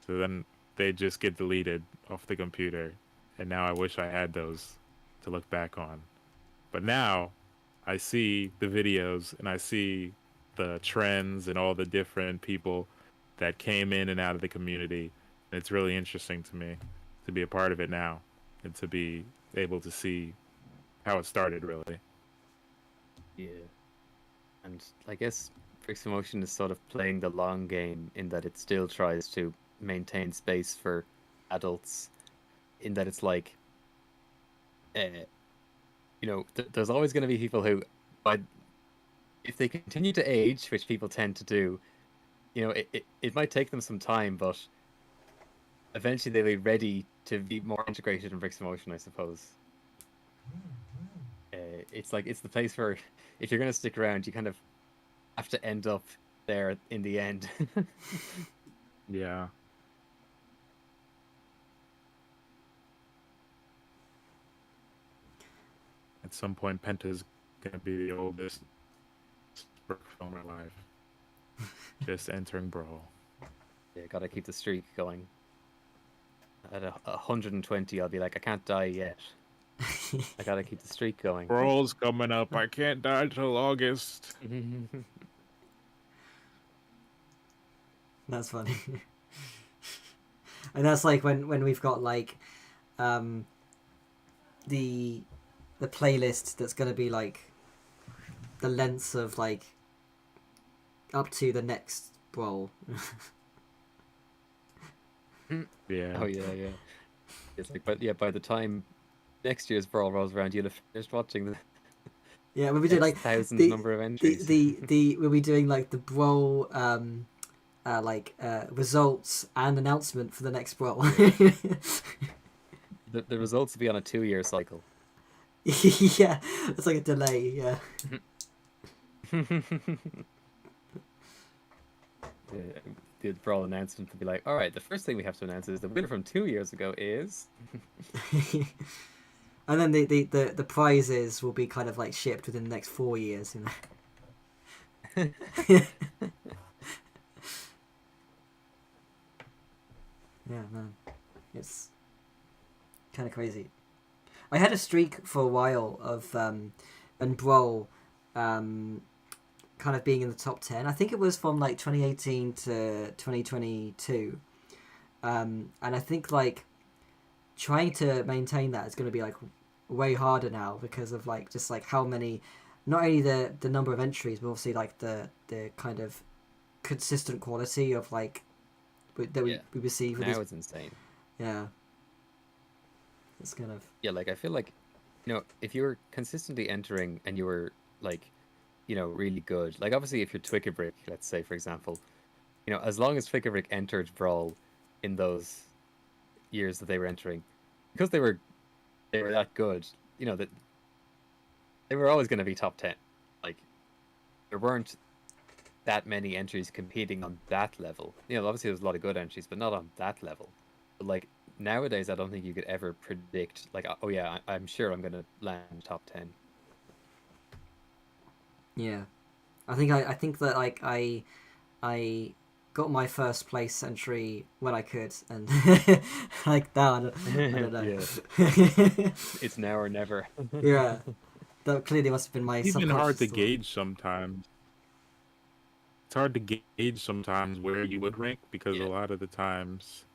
So then they just get deleted off the computer, and now I wish I had those to look back on. But now I see the videos and I see the trends and all the different people that came in and out of the community. And it's really interesting to me to be a part of it now and to be able to see how it started, really. Yeah. And I guess Bricks Motion is sort of playing the long game in that it still tries to maintain space for adults, in that it's like, there's always going to be people who, if they continue to age, which people tend to do, it might take them some time, but eventually they'll be ready to be more integrated in Bricks Motion, I suppose. It's the place where if you're going to stick around, you kind of have to end up there in the end. Yeah. At some point, Penta's gonna be the oldest film in life. Just entering Brawl. Yeah, gotta keep the streak going. At 120, I'll be like, I can't die yet. I gotta keep the streak going. Brawl's coming up. I can't die till August. That's funny. And that's like when we've got like the playlist that's gonna be like the lengths of like up to the next Brawl. Yeah. Oh yeah. It's like, but yeah, by the time next year's Brawl rolls around, you'll have finished watching the Yeah, we'll be doing like thousand the number of entries. we'll be doing like the Brawl results and announcement for the next Brawl. The results will be on a 2-year cycle. Yeah, it's like a delay. Yeah. The Brawl announcement to be like, all right, the first thing we have to announce is the winner from 2 years ago is. And then the prizes will be kind of like shipped within the next 4 years. Yeah, man, it's kind of crazy. I had a streak for a while of and Brawl kind of being in the top 10. I think it was from like 2018 to 2022. And I think like trying to maintain that is going to be like way harder now because of like just like how many, not only the number of entries, but obviously like the kind of consistent quality of like that we receive. Now it's insane. Yeah. It's kind of... Yeah, like I feel like, if you were consistently entering and you were like, really good, like obviously if you're Twickerbrick, let's say for example, as long as Twickerbrick entered Brawl in those years that they were entering, because they were that good, that they were always going to be top 10. Like there weren't that many entries competing on that level. Obviously there's a lot of good entries, but not on that level. But like nowadays, I don't think you could ever predict like, oh yeah, I'm sure I'm going to land top 10. Yeah, I think that like I got my first place entry when I could, and like now I don't know. It's now or never. Yeah, that clearly must have been my. It's even hard to thought. gauge sometimes. It's hard to gauge sometimes where you would rank because a lot of the times,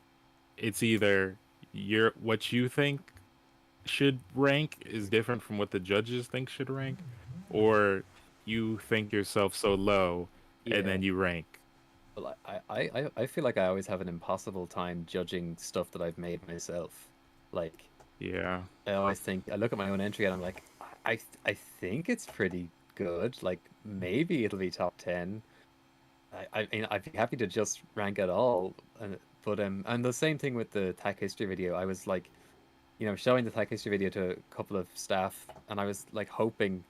it's either what you think should rank is different from what the judges think should rank, or you think yourself so low and then you rank. Well, I feel like I always have an impossible time judging stuff that I've made myself. Like, yeah, I always think, I look at my own entry and I'm like, I think it's pretty good. Like maybe it'll be top 10. I mean, I'd be happy to just rank it all, but and the same thing with the tech history video. I was like, showing the tech history video to a couple of staff, and I was like hoping,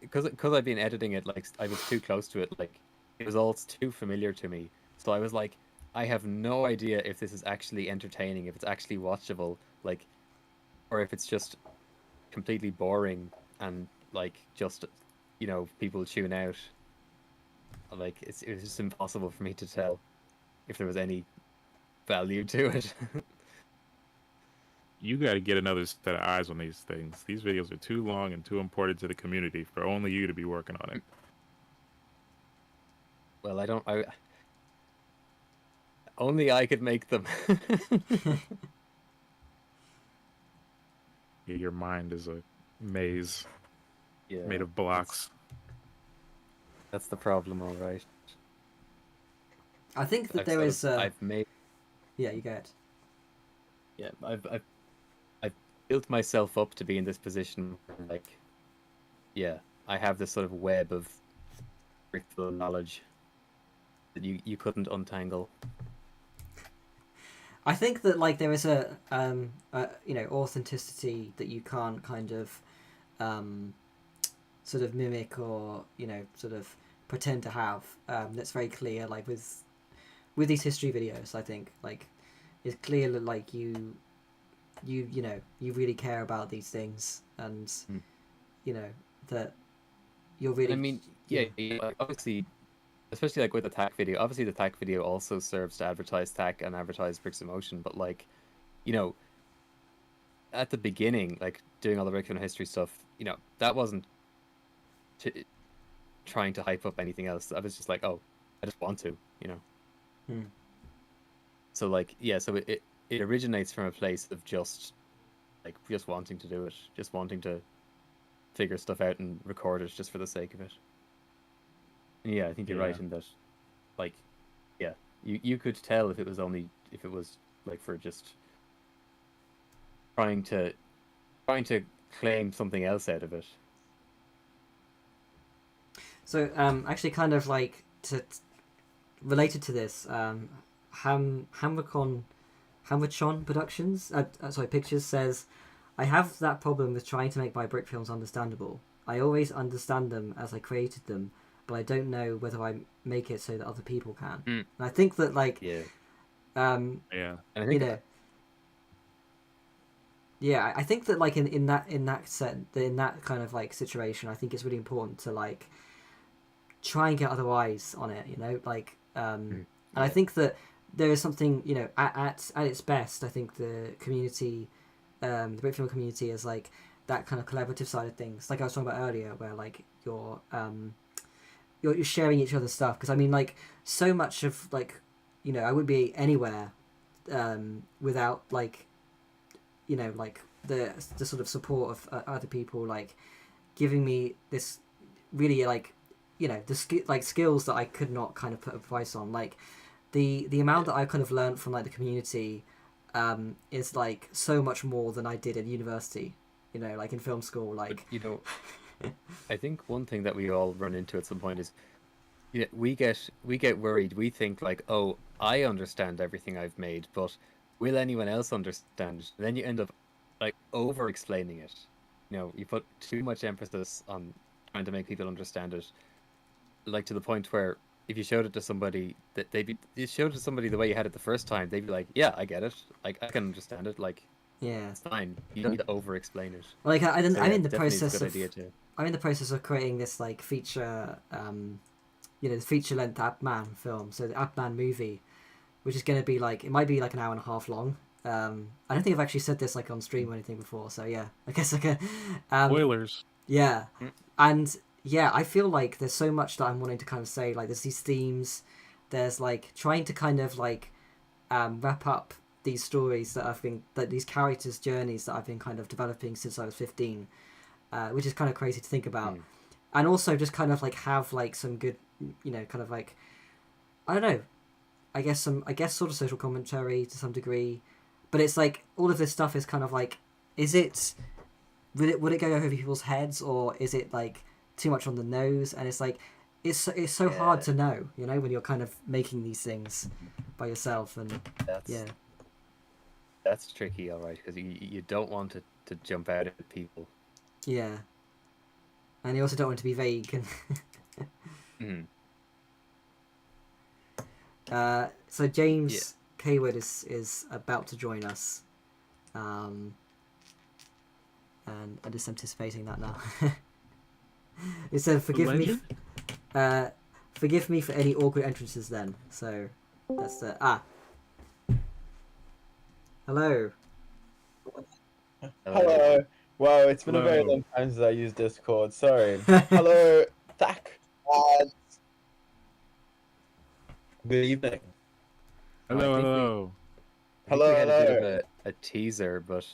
because I've been editing it, like I was too close to it, like it was all too familiar to me. So I was like, I have no idea if this is actually entertaining, if it's actually watchable, like, or if it's just completely boring and like just people tune out. Like it was just impossible for me to tell if there was any value to it. You got to get another set of eyes on these things. These videos are too long and too important to the community for only you to be working on it. Well, Only I could make them. Your mind is a maze Yeah, made of blocks. That's the problem, all right. I think that I've there sort is. of- I've made. Yeah, you get. Yeah, I've built myself up to be in this position where, like, yeah, I have this sort of web of spiritual knowledge that you couldn't untangle. I think that like there is a authenticity that you can't kind of sort of mimic or sort of pretend to have, that's very clear, like with these history videos. I think like it's clear that like you really care about these things, and that you're really. I mean, yeah, like, obviously, especially like with the TAC video. Obviously, the TAC video also serves to advertise TAC and advertise Bricks in Motion. But like, at the beginning, like doing all the Brickfilm history stuff, that wasn't trying to hype up anything else. I was just like, oh, I just want to, So like, yeah, so it originates from a place of just wanting to do it, just wanting to figure stuff out and record it just for the sake of it. And yeah, I think you're right in that, like, yeah, you could tell if it was like for just trying to claim something else out of it. So actually, kind of like related to this, Hamrachon Productions, Pictures says, I have that problem with trying to make my brick films understandable. I always understand them as I created them, but I don't know whether I make it so that other people can. And I think that like And I think I think that like in that kind of like situation, I think it's really important to like try and get other eyes on it, and I think that there is something, at its best, I think the community, the Brickfilm community is like that kind of collaborative side of things, like I was talking about earlier, where like you're sharing each other's stuff. Because I mean, like, so much of like, I wouldn't be anywhere without like, like the sort of support of other people, like giving me this really like, the skills that I could not kind of put a price on. Like the amount that I kind of learned from like the community is like so much more than I did at university, like in film school. Like, I think one thing that we all run into at some point is, we get worried. We think like, oh, I understand everything I've made, but will anyone else understand it? And then you end up like over explaining it. You put too much emphasis on trying to make people understand it, like to the point where if you showed it to somebody, you showed it to somebody the way you had it the first time, they'd be like, yeah, I get it, like I can understand it, like, yeah, it's fine. You don't need to over explain it. Like I'm in the process of creating this like feature, the feature length Abman film, so the Abman movie, which is going to be like, it might be like an hour and a half long. I don't think I've actually said this like on stream or anything before, so yeah, I guess like a spoilers. Yeah, and yeah, I feel like there's so much that I'm wanting to kind of say. Like, there's these themes, there's like trying to kind of like wrap up these stories that these characters' journeys that I've been kind of developing since I was 15, which is kind of crazy to think about, and also just kind of like have like some good, kind of like, I don't know, I guess sort of social commentary to some degree, but it's like all of this stuff is kind of like, would it go over people's heads, or is it like too much on the nose? And it's like it's so hard to know, when you're kind of making these things by yourself. And that's tricky, all right, because you don't want it to jump out at people. Yeah, and you also don't want it to be vague. So James Cawood is about to join us, and I'm just anticipating that now. It said, forgive me for any awkward entrances then. So that's the hello. Hello. Wow, it's been a very long time since I used Discord. Sorry. Hello, Zach. Good evening. Hello, I think hello. I think we Hello, had a bit of hello. a teaser, but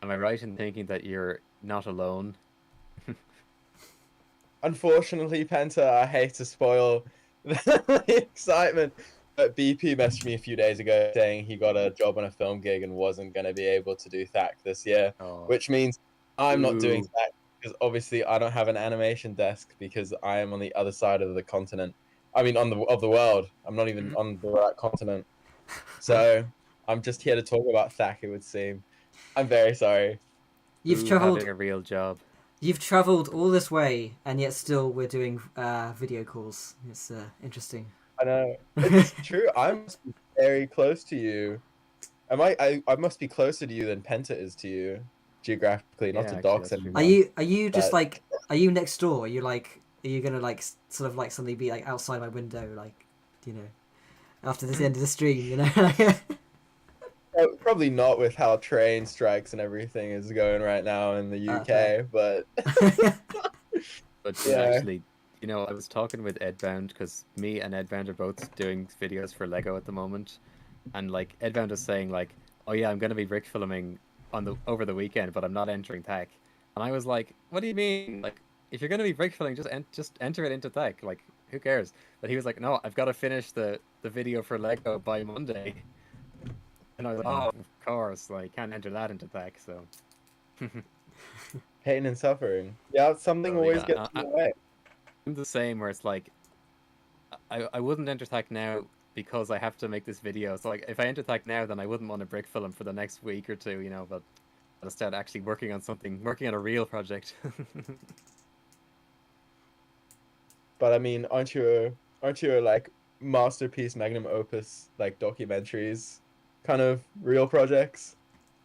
am I right in thinking that you're not alone? Unfortunately, Penta, I hate to spoil the excitement, but BP messaged me a few days ago saying he got a job on a film gig and wasn't going to be able to do THAC this year, Oh, which means I'm not doing Ooh. THAC because obviously I don't have an animation desk because I am on the other side of the continent. I mean, of the world. I'm not even on the right continent. So I'm just here to talk about THAC, it would seem. I'm very sorry. You've Ooh, having traveled. a real job. You've traveled all this way, and yet still we're doing video calls. It's interesting. I know. It's true. I must be very close to you. I must be closer to you than Penta is to you, geographically, not Yeah, to actually, dox that's true. anyone. Are you just But like? Are you next door? Are you like? Are you gonna like sort of like suddenly be like outside my window, like, you know, after this end of the stream, you know? probably not with how train strikes and everything is going right now in the Fair. UK, but But yeah, yeah. actually, I was talking with Edbound because me and Edbound are both doing videos for Lego at the moment, and like Edbound is saying like, "Oh yeah, I'm gonna be brick filming over the weekend, but I'm not entering TAC," and I was like, "What do you mean? Like, if you're gonna be brick filming, just enter it into TAC. Like, who cares?" But he was like, "No, I've got to finish the video for Lego by Monday," and I was like, "Oh, of course, like can't enter that into TAC." So, Pain and suffering. Yeah, something so always yeah, gets in the way. I'm the same where it's like I wouldn't enter TAC now because I have to make this video. So like if I enter TAC now, then I wouldn't want to brick film for the next week or two, but I'll start actually working on working on a real project. But I mean, aren't you a like masterpiece magnum opus like documentaries kind of real projects?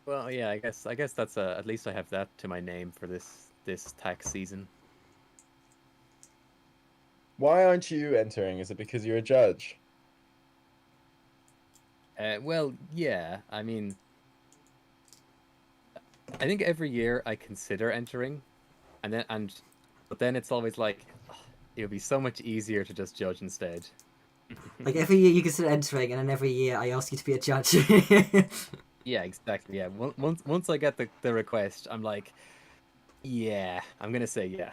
Well, yeah, I guess that's at least I have that to my name for this TAC season. Why aren't you entering? Is it because you're a judge? Well, yeah, I mean, I think every year I consider entering, but then it's always like it would be so much easier to just judge instead. Like every year you consider entering, and then every year I ask you to be a judge. Yeah, exactly. Yeah, once I get the request, I'm like, yeah, I'm gonna say yeah.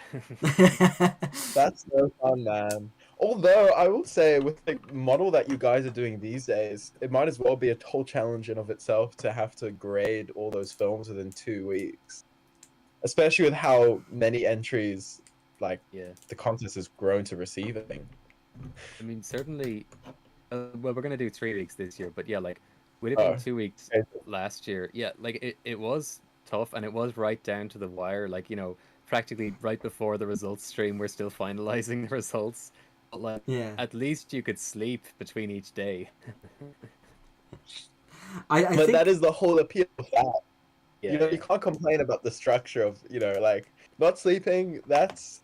That's no fun, man. Although I will say, with the model that you guys are doing these days, it might as well be a whole challenge in of itself to have to grade all those films within 2 weeks. Especially with how many entries, like Yeah, the contest has grown to receiving. I mean certainly. Well, we're gonna do 3 weeks this year, but yeah, like would it been Oh, 2 weeks okay. last year? Yeah, like it was tough, and it was right down to the wire. Like practically right before the results stream, we're still finalizing the results. But like, Yeah. at least you could sleep between each day. I But think that is the whole appeal of that. You Yeah, you can't complain about the structure of, like not sleeping. That's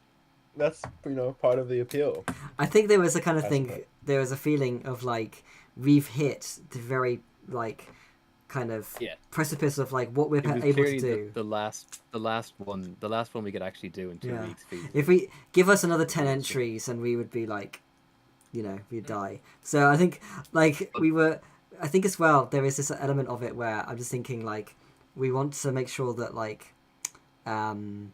part of the appeal. there was a kind of I thing. suppose. There was a feeling of like we've hit the very like kind of yeah. precipice of like what we're It was able to clearly do. the last one we could actually do in 2 weeks If feasibly. we give us another 10 Really true. entries, and we would be like, we'd die. So I think like we were. I think as well there is this element of it where I'm just thinking like we want to make sure that um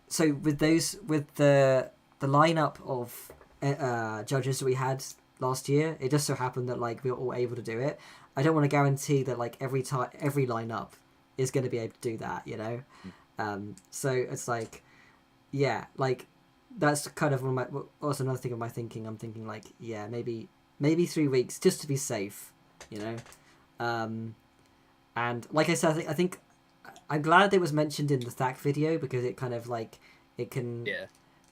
so with the lineup of judges that we had last year, it just so happened that like we were all able to do it. I don't want to guarantee that like every lineup is going to be able to do that. So it's like, yeah, like that's kind of one of my also another thing of my thinking. I'm thinking like, yeah, maybe 3 weeks just to be safe, you know. And like I said, I think I'm glad it was mentioned in the THAC video, because it kind of like it can Yeah.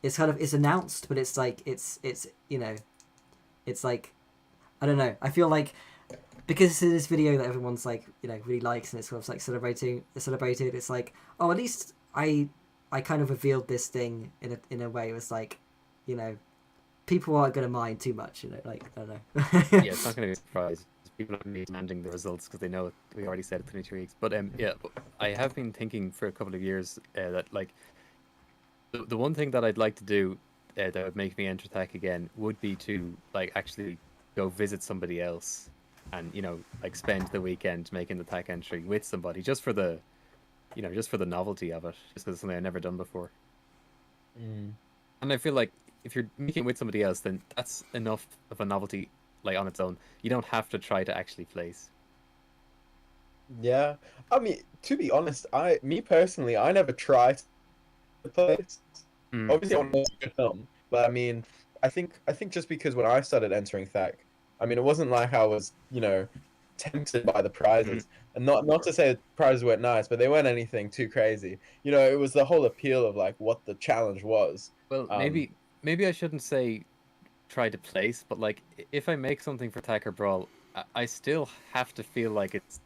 it's announced, but it's like it's it's like I don't know. I feel like because it's in this video that everyone's like really likes, and it's sort of like celebrated. It's like, oh, at least I kind of revealed this thing in a way. It was like, people aren't gonna mind too much. Like I don't know. Yeah, it's not going to be a surprise. People are going to be demanding the results because they know we already said 23 weeks. But yeah, I have been thinking for a couple of years that like the one thing that I'd like to do that would make me enter TAC again would be to like actually go visit somebody else, and like spend the weekend making the tech entry with somebody just for the, just for the novelty of it, just because it's something I've never done before. And I feel like if you're making it with somebody else, then that's enough of a novelty, like on its own. You don't have to try to actually place. Yeah, I mean, to be honest, me personally, I never tried to place. Obviously, I want to make a good film, but I mean, I think just because when I started entering tech, I mean, it wasn't like I was, tempted by the prizes, and not to say the prizes weren't nice, but they weren't anything too crazy. It was the whole appeal of like what the challenge was. Well, maybe I shouldn't say try to place, but like if I make something for Tech or Brawl, I still have to feel like it's,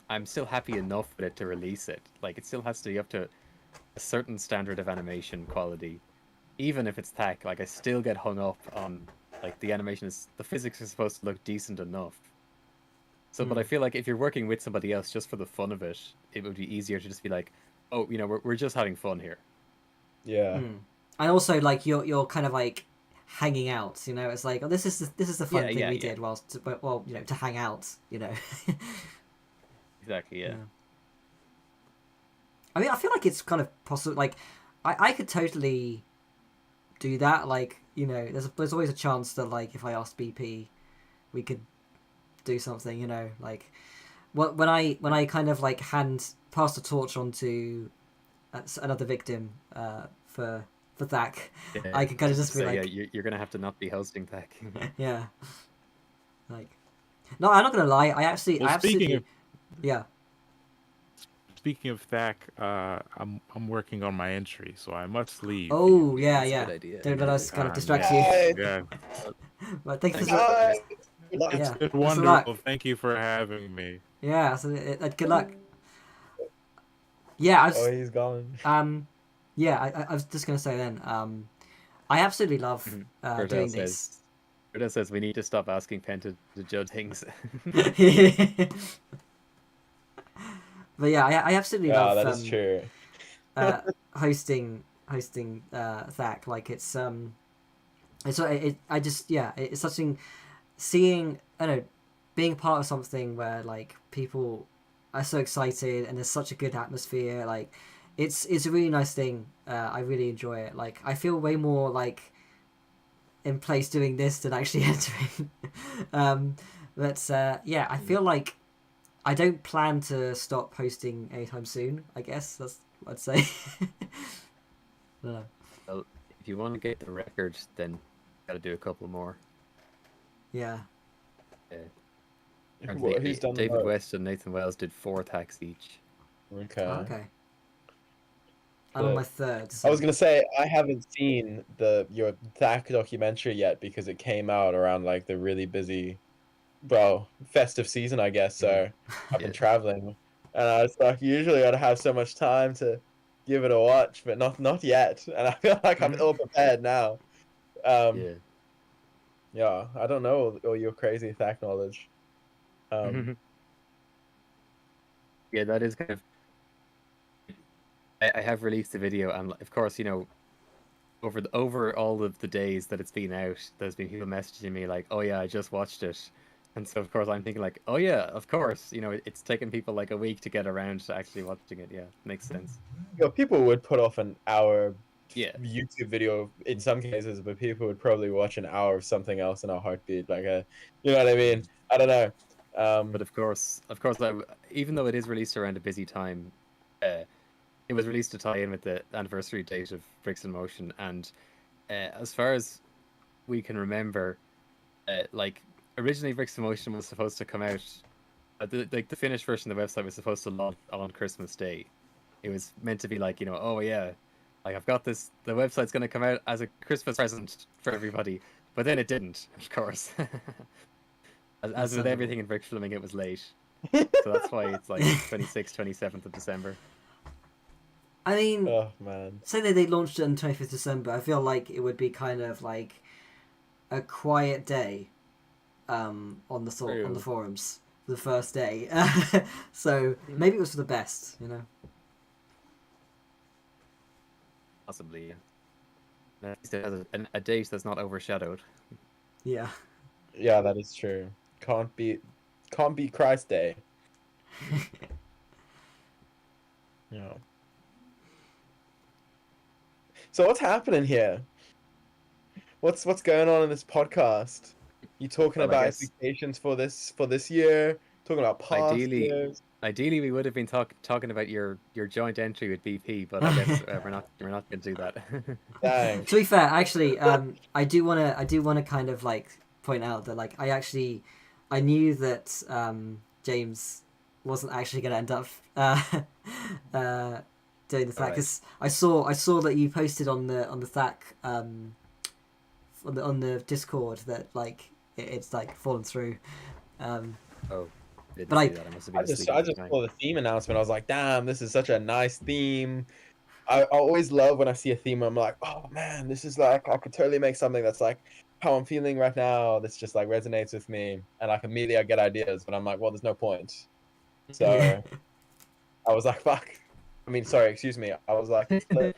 I'm still happy enough with it to release it. Like it still has to be up to a certain standard of animation quality, even if it's Tech. Like I still get hung up on like the physics is supposed to look decent enough. So, but I feel like if you're working with somebody else just for the fun of it, it would be easier to just be like, oh, we're just having fun here. Yeah. And also, like you're kind of like hanging out. It's like, oh, this is the fun thing we did to hang out. Exactly. Yeah. I mean, I feel like it's kind of possible. Like, I could totally do that. Like, there's always a chance that like if I asked BP, we could do something. Like, when I kind of like pass the torch on to another victim for Thak, I can kind of just be like, yeah, you're gonna have to not be hosting Thak. Yeah. Like, no, I'm not gonna lie. I absolutely, yeah. Speaking of Thak, I'm working on my entry, so I must leave. Oh That's yeah. a good idea. Don't let us kind of distract yeah. you. Yeah, But thank you for Bye. it's Yeah. been Best of luck. wonderful. Thank you for having me. Yeah. So good luck. Yeah. Oh, he's gone. Yeah. I was just gonna say then. I absolutely love doing this. Berto says we need to stop asking Penta to judge things. But yeah, I absolutely love. That is true. Hosting Thak, like it's it's something, seeing, I don't know, being part of something where like people are so excited and there's such a good atmosphere. Like it's a really nice thing. I really enjoy it. Like I feel way more like in place doing this than actually entering. Yeah, I feel like I don't plan to stop hosting anytime soon. I guess that's what I'd say. Well, if you want to get the record, then you gotta do a couple more. Yeah. Who's done David that? West and Nathan Wells did 4 Thaks each. Okay. Okay. I'm on my third. I was gonna say I haven't seen your Thak documentary yet because it came out around like the really busy, festive season, I guess. So I've been traveling, and I was like, usually I'd have so much time to give it a watch, but not yet. And I feel like I'm ill prepared now. Yeah, I don't know all your crazy Thak knowledge. Yeah, that is kind of. I have released a video, and of course, over all of the days that it's been out, there's been people messaging me like, "Oh yeah, I just watched it," and so of course I'm thinking like, "Oh yeah, of course." It's taken people like a week to get around to actually watching it. Yeah, makes sense. People would put off an hour YouTube video in some cases, but people would probably watch an hour of something else in a heartbeat. Like you know what I mean? I don't know. But of course, even though it is released around a busy time, it was released to tie in with the anniversary date of Bricks in Motion, and as far as we can remember, like originally Bricks in Motion was supposed to come out, the finished version of the website was supposed to launch on Christmas Day. It was meant to be like, oh yeah, like I've got this, the website's going to come out as a Christmas present for everybody, but then it didn't, of course. as with everything in brick filming, it was late. So that's why it's like 26th, 27th of December. I mean, oh man, say that they launched it on 25th December. I feel like it would be kind of like a quiet day on the forums the first day. So maybe it was for the best, Possibly, yeah. At least it has a date that's not overshadowed. Yeah. Yeah, that is true. Can't beat Christ Day. Yeah. So what's happening here? What's going on in this podcast? You talking Well, I about guess expectations for this year? Talking about past ideally, years? ideally we would have been talking about your joint entry with BP, but I guess we're not going to do that. Dang. To be fair, actually, I do wanna kind of like point out that like I knew that James wasn't actually gonna end up uh, doing the THAC, Alright. because I saw that you posted on the THAC on the Discord that like it's like fallen through. Um, Oh, didn't But see that. I must have been asleep I at the just time. saw the theme announcement. I was like, damn, this is such a nice theme. I always love when I see a theme. I'm like, oh man, this is like I could totally make something that's like how I'm feeling right now. This just like resonates with me, and like immediately I get ideas, but I'm like, well, there's no point. So I was like, fuck. I mean, sorry, excuse me. I was like, No,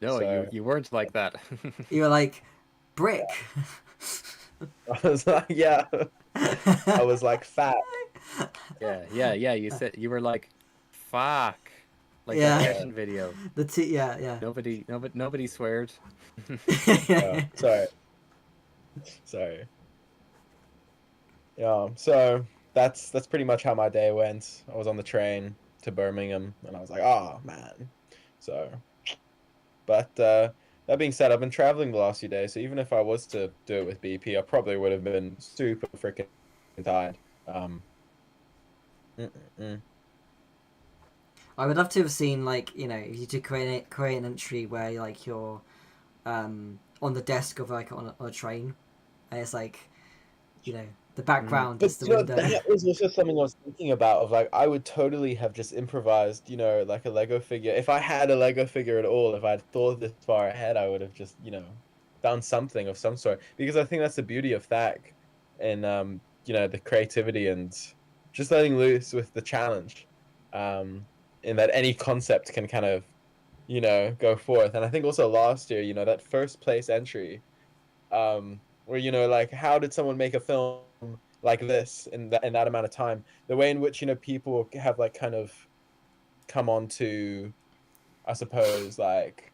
so you weren't like that. you were like brick. I was like, yeah, I was like fat. Yeah. You said you were like, fuck, like that Yeah. Russian video. Yeah. Nobody sweared. Sorry, sorry. Yeah, so that's pretty much how my day went. I was on the train to Birmingham, and I was like, oh man. So, but that being said, I've been traveling the last few days, so even if I was to do it with BP, I probably would have been super freaking tired. Um, mm-mm-mm. I would love to have seen like if you did create an entry where like you're on the desk of like on a train, and it's like the background But is the window. that was also something I was thinking about. Of like, I would totally have just improvised, like a Lego figure. If I had a Lego figure at all, if I'd thought this far ahead, I would have just, done something of some sort. Because I think that's the beauty of THAC, and the creativity and just letting loose with the challenge, in that any concept can kind of, go forth. And I think also last year, that first place entry, where like how did someone make a film like this in that amount of time, the way in which people have like kind of come on to, I suppose, like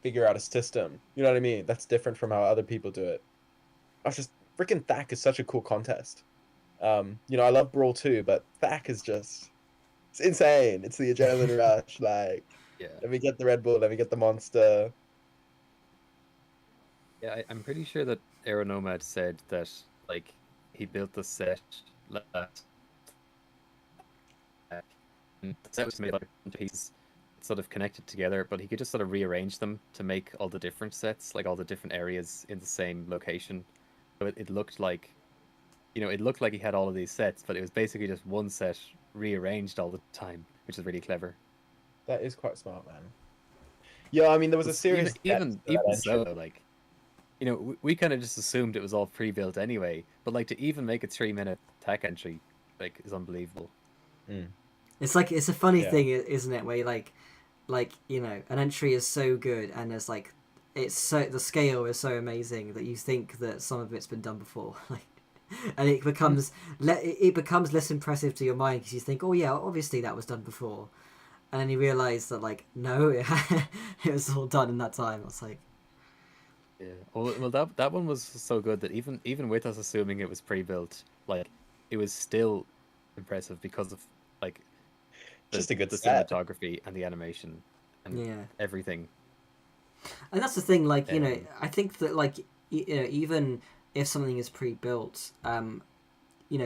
figure out a system, you know what I mean, that's different from how other people do it. I was just freaking THAC is such a cool contest. I love Brawl too, but THAC is just, it's insane. It's the adrenaline rush, like, Yeah. let me get the Red Bull, let me get the monster. Yeah, I'm pretty sure that Aeronomad said that like he built the set last. And the set was made like a bunch of pieces sort of connected together, but he could just sort of rearrange them to make all the different sets, like all the different areas in the same location. So it looked like, it looked like he had all of these sets, but it was basically just one set rearranged all the time, which is really clever. That is quite smart, man. Yeah, I mean, there was a serious Even so, like, we kind of just assumed it was all pre-built anyway, but like to even make a 3-minute TAC entry, like, is unbelievable. It's like it's a funny Yeah. thing, isn't it? Where an entry is so good, and there's like the scale is so amazing that you think that some of it's been done before, like, and it becomes less impressive to your mind because you think, oh yeah, obviously that was done before, and then you realize that like no, it was all done in that time. It's like, yeah, well that one was so good that even with us assuming it was pre-built, like, it was still impressive because of like just a good the set. cinematography and the animation and everything. And that's the thing, like, I think that, like, even if something is pre-built,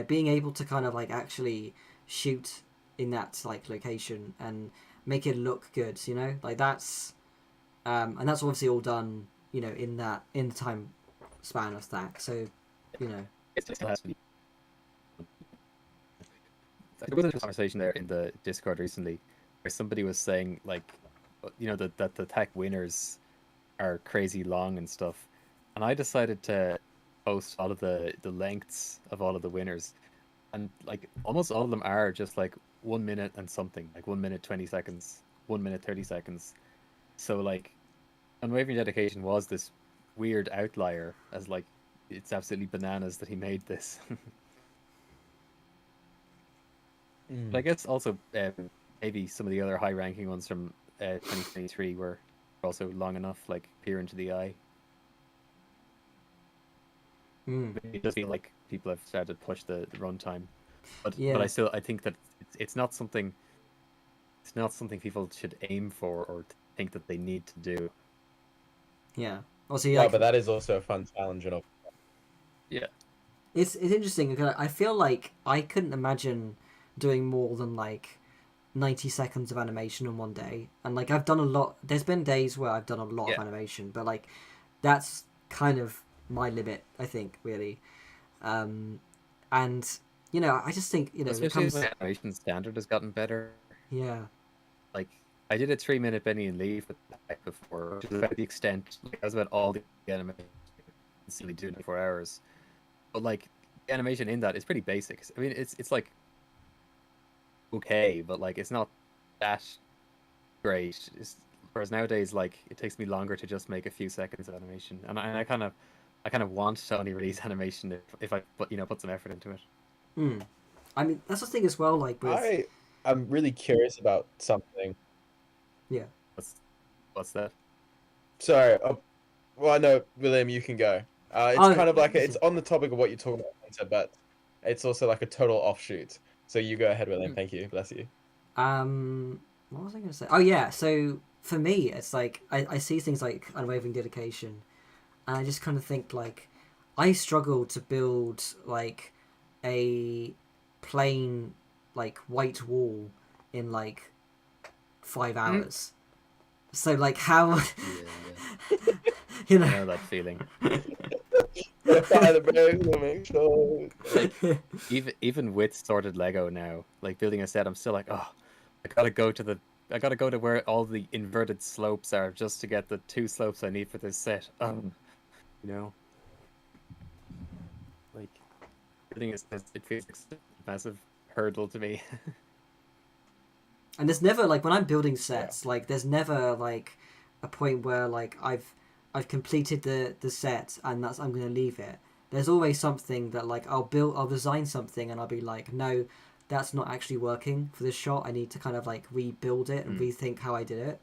being able to kind of, like, actually shoot in that, like, location and make it look good, like, that's, and that's obviously all done, in the time span of THAC, so, It still has to be. There was a conversation there in the Discord recently where somebody was saying, like, that the TAC winners are crazy long and stuff, and I decided to post all of the lengths of all of the winners, and like almost all of them are just like 1 minute and something, like 1 minute 20 seconds, 1 minute 30 seconds. So like, Unwavering Dedication was this weird outlier as like it's absolutely bananas that he made this. Mm. But I guess also maybe some of the other high-ranking ones from 2023 were also long enough, like Peer into the Eye. Mm. It does feel like people have started to push the runtime, but Yeah. I think that it's not something people should aim for or think that they need to do. Yeah. Also, Yeah, like, but that is also a fun challenge and Yeah. it's interesting because I feel like I couldn't imagine doing more than like 90 seconds of animation in one day. And like I've done a lot. There's been days where I've done a lot of Yeah. animation, but like that's kind of my limit, I think, really. And you know, I just think, you know, it Especially as comes, the animation standard has gotten better. yeah. Like I did a 3-minute Benny and Leave with that before, which is about the extent. Like, that was about all the animation instantly do in 4 hours. But like the animation in that is pretty basic. I mean, it's like okay, but like it's not that great. Whereas nowadays, like it takes me longer to just make a few seconds of animation, and I kind of want to only release animation if I put some effort into it. Hmm. I mean, that's the thing as well. Like with, I'm really curious about something. yeah. What's that? Sorry. Well, I know, William, you can go. It's Oh, kind of like it's on the topic of what you're talking about, Hunter, but it's also like a total offshoot. So you go ahead, William. Thank you. Bless you. What was I going to say? Oh yeah. So for me, it's like I see things like Unwavering Dedication, and I just kind of think like I struggle to build like a plain like white wall in like 5 hours. So like how you I know know that feeling. Gotta find the breaks to make sure. Like even with sorted Lego now, like building a set, I'm still like, oh, I gotta go to where all the inverted slopes are just to get the 2 slopes I need for this set. You know, like building it feels like a massive hurdle to me. and there's never like when I'm building sets, like there's never like a point where like I've completed the set and that's I'm gonna leave it. There's always something that like I'll design something and I'll be like, no, that's not actually working for this shot. I need to kind of like rebuild it and rethink how I did it.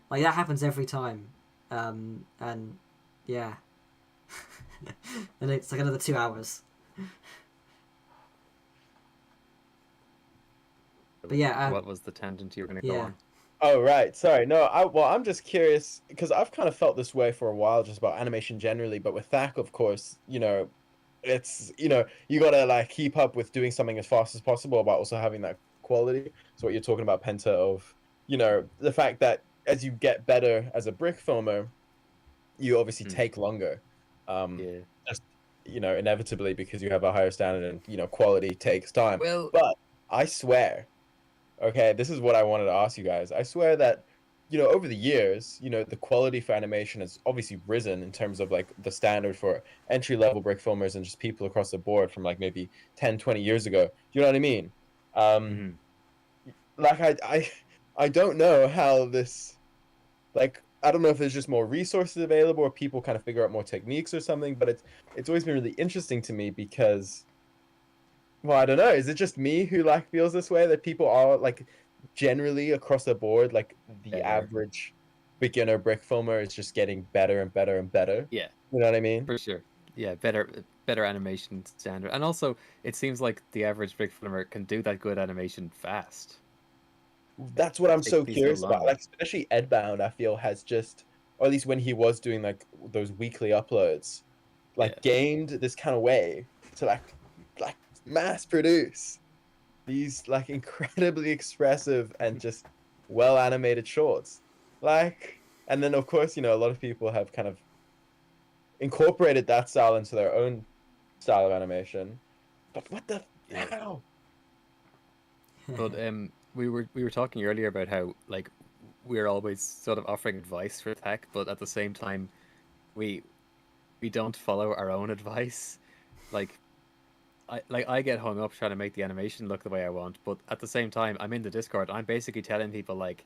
Like that happens every time. And yeah. And it's like another 2 hours. But yeah, what was the tangent you were going to go yeah. on? Oh right, sorry. No, I'm just curious because I've kind of felt this way for a while, just about animation generally. But with Thack, of course, it's you gotta like keep up with doing something as fast as possible, but also having that quality. So what you're talking about, Penta, of the fact that as you get better as a brick filmer, you obviously take longer. Yeah. Just inevitably because you have a higher standard and quality takes time. Well, But I swear. Okay, this is what I wanted to ask you guys. I swear that, over the years, the quality for animation has obviously risen in terms of like the standard for entry-level brick filmers and just people across the board from like maybe 10, 20 years ago. You know what I mean? Like I don't know how this, like, I don't know if there's just more resources available or people kind of figure out more techniques or something, but it's always been really interesting to me because, well, I don't know. Is it just me who like feels this way that people are like generally across the board, like the average beginner brick filmer is just getting better and better and better? Yeah, You know what I mean? for sure. Yeah, better animation standard, and also it seems like the average brick filmer can do that good animation fast. That's what I'm so Takes me curious about. long. Like especially Edbound, I feel has just, or at least when he was doing like those weekly uploads, like gained this kind of way to like mass produce these like incredibly expressive and just well animated shorts. Like, and then of course, a lot of people have kind of incorporated that style into their own style of animation. But what the hell? But we were talking earlier about how like we're always sort of offering advice for tech, but at the same time, we don't follow our own advice. Like I get hung up trying to make the animation look the way I want, but at the same time, I'm in the Discord. I'm basically telling people like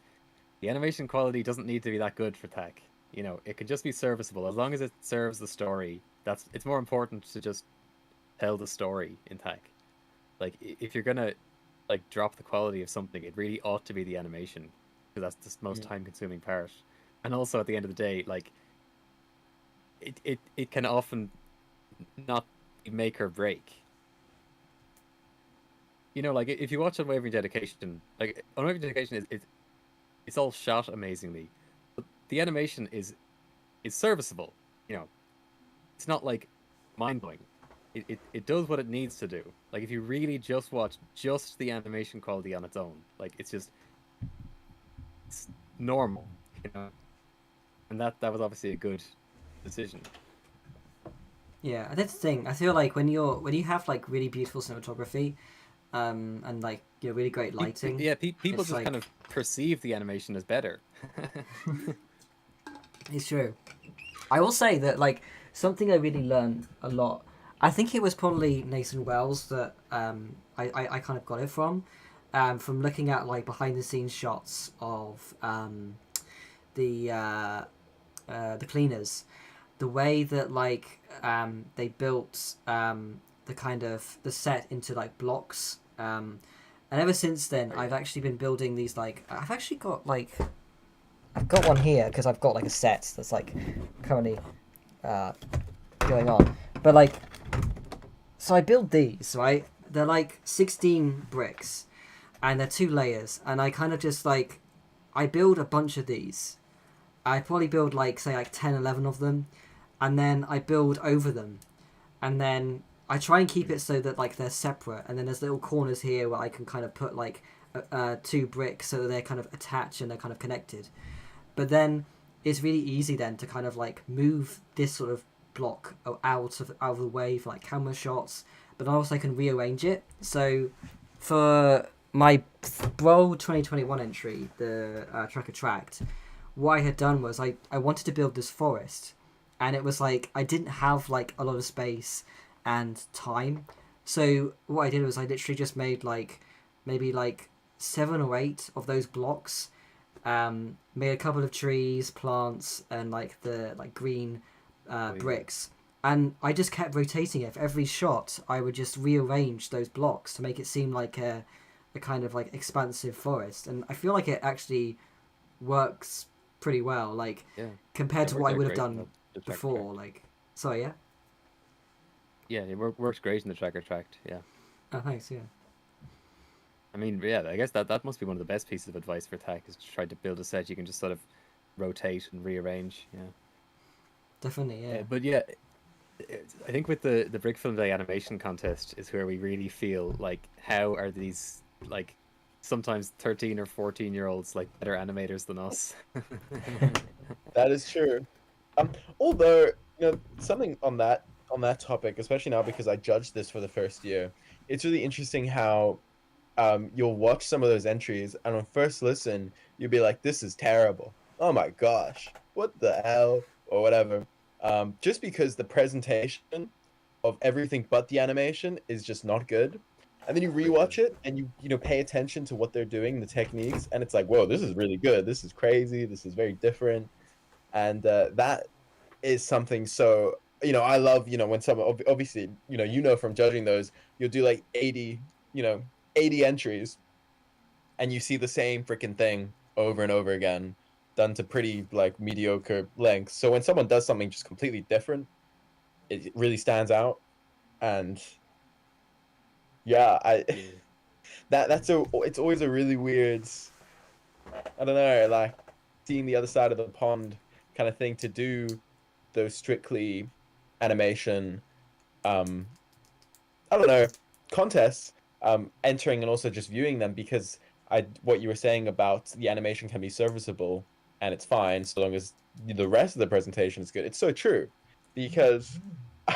the animation quality doesn't need to be that good for tech. It can just be serviceable as long as it serves the story. it's more important to just tell the story in tech. Like if you're gonna like drop the quality of something, it really ought to be the animation, because that's the most time consuming part. And also at the end of the day, like it can often not be make or break. You know, like if you watch Unwavering Dedication, like Unwavering Dedication it's all shot amazingly, but the animation is serviceable. You know, it's not like mind blowing. It does what it needs to do. Like if you really just watch just the animation quality on its own, like it's normal, you know. And that was obviously a good decision. Yeah, that's the thing. I feel like when you have like really beautiful cinematography, and like really great lighting. Yeah, people just like... kind of perceive the animation as better. It's true. I will say that like something I really learned a lot. I think it was probably Nathan Wells that I kind of got it from looking at like behind the scenes shots of the cleaners, the way that like they built the kind of the set into like blocks, and ever since then I've actually been building these like I've got one here because I've got like a set that's like currently going on, but like so I build these, right? They're like 16 bricks and they're 2 layers, and I kind of just like I build a bunch of these. I probably build like say like 10 11 of them, and then I build over them, and then I try and keep it so that like they're separate, and then there's little corners here where I can kind of put like 2 bricks so that they're kind of attached and they're kind of connected. But then it's really easy then to kind of like move this sort of block out of the way for like camera shots, but also I can rearrange it. So for my Brawl 2021 entry, the Tracker Tracked, what I had done was I wanted to build this forest, and it was like I didn't have like a lot of space and time. So what I did was I literally just made like maybe like 7 or 8 of those blocks, made a couple of trees, plants, and like the like green bricks, and I just kept rotating it. For every shot I would just rearrange those blocks to make it seem like a kind of like expansive forest, and I feel like it actually works pretty well, like compared to what I would have done before. Like, sorry, yeah, it works great in the Tracker Tracked. Yeah. Oh, thanks. Yeah. I mean, yeah, I guess that must be one of the best pieces of advice for tech, is to try to build a set you can just sort of rotate and rearrange. Yeah. Definitely, yeah. But yeah, I think with the Brickfilm Day animation contest is where we really feel like, how are these like sometimes 13 or 14-year-olds like better animators than us? That is true. Although something on that topic, especially now because I judged this for the first year, it's really interesting how you'll watch some of those entries, and on first listen you'll be like, this is terrible, oh my gosh, what the hell, or whatever, just because the presentation of everything but the animation is just not good. And then you rewatch it and you pay attention to what they're doing, the techniques, and it's like, whoa, this is really good, this is crazy, this is very different. And that is something. So I love when someone, obviously from judging those, you'll do like 80 entries, and you see the same freaking thing over and over again, done to pretty like mediocre lengths. So when someone does something just completely different, it really stands out. And it's always a really weird, I don't know, like seeing the other side of the pond kind of thing, to do those strictly animation I don't know, contests, entering and also just viewing them, because what you were saying about the animation can be serviceable and it's fine so long as the rest of the presentation is good. It's so true, because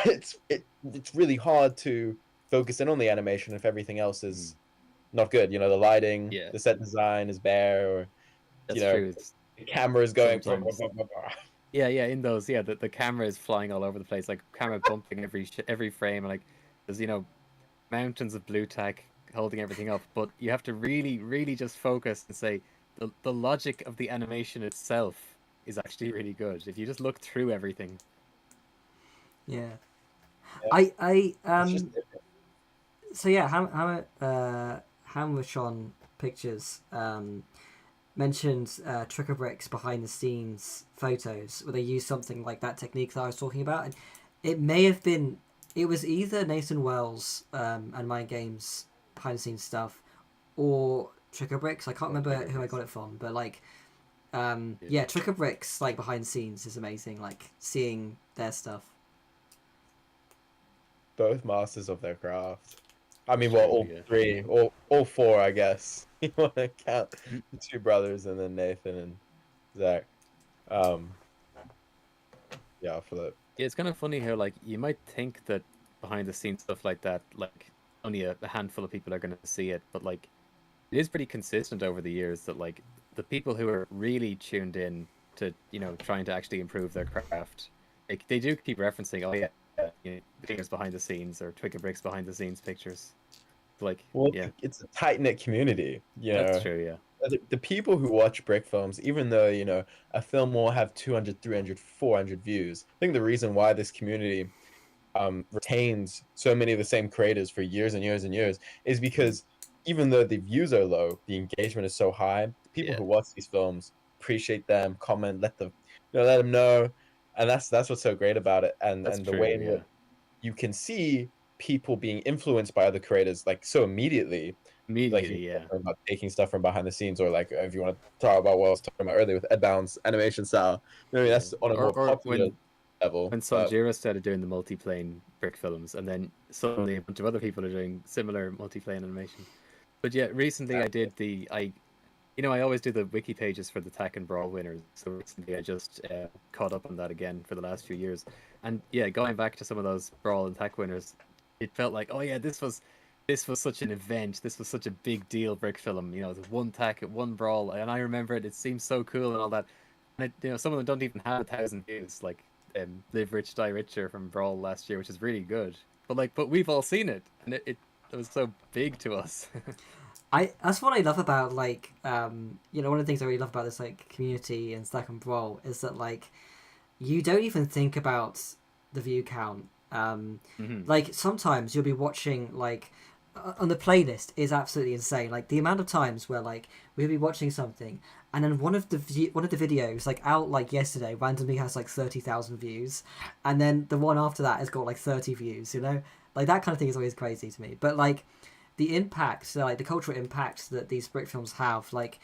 it's really hard to focus in on the animation if everything else is not good. The lighting, the set design is bare, or That's true. the camera is going. Yeah, in those, the camera is flying all over the place, like camera bumping every frame, and like there's mountains of blue tack holding everything up, but you have to really, really just focus and say the logic of the animation itself is actually really good if you just look through everything. Yeah. Yeah. I It's just so yeah, Hammershon Pictures mentioned Tricker Bricks behind the scenes photos where they used something like that technique that I was talking about, and it may have been, it was either Nathan Wells and Mind Games behind the scenes stuff, or Tricker Bricks. I can't remember Tricker who I Bricks. got it from, but like yeah, Tricker Bricks like behind the scenes is amazing. Like seeing their stuff. both masters of their craft. I mean, well, True, all yeah. three, all four, I guess. You want to count the two brothers and then Nathan and Zach. Um, yeah, for the Yeah, it's kind of funny how like you might think that behind the scenes stuff like that, like only a handful of people are going to see it, but like it is pretty consistent over the years that like the people who are really tuned in to trying to actually improve their craft, like they do keep referencing, oh yeah, videos behind the scenes or Twicker Bricks behind the scenes pictures. Like well, yeah, it's a tight knit community. You that's know, true. Yeah, the people who watch brick films, even though a film will have 200, 300, 400 views. I think the reason why this community retains so many of the same creators for years and years and years is because even though the views are low, the engagement is so high. The people yeah, who watch these films appreciate them, comment, let them let them know, and that's what's so great about it. that's And the way true. in Yeah, which you can see people being influenced by other creators like so immediately, like you immediately. were Yeah, talking about taking stuff from behind the scenes, or like if you want to talk about what I was talking about earlier with Ed Bound's animation style, yeah. that's on a more Or popular level. when But Sanjiro started doing the multiplane brick films, and then suddenly a bunch of other people are doing similar multiplane animation. But yeah, recently I did I always do the wiki pages for the Tack and Brawl winners. So recently I just caught up on that again for the last few years, and yeah, going back to some of those Brawl and Tack winners, it felt like, oh yeah, this was such an event. This was such a big deal brick film. The one Tack, one Brawl, and I remember it. It seems so cool and all that. And some of them don't even have 1,000 views, like Live Rich Die Richer from Brawl last year, which is really good. But we've all seen it, and it was so big to us. That's what I love about like one of the things I really love about this like community and Stack and Brawl is that like you don't even think about the view count. Like sometimes you'll be watching like on the playlist is absolutely insane. Like the amount of times where like we'll be watching something and then one of the videos like out like yesterday randomly has like 30,000 views, and then the one after that has got like 30 views. Like that kind of thing is always crazy to me. But like the impact, like the cultural impact that these brick films have, like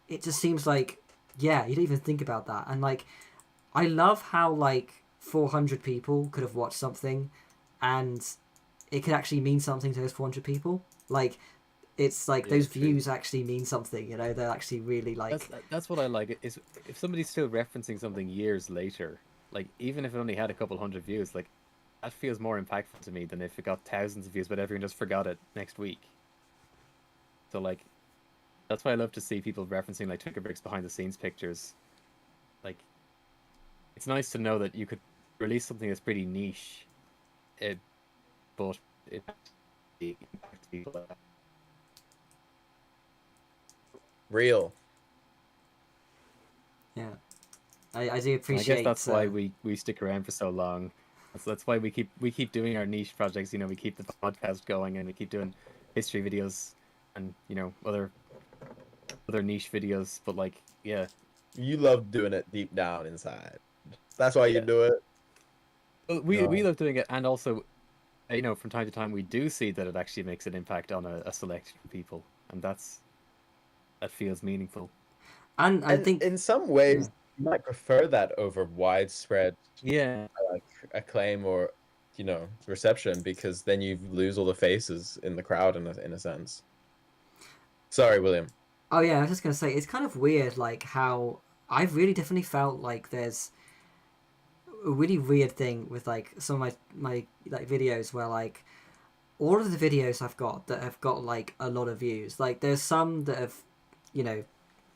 it just seems like yeah, you don't even think about that. And like I love how like 400 people could have watched something, and it could actually mean something to those 400 people. Like it's like Yeah, those true. views actually mean something. They're actually really like That's what I like. Is if somebody's still referencing something years later, like even if it only had a couple hundred views, like that feels more impactful to me than if it got thousands of views, but everyone just forgot it next week. So like, that's why I love to see people referencing like Twicker Bricks behind the scenes pictures. Like, it's nice to know that you could release something that's pretty niche, but it impacts people. real. yeah. I do I appreciate. guess that's why we stick around for so long. That's why we keep doing our niche projects. We keep the podcast going, and we keep doing history videos and other niche videos. But like, yeah, You love doing it deep down inside. That's why you Yeah. do it. well, we love doing it, and also, from time to time we do see that it actually makes an impact on a select people, and that feels meaningful. and I And think in some ways, you might prefer that over widespread Yeah, like acclaim or reception, because then you lose all the faces in the crowd in a sense. Sorry, William. oh yeah, I was just gonna say it's kind of weird like how I've really definitely felt like there's a really weird thing with like some of my like videos where like all of the videos I've got that have got like a lot of views. Like there's some that have,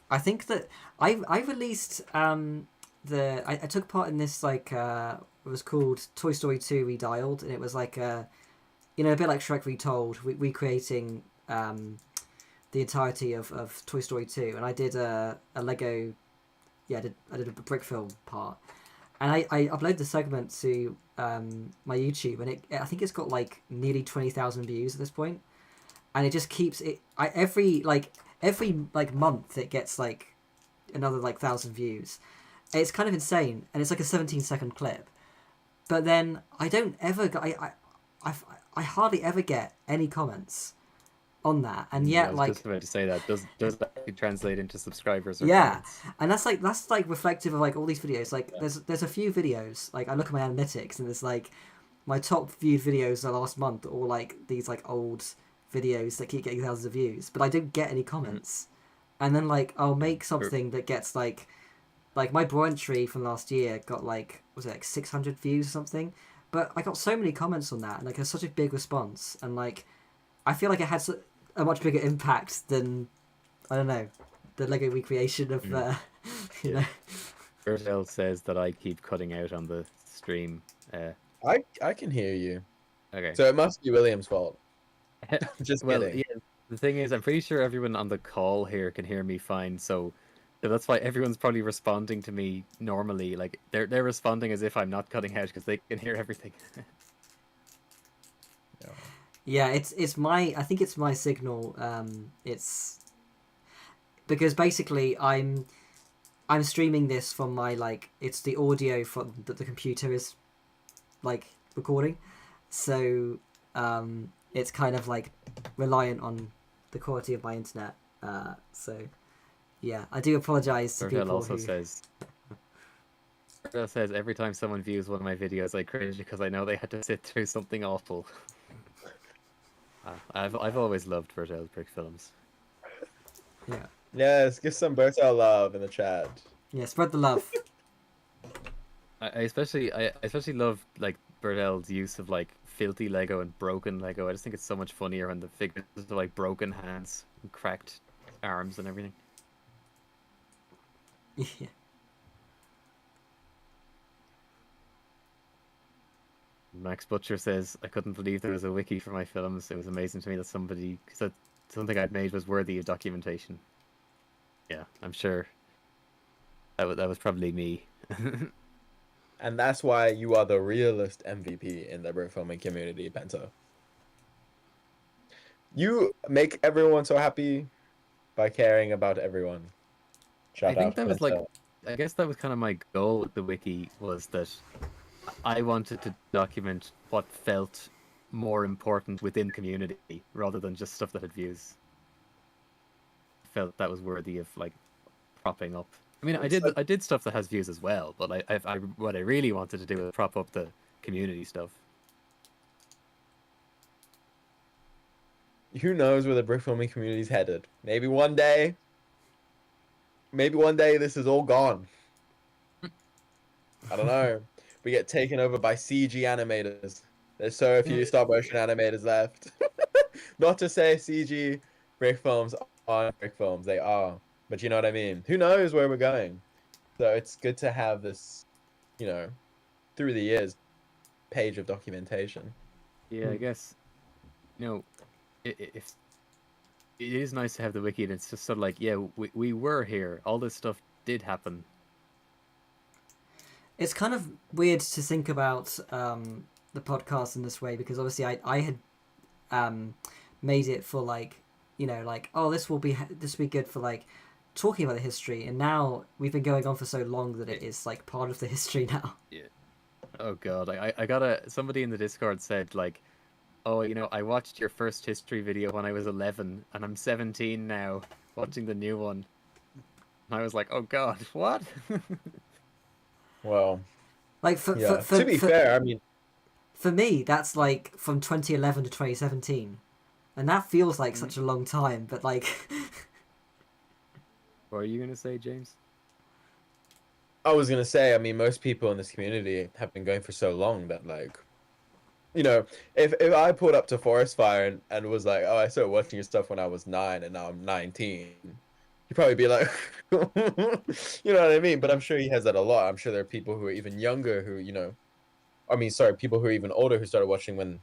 I think that I released I took part in this like it was called Toy Story 2 Redialed, and it was like a bit like Shrek Retold, recreating the entirety of Toy Story 2, and I did a Lego, I did a brick film part, and I upload the segment to my YouTube, and I think it's got like nearly 20,000 views at this point, and it just keeps it. Every month it gets like another like 1,000 views. It's kind of insane, and it's like a 17-second clip. But then I don't ever I hardly ever get any comments on that, and Yeah, I yet was like just about to say that. Does that actually translate into subscribers or yeah, comments? and that's like reflective of like all these videos. Like there's a few videos, like I look at my analytics, and there's like my top viewed videos the last month, or like these like old videos that keep getting thousands of views, but I don't get any comments. And then like I'll make something that gets like my bro entry from last year got like, was it like 600 views or something, but I got so many comments on that, and like it's such a big response, and like I feel like it had a much bigger impact than, I don't know, the Lego recreation of you know. Bertel says that I keep cutting out on the stream. I can hear you. Okay. So it must be William's fault. Just Well, kidding. yeah. The thing is, I'm pretty sure everyone on the call here can hear me fine, so that's why everyone's probably responding to me normally. Like they're responding as if I'm not cutting out because they can hear everything. Yeah, it's my, I think it's my signal. It's because basically I'm streaming this from my like, it's the audio from that the computer is like recording, so it's kind of like reliant on the quality of my internet. So yeah, I do apologize to Bertel people also who... says. Bertel says every time someone views one of my videos, I cringe because I know they had to sit through something awful. I've always loved Bertel's Brickfilms. Yeah. Yes, give some Bertel love in the chat. Yeah, spread the love. I especially love like Bertel's use of like filthy Lego and broken Lego. I just think it's so much funnier when the figures have like broken hands and cracked arms and everything. Yeah. Max Butcher says, I couldn't believe there was a wiki for my films. It was amazing to me that somebody said something I'd made was worthy of documentation. Yeah, I'm sure that was probably me. And that's why you are the realist MVP in the brick filming community, Pento. You make everyone so happy by caring about everyone. I think that was like, Pento. I guess that was kind of my goal with the wiki, was that I wanted to document what felt more important within the community rather than just stuff that had views. I felt that was worthy of like propping up. I mean, I did stuff that has views as well, but what I really wanted to do was prop up the community stuff. Who knows where the brick filming community is headed? Maybe one day this is all gone. I don't know. We get taken over by CG animators. There's so few stop motion animators left. Not to say CG brick films aren't brick films, they are. But you know what I mean? Who knows where we're going? So it's good to have this, you know, through the years, page of documentation. Yeah, I guess, you know, if it is nice to have the wiki, and it's just sort of like, yeah, we were here. All this stuff did happen. It's kind of weird to think about the podcast in this way, because obviously I had made it for like, you know, like, oh, this will be good for like talking about the history, and now we've been going on for so long that it is like part of the history now. Yeah. Oh god, I got somebody in the Discord said like, oh, you know, I watched your first history video when I was 11, and I'm 17 now, watching the new one. And I was like, oh god, what? Well, Like to be fair, I mean, for me, that's like from 2011 to 2017, and that feels like such a long time. But like, What are you gonna say, James? I was gonna say, I mean, most people in this community have been going for so long that, like, you know, if I pulled up to Forest Fire and was like, oh, I started watching your stuff when I was 9 and now I'm 19, you'd probably be like, you know what I mean? But I'm sure he has that a lot. I'm sure there are people who are even younger who, you know, I mean, sorry, people who are even older who started watching when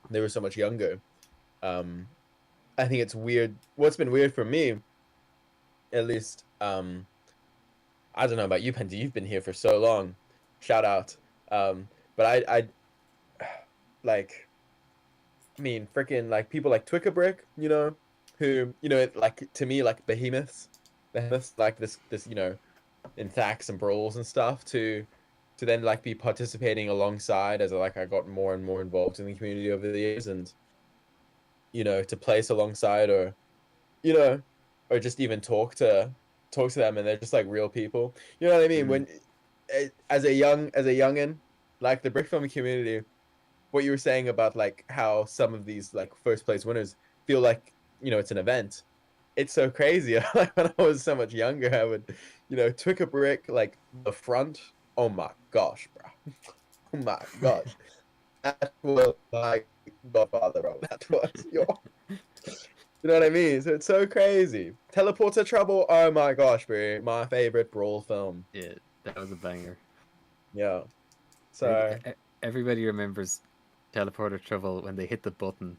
they were so much younger. I think it's weird. What's been weird for me, at least, I don't know about you, Penti, you've been here for so long. shout out. But I like, I mean, freaking like people like Twickerbrick, you know, who, you know, like to me like behemoths like this, you know, in thacks and brawls and stuff to then like be participating alongside as like I got more and more involved in the community over the years, and you know, to place alongside, or you know, or just even talk to them, and they're just like real people. You know what I mean? When as a youngin, like the brick film community, what you were saying about like how some of these like first place winners feel like, you know, it's an event. It's so crazy. Like when I was so much younger, I would, you know, twick a brick like the front. Oh my gosh, bro. Oh my gosh. That was like Godfather, bro. That was your. You know what I mean? So it's so crazy. Teleporter Trouble. Oh my gosh, bro. My favorite brawl film. Yeah, that was a banger. Yeah. Every- So Everybody remembers teleporter trouble when they hit the button,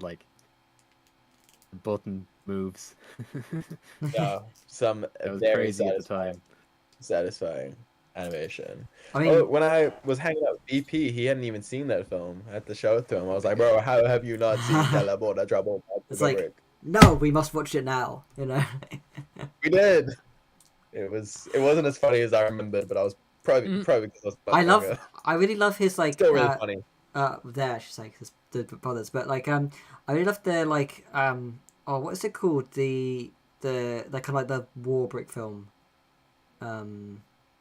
like the button moves. yeah, some That was very crazy at the time. satisfying animation. I mean, Oh, when I was hanging out with BP, he hadn't even seen that film. I had to show it to him. I was like, bro, how have you not seen Teleporter Trouble? it's like, no, we must watch it now. You know. We did. It wasn't as funny as I remembered, but I was probably because I was much younger. I really love his like. Still really funny. There I should say, 'cause the brothers, but like I really love their like oh, what is it called, the kind of like the war brick film.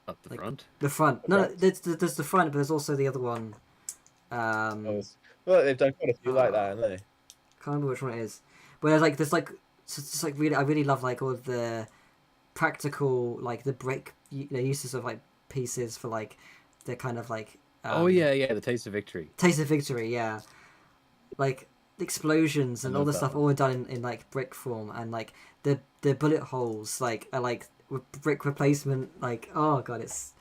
Up the Like, front. The front. No, there's the front, but there's also the other one. Well, they've done quite a few like that, haven't they? Can't remember which one it is. But there's like just like really, I really love like all of the practical, like the brick, you know, uses of like pieces for like the kind of like. Oh yeah, the Taste of Victory. Taste of Victory, yeah. Like explosions and all love the that stuff one. all done in like brick form, and like the bullet holes like are like brick replacement, like oh god, it's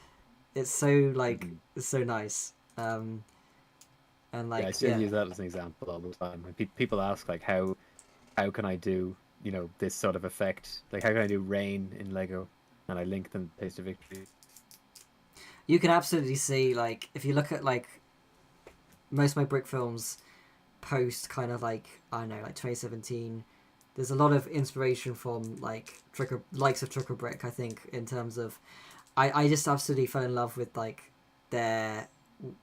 so like it's so nice. And like Yeah, I still use that as an example all the time. When people ask like how can I do, you know, this sort of effect, like how can I do rain in Lego, and I link them to Taste of Victory. you can absolutely see, like, if you look at like most of my brick films post kind of like, I don't know, like 2017, there's a lot of inspiration from like likes of Tricker Brick, I think, in terms of I just absolutely fell in love with like their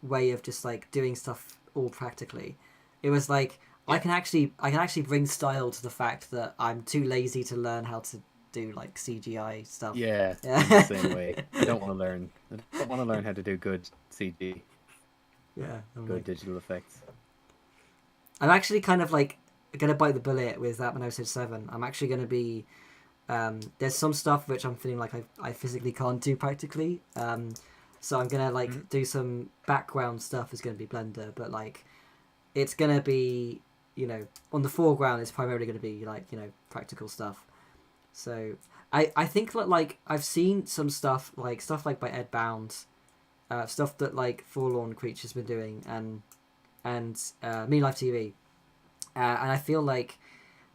way of just like doing stuff all practically. It was like I can actually bring style to the fact that I'm too lazy to learn how to do like CGI stuff. Yeah, I'm the same way. I don't want to learn how to do good CG, Yeah, good digital effects. I'm actually kind of like gonna bite the bullet with that episode 7. I'm actually gonna be there's some stuff which I'm feeling like I physically can't do practically. So I'm gonna like do some background stuff is gonna be Blender, but like it's gonna be, you know, on the foreground it's primarily gonna be like, you know, practical stuff. So I think that like I've seen some stuff like by Ed Bound, stuff that like Forlorn Creature's been doing, and Me Life TV, and I feel like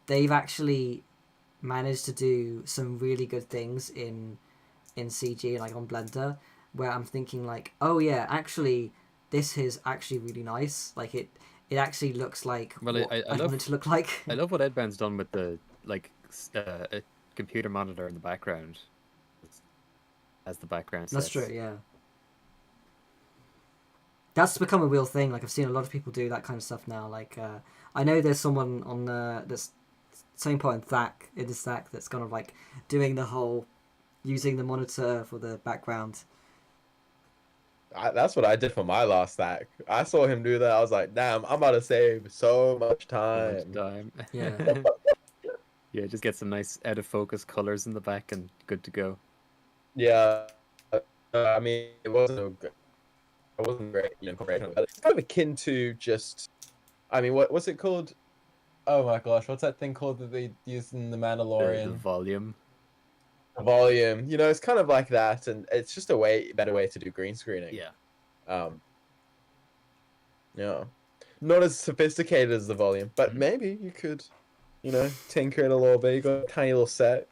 they've actually managed to do some really good things in CG, like on Blender, where I'm thinking like, oh yeah, actually this is actually really nice. Like it actually looks like what I want it to look like. I love what Ed Band's done with the like a computer monitor in the background as the background That's sets. true, yeah. That's become a real thing. Like I've seen a lot of people do that kind of stuff now. Like I know there's someone on that's same point in the Thack that's kind of like doing the whole using the monitor for the background. That's what I did for my last stack. I saw him do that. I was like, damn, I'm about to save so much time. Yeah. Yeah, just get some nice out of focus colors in the back and good to go. Yeah. I mean, it wasn't great, you know, incorporation, but it's kind of akin to just, I mean, what's it called? Oh my gosh, what's that thing called that they use in The Mandalorian? The volume. The volume. You know, it's kind of like that, and it's just a better way to do green screening. Yeah. Yeah. Not as sophisticated as the volume, but maybe you could, you know, tinker it a little bit. You got a tiny little set,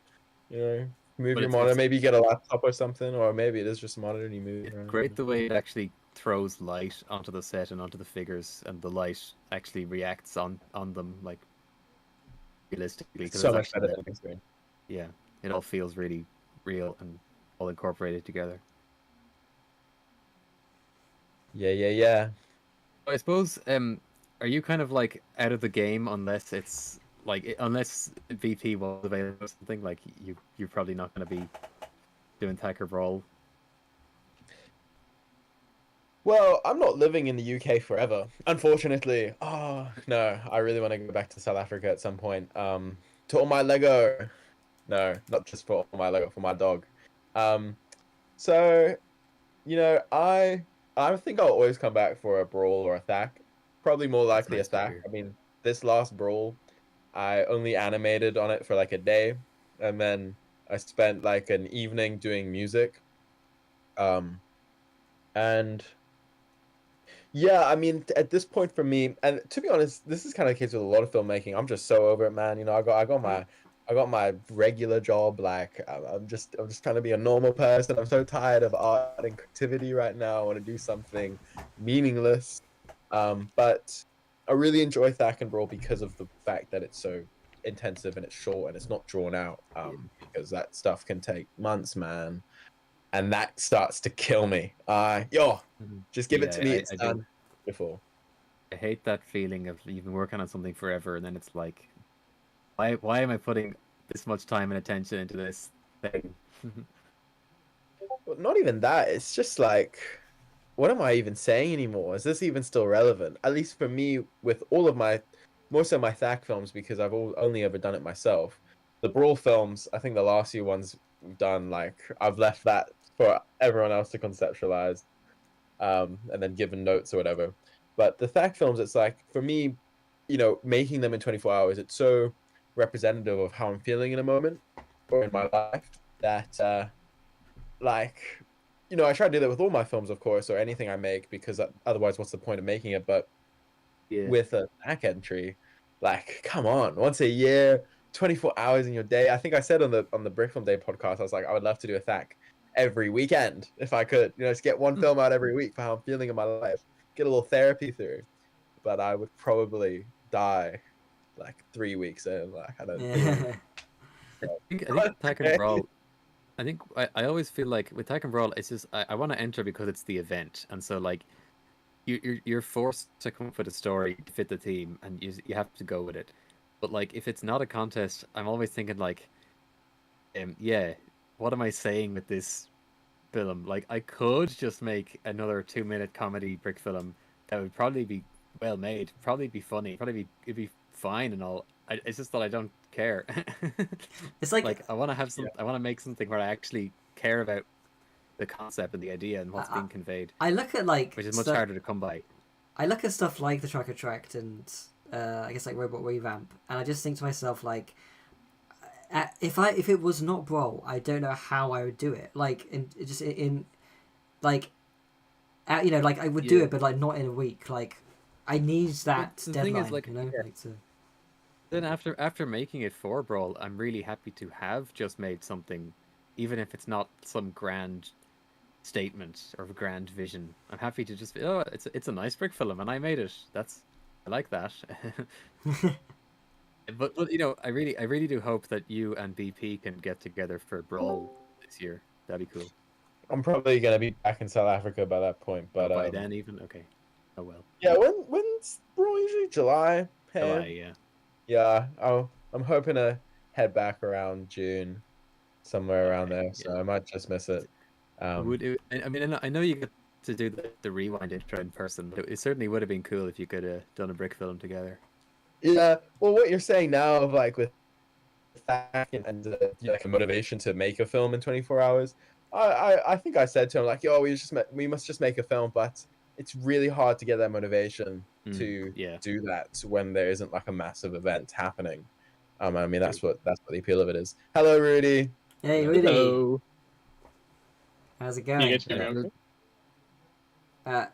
you know, move But your it's- monitor. it's- Maybe you get a laptop or something, or maybe it is just a monitor and you move. It's around. great the way it actually throws light onto the set and onto the figures, and the light actually reacts on them like realistically. It's Because so it's much actually better than big screen. yeah, it all feels really real and all incorporated together. Yeah. I suppose, are you kind of like out of the game unless it's like unless VP was available or something? Like you're probably not going to be doing Thacker Brawl. Well, I'm not living in the UK forever, unfortunately. Oh no, I really want to go back to South Africa at some point. To all my Lego. No, not just for all my Lego, for my dog. So I think I'll always come back for a brawl or a thack. Probably more That's likely a nice to thack. hear. I mean, this last brawl, I only animated on it for like a day, and then I spent like an evening doing music. And yeah, I mean, at this point for me, and to be honest, this is kind of the case with a lot of filmmaking. I'm just so over it, man. I got my regular job. Like I'm just trying to be a normal person. I'm so tired of art and creativity right now. I want to do something meaningless. But I really enjoy Thack and Brawl because of the fact that it's so intensive and it's short and it's not drawn out. Because that stuff can take months, man, and that starts to kill me. Just give it to me. It's I done. do. Beautiful. I hate that feeling of you've been working on something forever and then it's like, why am I putting this much time and attention into this thing? But not even that. It's just like, what am I even saying anymore? Is this even still relevant? At least for me, with more so my Thack films, because I've only ever done it myself. The Brawl films, I think the last few ones we've done, like I've left that for everyone else to conceptualize, and then given notes or whatever. But the Thack films, it's like for me, making them in 24 hours, it's so representative of how I'm feeling in a moment or in my life that like I try to do that with all my films, of course, or anything I make, because otherwise what's the point of making it? But Yeah. with a back entry, like, come on, once a year, 24 hours in your day. I think I said on the Brickfilm Day podcast, I was like, I would love to do a thack every weekend if I could, just get one film out every week for how I'm feeling in my life, get a little therapy through. But I would probably die like 3 weeks in. Like, I don't think. I think Thack and Brawl. I think I always feel like with Thack and Brawl, it's just I want to enter because it's the event, and so like you're forced to come up with a story to fit the theme, and you have to go with it. But like if it's not a contest, I'm always thinking like, yeah, what am I saying with this film? Like I could just make another 2-minute comedy brick film that would probably be well made, probably be funny, it'd be fine and all. It's just that I don't care. It's like I want to have I want to make something where I actually care about the concept and the idea and what's being conveyed, I look at like which is much harder to come by. I look at stuff like the Tracker Tract and I guess like Robot Revamp, and I just think to myself like, if it was not Brawl, I don't know how I would do it. Like like I would do it, but like not in a week. Like I need that The deadline. thing is, like, like to... Then after making it for Brawl, I'm really happy to have just made something, even if it's not some grand statement or grand vision. I'm happy to just it's a nice brick film and I made it. I like that. But I really do hope that you and BP can get together for Brawl this year. That'd be cool. I'm probably gonna be back in South Africa by that point, but By then even okay. Oh well. yeah, when's Brawl usually? July? July, Yeah, I'm hoping to head back around June, somewhere around there. So I might just miss it. I mean, I know you get to do the rewind intro in person, but it certainly would have been cool if you could have done a brick film together. Yeah, well, what you're saying now of like with that and like a motivation to make a film in 24 hours, I think I said to him like, yo, we must just make a film, but it's really hard to get that motivation to do that when there isn't like a massive event happening. I mean that's what the appeal of it is. Hello, Rudy. Hey, Rudy. Hello. How's it You going? get to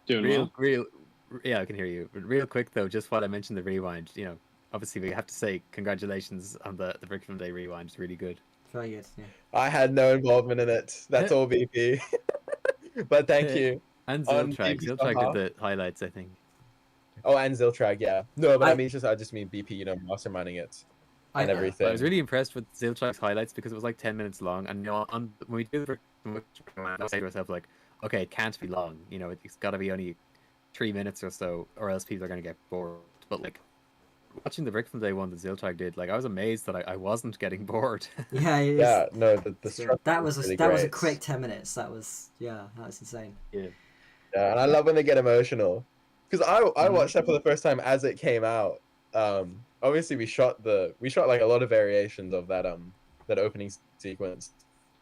Doing well. Yeah, I can hear you. But real quick though, just while I mentioned the rewind, obviously we have to say congratulations on the Brickfilm Day rewind. It's really good. Very good. Yeah. I had no involvement in it. That's all BP. But thank you. And On Ziltrag. BP's Ziltrag behalf. did the highlights, I think. Oh, and Ziltrag, yeah. No, but I- I just mean BP, you know, masterminding it I- and I- everything. I was really impressed with Ziltrag's highlights because it was like 10 minutes long, and you know, when we do the I say to myself like, okay, it can't be long. You know, it's got to be only 3 minutes or so, or else people are gonna get bored. But like watching the Brickfilm Day one that Ziltrag did, like I was amazed that I wasn't getting bored. Yeah, it is. Yeah, no, the Yeah, structure that was really that was a great. quick 10 minutes. That was insane. Yeah. Yeah, and I love when they get emotional. Because I Mhm. watched that for the first time as it came out. Obviously we shot like a lot of variations of that opening sequence.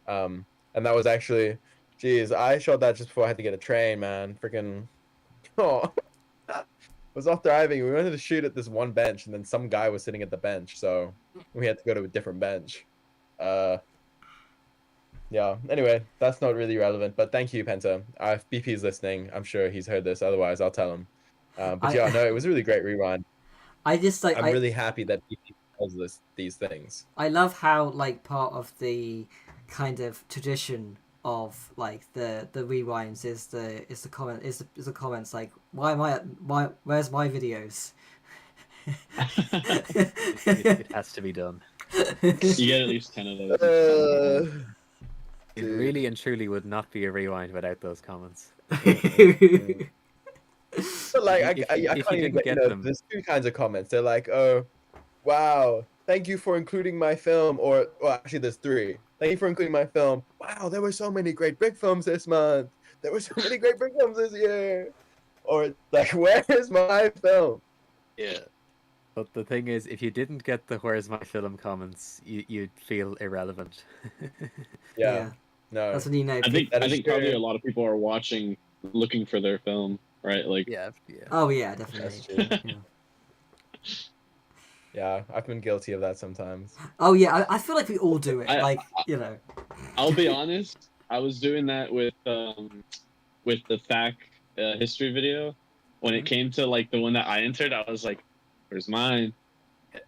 And that was actually, geez, I shot that just before I had to get a train, man. Freaking oh I was off driving. We wanted to shoot at this one bench, and then some guy was sitting at the bench, so we had to go to a different bench. Yeah. Anyway, that's not really relevant, but thank you, Penta. If BP's listening, I'm sure he's heard this. Otherwise, I'll tell him. But I- yeah, no, it was a really great rewind. I just like I'm really happy that BP tells these things. I love how like part of the kind of tradition of like the rewinds is the comments like where's my videos. It has to be done. You get at least 10 of those. It Dude. really and truly would not be a rewind without those comments. But like, If I you can't even didn't get, get you know, them- there's two kinds of comments. They're like, oh, wow, thank you for including my film. Or, well, actually, there's three. Thank you for including my film. Wow, there were so many great brick films this month. There were so many great brick films this year. Or like, where is my film? Yeah. But the thing is, if you didn't get the "Where's my film" comments, you'd feel irrelevant. Yeah, no. That's when you know. I think That I is think probably true. a lot of people are watching, looking for their film, right? Like, yeah. Oh yeah, definitely. That's true. Yeah. Yeah, I've been guilty of that sometimes. Oh yeah, I feel like we all do it. I- Like you know. I'll be honest, I was doing that with the FAQ history video. When it came to like the one that I entered, I was like, "Where's mine?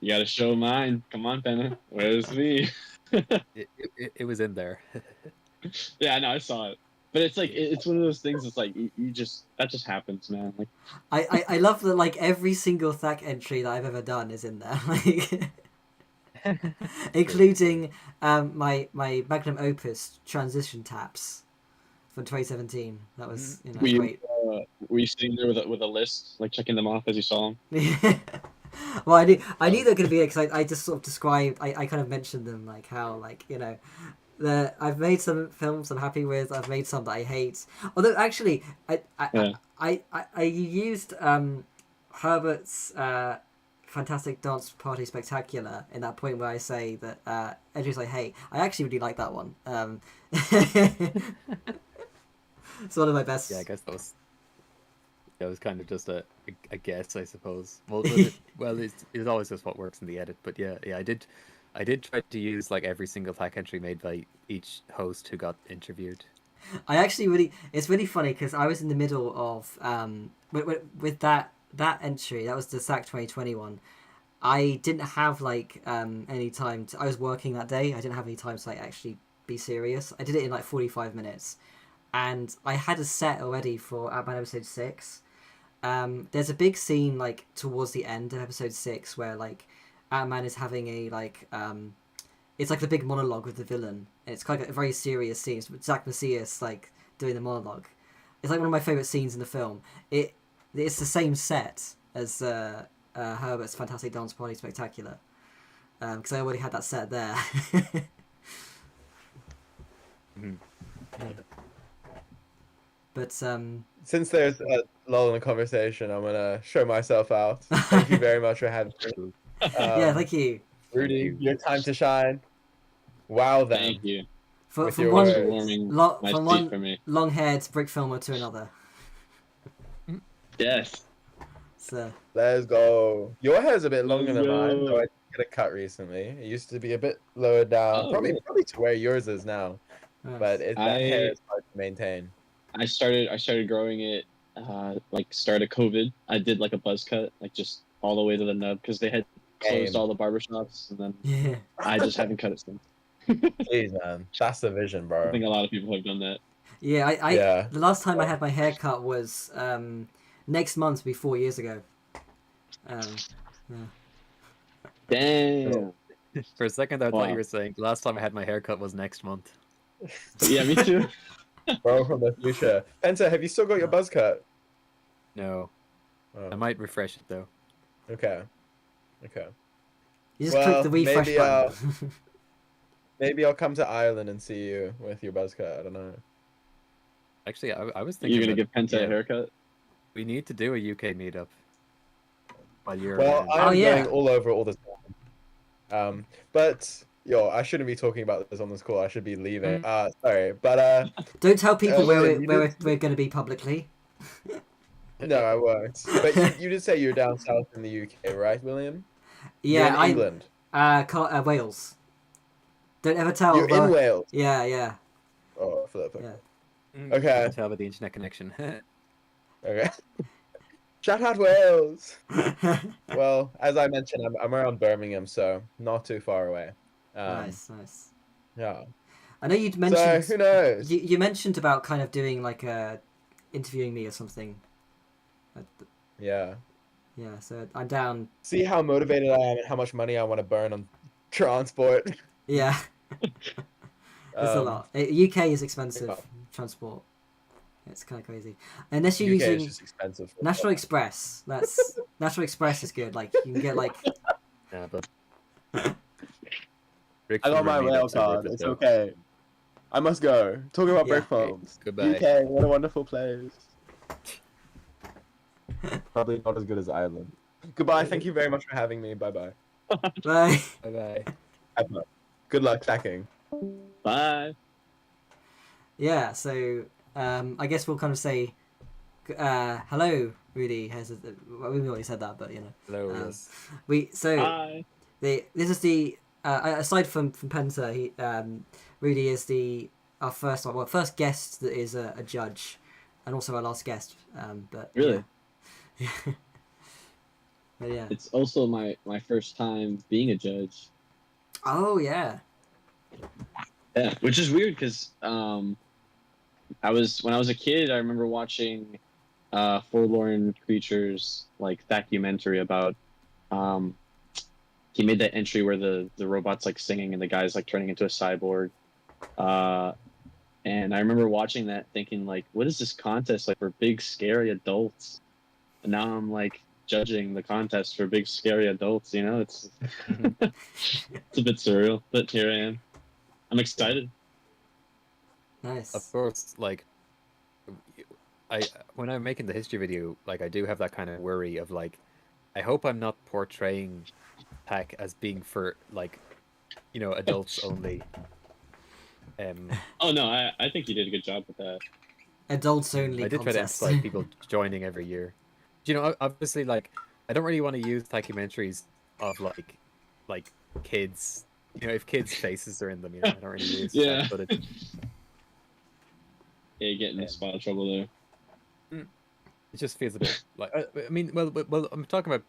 You gotta show mine. Come on, Penna. Where's me?" It was in there. Yeah, I know, I saw it. But it's like it's one of those things. It's like you just that just happens, man. Like I love that like every single THAC entry that I've ever done is in there, like including my magnum opus transition taps from 2017. That was were you, great. were you sitting there with a list, like checking them off as you saw them? Well, I knew they were going to be because I just sort of described. I kind of mentioned them like how like you know. I've made some films I'm happy with. I've made some that I hate. Although actually, I used Herbert's Fantastic Dance Party Spectacular in that point where I say that entries I hate. I actually really like that one. It's one of my best. Yeah, I guess that was kind of just a guess, I suppose. Well, it's always just what works in the edit. But yeah, I did try to use like every single THAC entry made by each host who got interviewed. I actually it's really funny because I was in the middle of with that entry. That was the SAC 2021. I didn't have like any time. I was working that day. I didn't have any time to like actually be serious. I did it in like 45 minutes, and I had a set already for Ant-Man episode 6. There's a big scene like towards the end of episode 6 where like Ant-Man is having a like it's like the big monologue with the villain, and it's kind of a very serious scene. It's Zach Macias like doing the monologue. It's like one of my favorite scenes in the film. It's the same set as Herbert's Fantastic Dance Party Spectacular, because I already had that set there. But Since there's a lull in the conversation, I'm gonna show myself out. Thank you very much for having me. yeah, thank you. Rudy, your time to shine. Wow, then. Thank you. With From your one words. Warming lo- my from seat one for me. long-haired brick filmer to another. Yes. So Let's go. Your hair's a bit longer Let's than mine, go. though I did get a cut recently. It used to be a bit lower down. Oh, probably really? to where yours is now. But that hair is hard to maintain. I started growing it like start of COVID. I did like a buzz cut, like just all the way to the nub because they had closed Same. all the barbershops, and then yeah. I just haven't cut it since. Jeez, man, that's the vision, I bro. think a lot of people have done that. Yeah, Yeah. the last time I had my hair cut was next month, be 4 years ago. Yeah. Damn. For a second, I thought Wow. you were saying the last time I had my haircut was next month. Yeah, me too. Bro from the future. Penta, have you still got your buzz cut? No, Oh, I might refresh it though. okay. Okay. You just click Well, the refresh maybe button. maybe I'll come to Ireland and see you with your buzz cut. I don't know. Actually, I was thinking You're gonna that, give Penta yeah, a haircut? we need to do a UK meetup while you're Well, around. I'm yeah. going all over all the time. But yo, I shouldn't be talking about this on this call. I should be leaving. Sorry, but Don't tell people where William, you we're going to be publicly. no, I won't. But you did say you're down south in the UK, right, William? You're Yeah, in England. Wales. Don't ever tell. You're in Wales. Yeah, yeah. Oh, flip. Yeah. Okay. You can tell by the internet connection. Okay. Shout out Wales. Well, as I mentioned, I'm around Birmingham, so not too far away. Nice. Yeah. I know you'd So mentioned. who knows? You mentioned about kind of doing like interviewing me or something. Yeah. Yeah, so I'm down. See how motivated I am and how much money I want to burn on transport. Yeah, it's a lot. UK is expensive yeah. transport. It's kind of crazy. Unless you're UK is using just expensive. National Express. That's National Express is good. Like you can get like. Yeah, but I got my rail card. It's okay. I must go. Talking about Yeah. Brickfilms. Goodbye. UK, what a wonderful place. Probably not as good as Ireland. Goodbye. Thank you very much for having me. Bye bye. Bye. Bye bye. Have fun. Good luck stacking. Bye. Yeah. So I guess we'll kind of say hello, Rudy. We already said that, but you know. Hello. Um, Yes. Bye. This is the aside from Penta, Rudy is our first guest that is a judge, and also our last guest. But Really? yeah. But yeah. It's also my first time being a judge. Oh yeah. Yeah, which is weird because when I was a kid, I remember watching Forlorn Creatures like documentary about he made that entry where the robot's like singing and the guy's like turning into a cyborg. And I remember watching that thinking like, what is this contest like for big scary adults? And now I'm like judging the contest for big scary adults, you know? It's it's a bit surreal, but here I am. I'm excited. Nice. Of course, like when I'm making the history video, like I do have that kind of worry of like, I hope I'm not portraying tech as being for like, you know, adults only. Oh no, I think you did a good job with that. Adults only. I did try to contest. emphasize people joining every year. You know, obviously, like I don't really want to use documentaries of like kids. You know, if kids' faces are in them, you know, I don't really use Yeah. that. But it, Yeah, you get in a spot of trouble there. it just feels a bit like I mean, well, I'm talking about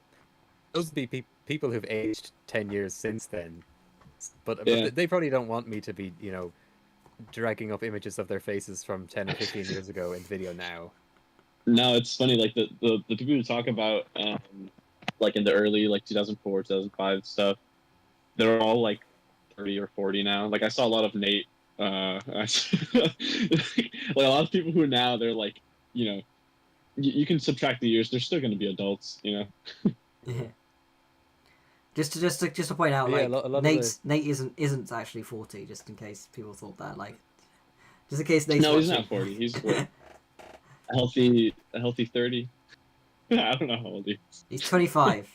those would be people who've aged 10 years since then, but Yeah. they probably don't want me to be, you know, dragging up images of their faces from 10 or 15 years ago in video now. No, it's funny. Like the people who talk about like in the early like 2004, 2005 stuff, they're all like 30 or 40 now. Like I saw a lot of Nate. Like a lot of people who are now they're like, you know, you can subtract the years. They're still going to be adults, you know. Yeah. Just to point out, Yeah, like a lot of Nate isn't actually 40. Just in case people thought that, like, just in case Nate's No, he's watching. not 40. He's what, a healthy 30. I don't know how old he is. He's 25.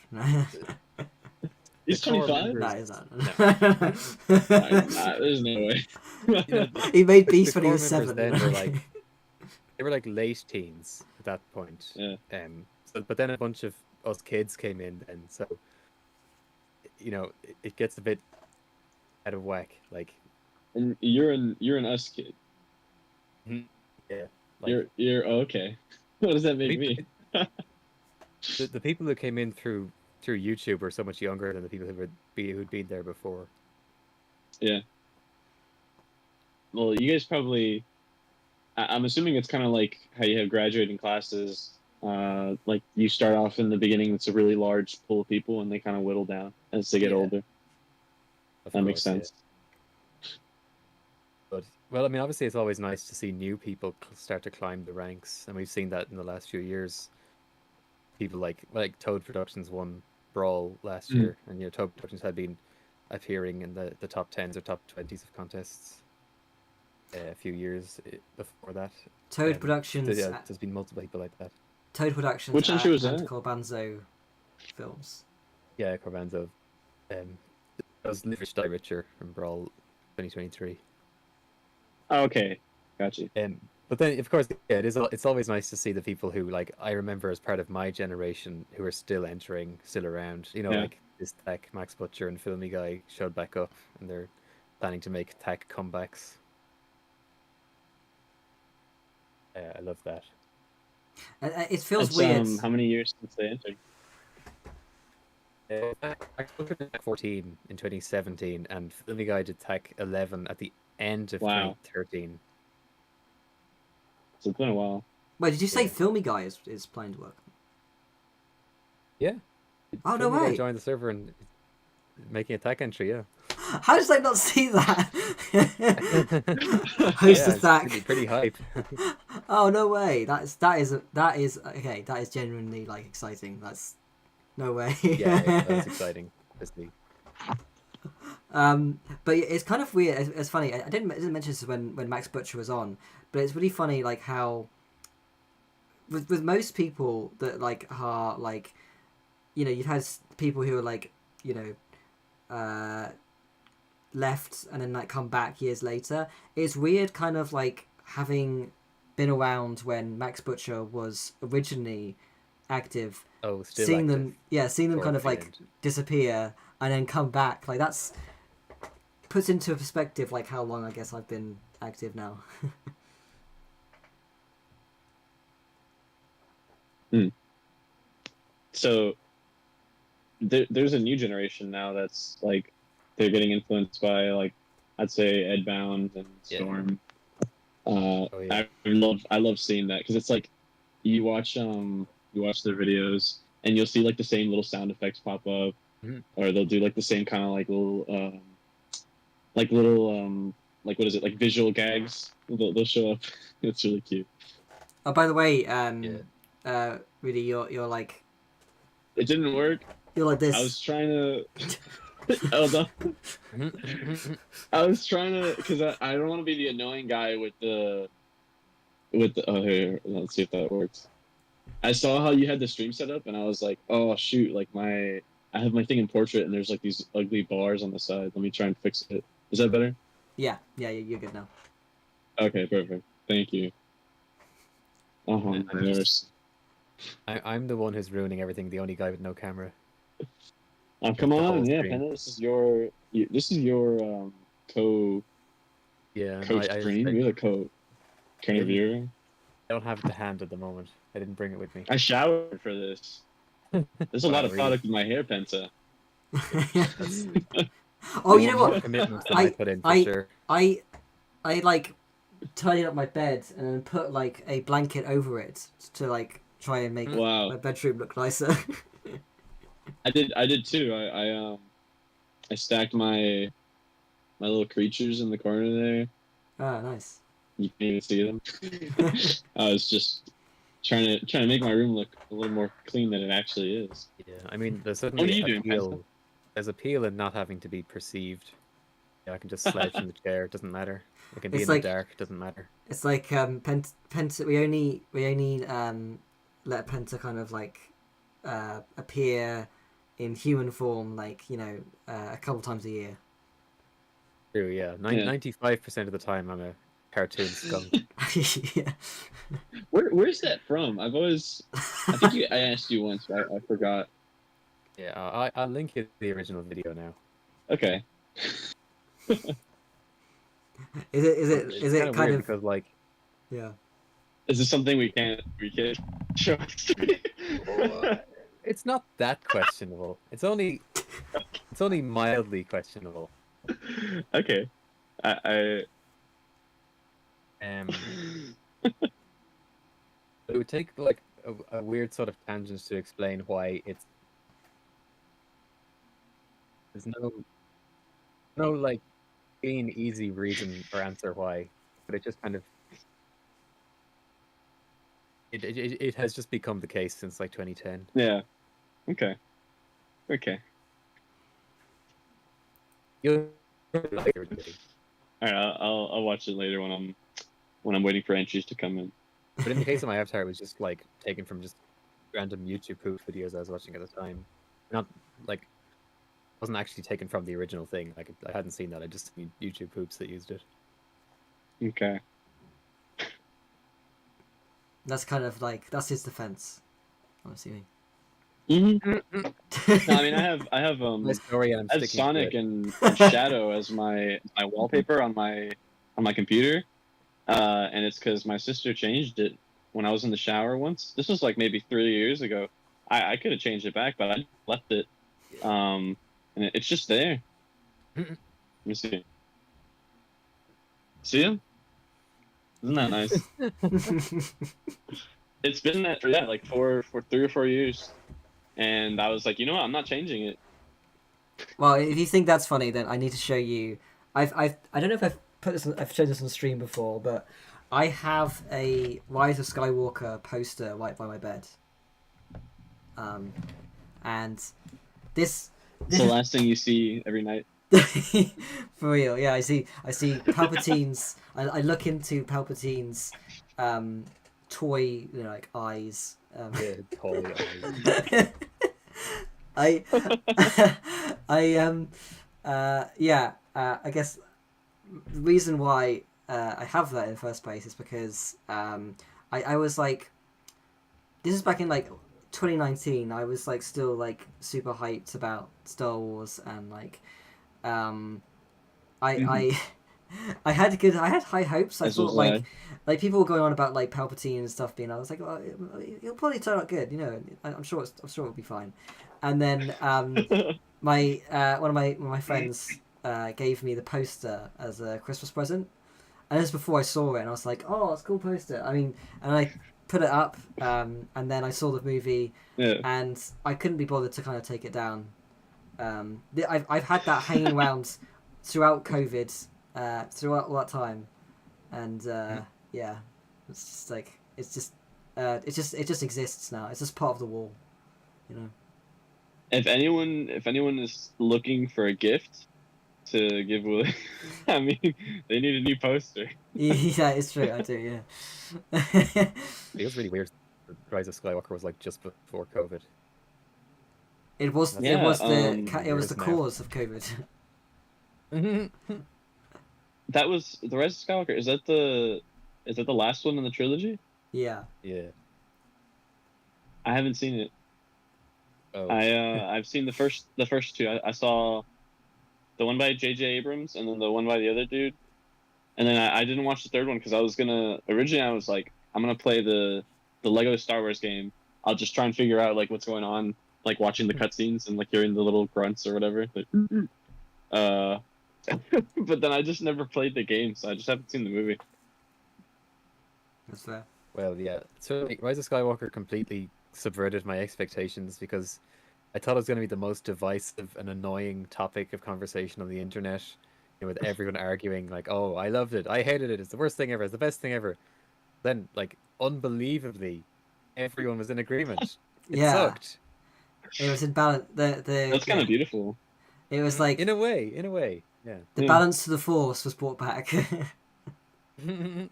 He's The core 25. No, members- he's No, not. he's not. There's no way. You know, He made the Beast when he core was members 7. then were like they were like late teens at that point. Yeah. But then a bunch of us kids came in, and so you know it gets a bit out of whack. Like And you're an us kid. yeah, like, You're okay. What does that make me? the people who came in through YouTube are so much younger than the people who'd been there before. Yeah. well, you guys probably. I'm assuming it's kind of like how you have graduating classes. Like you start off in the beginning, it's a really large pool of people, and they kind of whittle down as they get Yeah. older. Of That makes course, yeah. sense. But well, I mean, obviously, it's always nice to see new people start to climb the ranks, and we've seen that in the last few years. People like Toad Productions won Brawl last Mm. year, and Toad Productions had been appearing in the top 10s or top 20s of contests a few years before that. Toad Productions. Yeah, there's been multiple people like that. Toad Productions. Which entry was and that? Corbanzo Films. Yeah, Corbanzo. That was Rich Die Richer from Brawl 2023. Oh, okay, gotcha. But then, of course, yeah, it's always nice to see the people who, like, I remember as part of my generation who are still entering, still around. You know, Yeah. like this Tech, Max Butcher, and Filmy Guy showed back up, and they're planning to make Tech comebacks. I love that. It feels It's, weird. How many years since they entered? Max Butcher did Tech 14 in 2017, and Filmy Guy did Tech 11 at the end of Wow. 2013. So it's been a while. Wait, did you say Yeah. Filmy Guy is planning to work? Yeah. Oh, no Filmy Guy way. joined the server and is making a Tech entry, yeah. How did I not see that? Host Yeah, of it's Thack. pretty hype. Oh no way! That is okay. That is genuinely like exciting. That's no way. Yeah, that's exciting to see. But it's kind of weird. It's funny. I didn't mention this when Max Butcher was on, but it's really funny like how with most people that like are like, you've had people who are like, left and then like come back years later. It's weird kind of like having been around when Max Butcher was originally active, Oh, still seeing active. them kind Or of like banned. disappear and then come back. Like that's puts into perspective like how long I guess I've been active now. So there's a new generation now that's like they're getting influenced by like I'd say Edbound and Yeah. Storm. Yeah. I love seeing that because it's like you watch their videos and you'll see like the same little sound effects pop up, Mhm. or they'll do like the same kind of like little like what is it, like visual gags they'll show up. It's really cute. Oh, by the way, Rudy, you're like It didn't work. you're like this. I was trying to hold on. I was trying to, because I don't want to be the annoying guy with the oh, here, let's see if that works. I saw how you had the stream set up and I was like, oh shoot, like I have my thing in portrait and there's like these ugly bars on the side. Let me try and fix it. Is that better? Yeah, you're good now. Okay, perfect. Thank you. I'm the one who's ruining everything. The only guy with no camera. Oh, come the whole on, yeah, stream. Panda, this is your Yeah, co-stream. You're the co-viewer. I don't have it to hand at the moment. I didn't bring it with me. I showered for this. There's a lot of Wow, product in my hair, Penta. Oh, you know More what? commitment than I put in for sure. I like tidied up my bed and then put like a blanket over it to like try and make Wow. my bedroom look nicer. I did too. I stacked my little creatures in the corner there. Ah, nice. You can even see them. I was just trying to make my room look a little more clean than it actually is. Yeah, I mean, there's What are certainly you doing, appeal. There's appeal in not having to be perceived. Yeah, I can just slouch in the chair. It doesn't matter. I can be It's in like- the dark. It doesn't matter. It's like Penta. We only let Penta kind of like appear in human form, like a couple times a year. True. Yeah. 95% of the time, I'm a cartoon skunk. Yeah. Where's that from? I think I asked you once, but I forgot. Yeah, I'll link you to the original video now. Okay. Is It's it kind weird of because like yeah? Is this something we can't show on stream? it's not that questionable. It's only mildly questionable. Okay. I Um, it would take like a weird sort of tangent to explain why it's. There's no like clean, easy reason or answer why, but it just kind of it has just become the case since like 2010. Yeah. Okay. Okay. You'll like it, really. All right. I'll watch it later when I'm waiting for entries to come in. But in the case of my avatar, it was just like taken from just random YouTube poop videos I was watching at the time. Not like wasn't actually taken from the original thing. Like I hadn't seen that. I just seen YouTube poops that used it. Okay. That's kind of like that's his defense. I'm assuming. Mm-hmm. No, I mean, I have My story, and I'm I have sticking to Sonic it. and Shadow as my wallpaper on my computer, and it's because my sister changed it when I was in the shower once. This was like maybe 3 years ago. I could have changed it back, but I left it. And it's just there. Let me see. See him? Isn't that nice? It's been that for like for 3 or 4 years, and I was like, you know what? I'm not changing it. Well, if you think that's funny, then I need to show you. I don't know if I've shown this on stream before, but I have a Rise of Skywalker poster right by my bed. And this It's the last thing you see every night. for real, yeah. I see Palpatine's. I look into Palpatine's toy, like eyes. Yeah, totally. I I guess the reason why I have that in the first place is because I was like, this is back in like 2019. I was like still like super hyped about Star Wars, and like I had high hopes. I thought like people were going on about like Palpatine and stuff being. I was like, well, it'll probably turn out good, you know. I'm sure it'll be fine. And then my one of my friends gave me the poster as a Christmas present, and this was before I saw it, and I was like, oh, it's a cool poster. I mean, and I put it up, and then I saw the movie, and I couldn't be bothered to kind of take it down. I've had that hanging around throughout COVID, throughout all that time, and yeah, it's just like it just exists now. It's just part of the wall, you know. If anyone is looking for a gift to give away, I mean, they need a new poster. Yeah, it's true. I do. Yeah. It was really weird. Rise of Skywalker was like just before COVID. It was Yeah, it was it the is now. cause of COVID. That was the Rise of Skywalker. Is that the last one in the trilogy? Yeah. Yeah. I haven't seen it. Oh. I've seen the first two. I saw the one by J.J. Abrams and then the one by the other dude, and then I didn't watch the third one because I was like, I'm gonna play the Lego Star Wars game. I'll just try and figure out like what's going on, like watching the cutscenes and like hearing the little grunts or whatever. Like, but then I just never played the game, so I just haven't seen the movie. That's fair. Well, yeah. So Rise of Skywalker completely subverted my expectations because I thought it was going to be the most divisive and annoying topic of conversation on the internet, you know, with everyone arguing like, "Oh, I loved it. I hated it. It's the worst thing ever. It's the best thing ever." Then, like, unbelievably, everyone was in agreement. It sucked. It was in balance. That's kind of beautiful. It was like In a way, yeah. the balance to the Force was brought back. You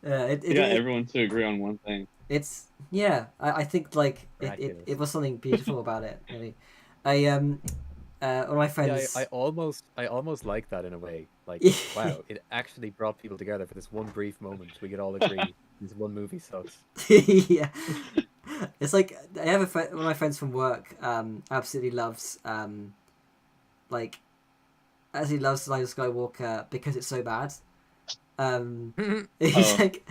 got everyone to agree on one thing. It's I think like it was something beautiful about it. Really, one of my friends. Yeah, I almost like that in a way. Like, wow, it actually brought people together for this one brief moment. We could all agree this one movie sucks. Yeah, it's like I have one of my friends from work. Absolutely loves like, as he loves Rise of Skywalker because it's so bad. He's like,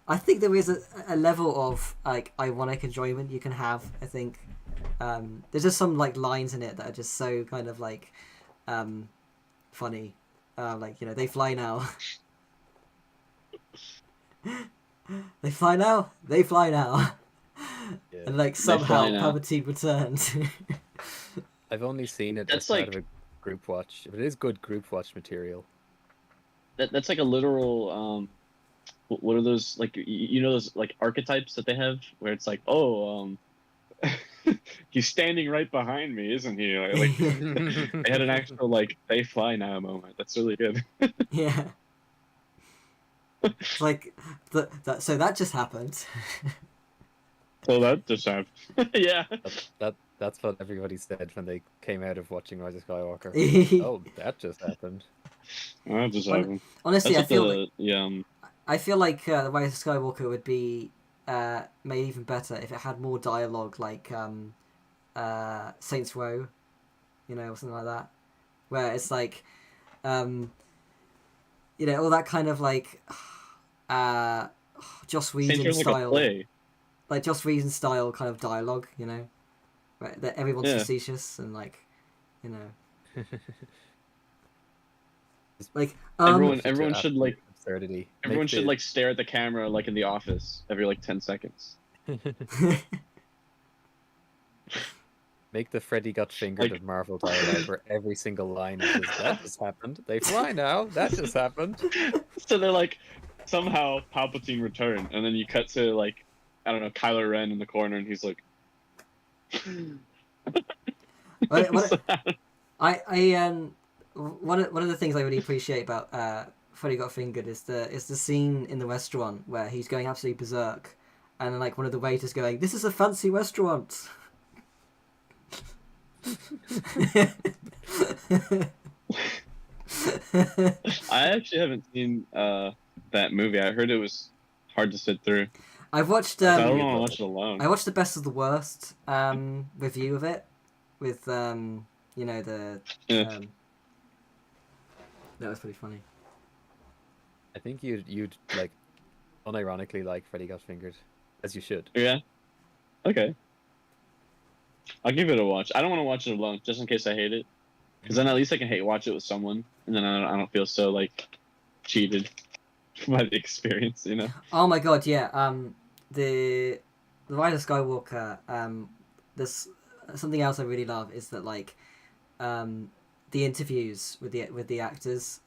I think there is a level of like ironic enjoyment you can have. I think there's just some like lines in it that are just so kind of like funny, like they fly now. They fly now. They fly now. Yeah. And like They somehow fly now. Palpatine returns. I've only seen it That's as part like- of a group watch. But it is good group watch material. That's like a literal what are those like you know those like archetypes that they have where it's like he's standing right behind me, isn't he? Like they had an actual like they fly now moment. That's really good. Yeah. It's like so that just happened. So that just happened. Yeah. That's what everybody said when they came out of watching Rise of Skywalker. Oh, that just happened. That just happened. Honestly, That's I what feel I feel like the Rise of Skywalker would be made even better if it had more dialogue, like Saints Row, or something like that, where it's like, all that kind of like Joss Whedon Saints Row like a style, play. like Joss Whedon style kind of dialogue, right? That everyone's Yeah. facetious and like, like Everyone should like absurdity. everyone should like stare at the camera like in The Office every like 10 seconds. Make the Freddy got fingered Like- at Marvel dialogue where every single line is just, that just happened. They fly now. That just happened. So they're like somehow Palpatine returned, and then you cut to like I don't know Kylo Ren in the corner, and he's like. One of the things I really appreciate about Freddy Got Fingered is the scene in the restaurant where he's going absolutely berserk, and like one of the waiters going, "This is a fancy restaurant." I actually haven't seen that movie. I heard it was hard to sit through. I've watched. I don't want to watch it alone. I watched the best of the worst review of it with the Yeah. that was pretty funny. I think you'd like unironically like Freddy Got Fingered, as you should. Yeah. Okay. I'll give it a watch. I don't want to watch it alone, just in case I hate it, because then at least I can watch it with someone, and then I don't feel so like cheated by the experience, Oh my god, yeah. The Rise of Skywalker. There's something else I really love is that like, the interviews with the actors,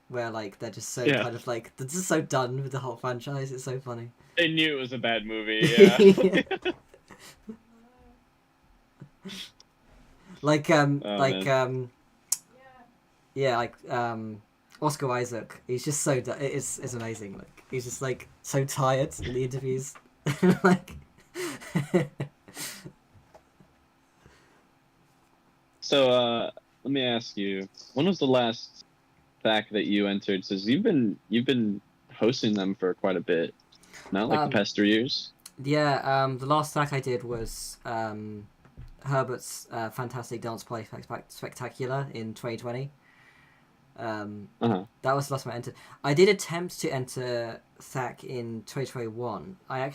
where like they're just so kind of like they're just so done with the whole franchise. It's so funny. They knew it was a bad movie. Yeah. Like man. Oscar Isaac. He's just so it's amazing. Like he's just like so tired in the interviews. Like. So let me ask you, when was the last fact that you entered? Says you've been hosting them for quite a bit, not like the past 3 years. Yeah, the last track I did was Herbert's Fantastic Dance Play Spectacular in 2020. That was the last time I entered. I did attempt to enter THAC in 2021. I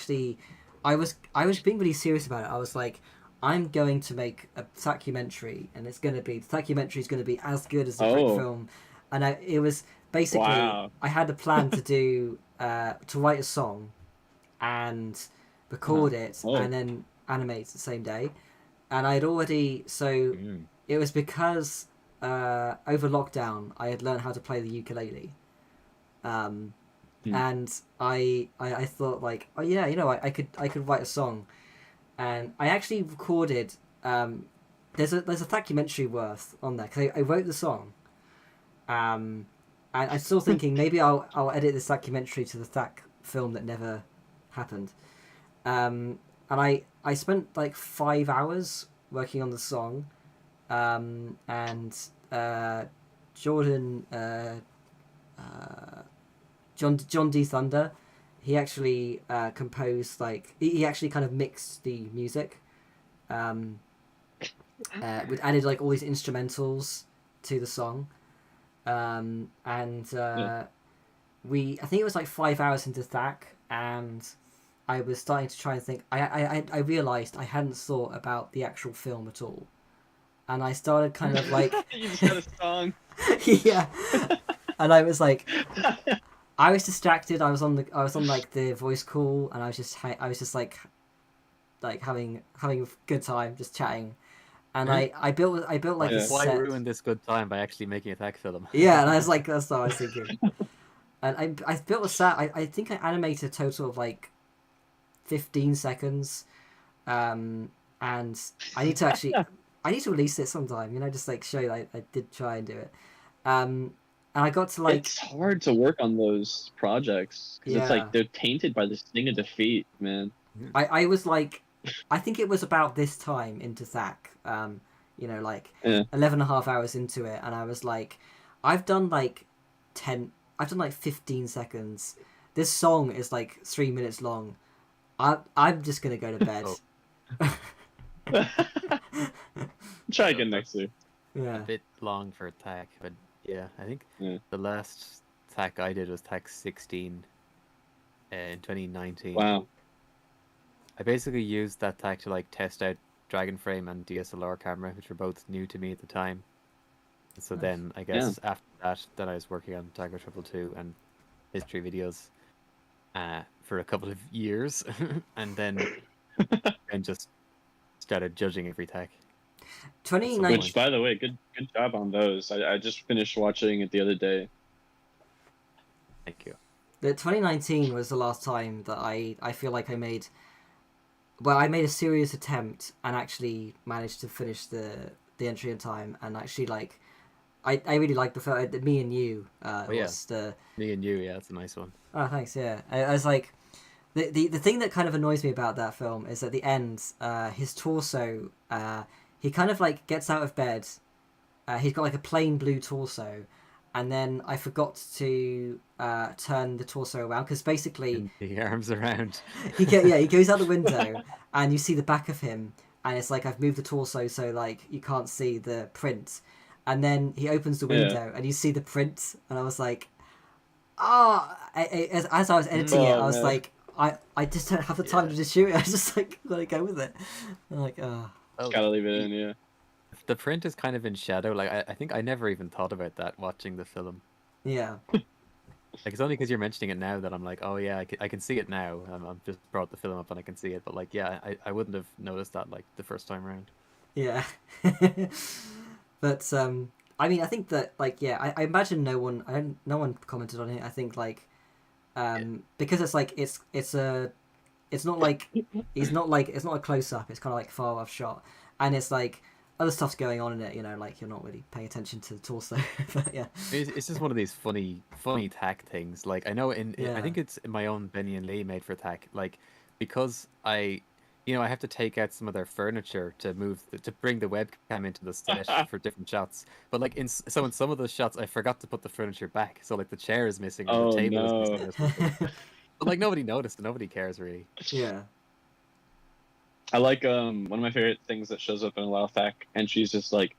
was being really serious about it. I was like, I'm going to make a documentary, and the documentary is going to be as good as the Brick film. And it was basically, Wow. I had a plan to do, to write a song and record it and then animate the same day. And I'd already, it was because over lockdown I had learned how to play the ukulele. And I thought like, oh yeah, I could write a song. And I actually recorded. There's a documentary worth on there because I wrote the song. And I'm still thinking maybe I'll edit this documentary to the THAC film that never happened. And I spent like 5 hours working on the song. And Jordan John D. Thunder, he actually composed he actually kind of mixed the music, added like all these instrumentals to the song, and I think it was like 5 hours into THAC, and I was starting to try and think. I realized I hadn't thought about the actual film at all, and I started kind of like You just got a song. Yeah, and I was like, I was distracted. I was on like the voice call, and I was just like having a good time, just chatting. And I built like a Yeah. Why set. ruin this good time by actually making a tech film? Yeah, and I was like, that's what I was thinking. And I built a set. I think I animated a total of like 15 seconds. And I need to release it sometime. You know, just like show you I did try and do it. And I got to like It's hard to work on those projects because it's Yeah. like they're tainted by this thing of defeat, man. I was like, I think it was about this time into Thack, you know, like Yeah. 11 and a half hours into it, and I was like, I've done like 15 seconds. This song is like 3 minutes long. I'm just gonna go to bed. Try again next year. Yeah. A bit long for TAC, but yeah, I think Yeah. the last TAC I did was TAC 16 in 2019. Wow. I basically used that TAC to like test out Dragon Frame and DSLR camera, which were both new to me at the time. So Nice. then I guess after that, then I was working on Tiger 222 and history videos for a couple of years, and then just started judging every TAC. 2019. Which, by the way, good job on those. I just finished watching it the other day. Thank you. The 2019 was the last time that I feel like I made a serious attempt and actually managed to finish the entry in time, and actually like I really liked the film. Me and You was the Me and You, yeah, that's a nice one. Oh, thanks. Yeah, I was like, the thing that kind of annoys me about that film is at the end, his torso, he kind of like gets out of bed. He's got like a plain blue torso, and then I forgot to turn the torso around because basically And the arms around. he goes out the window and you see the back of him, and it's like I've moved the torso so like you can't see the print, and then he opens the window and you see the print, and I was like, as I was editing it, I was man. like, I just don't have the time to just shoot it. I was just like, let it go with it. I'm like, oh. Oh, Gotta leave it in, yeah. the print is kind of in shadow. Like I think I never even thought about that watching the film. Yeah. Like it's only because you're mentioning it now that I'm like, oh yeah, I can see it now. I've just brought the film up and I can see it. But like, yeah, I wouldn't have noticed that like the first time around. Yeah. But I mean, I think that like I imagine no one commented on it. I think like because it's like it's not like it's not a close up. It's kind of like far off shot, and it's like other stuff's going on in it. You know, like you're not really paying attention to the torso. But yeah. It's just one of these funny TAC things. Like I know I think it's in my own Benny and Lee made for TAC. Like because I have to take out some of their furniture to bring the webcam into the set for different shots. But like in some of those shots, I forgot to put the furniture back. So like the chair is missing or the table is missing. Or something. But like nobody noticed and nobody cares really. Yeah. I like one of my favorite things that shows up in a lot of TAC entries is like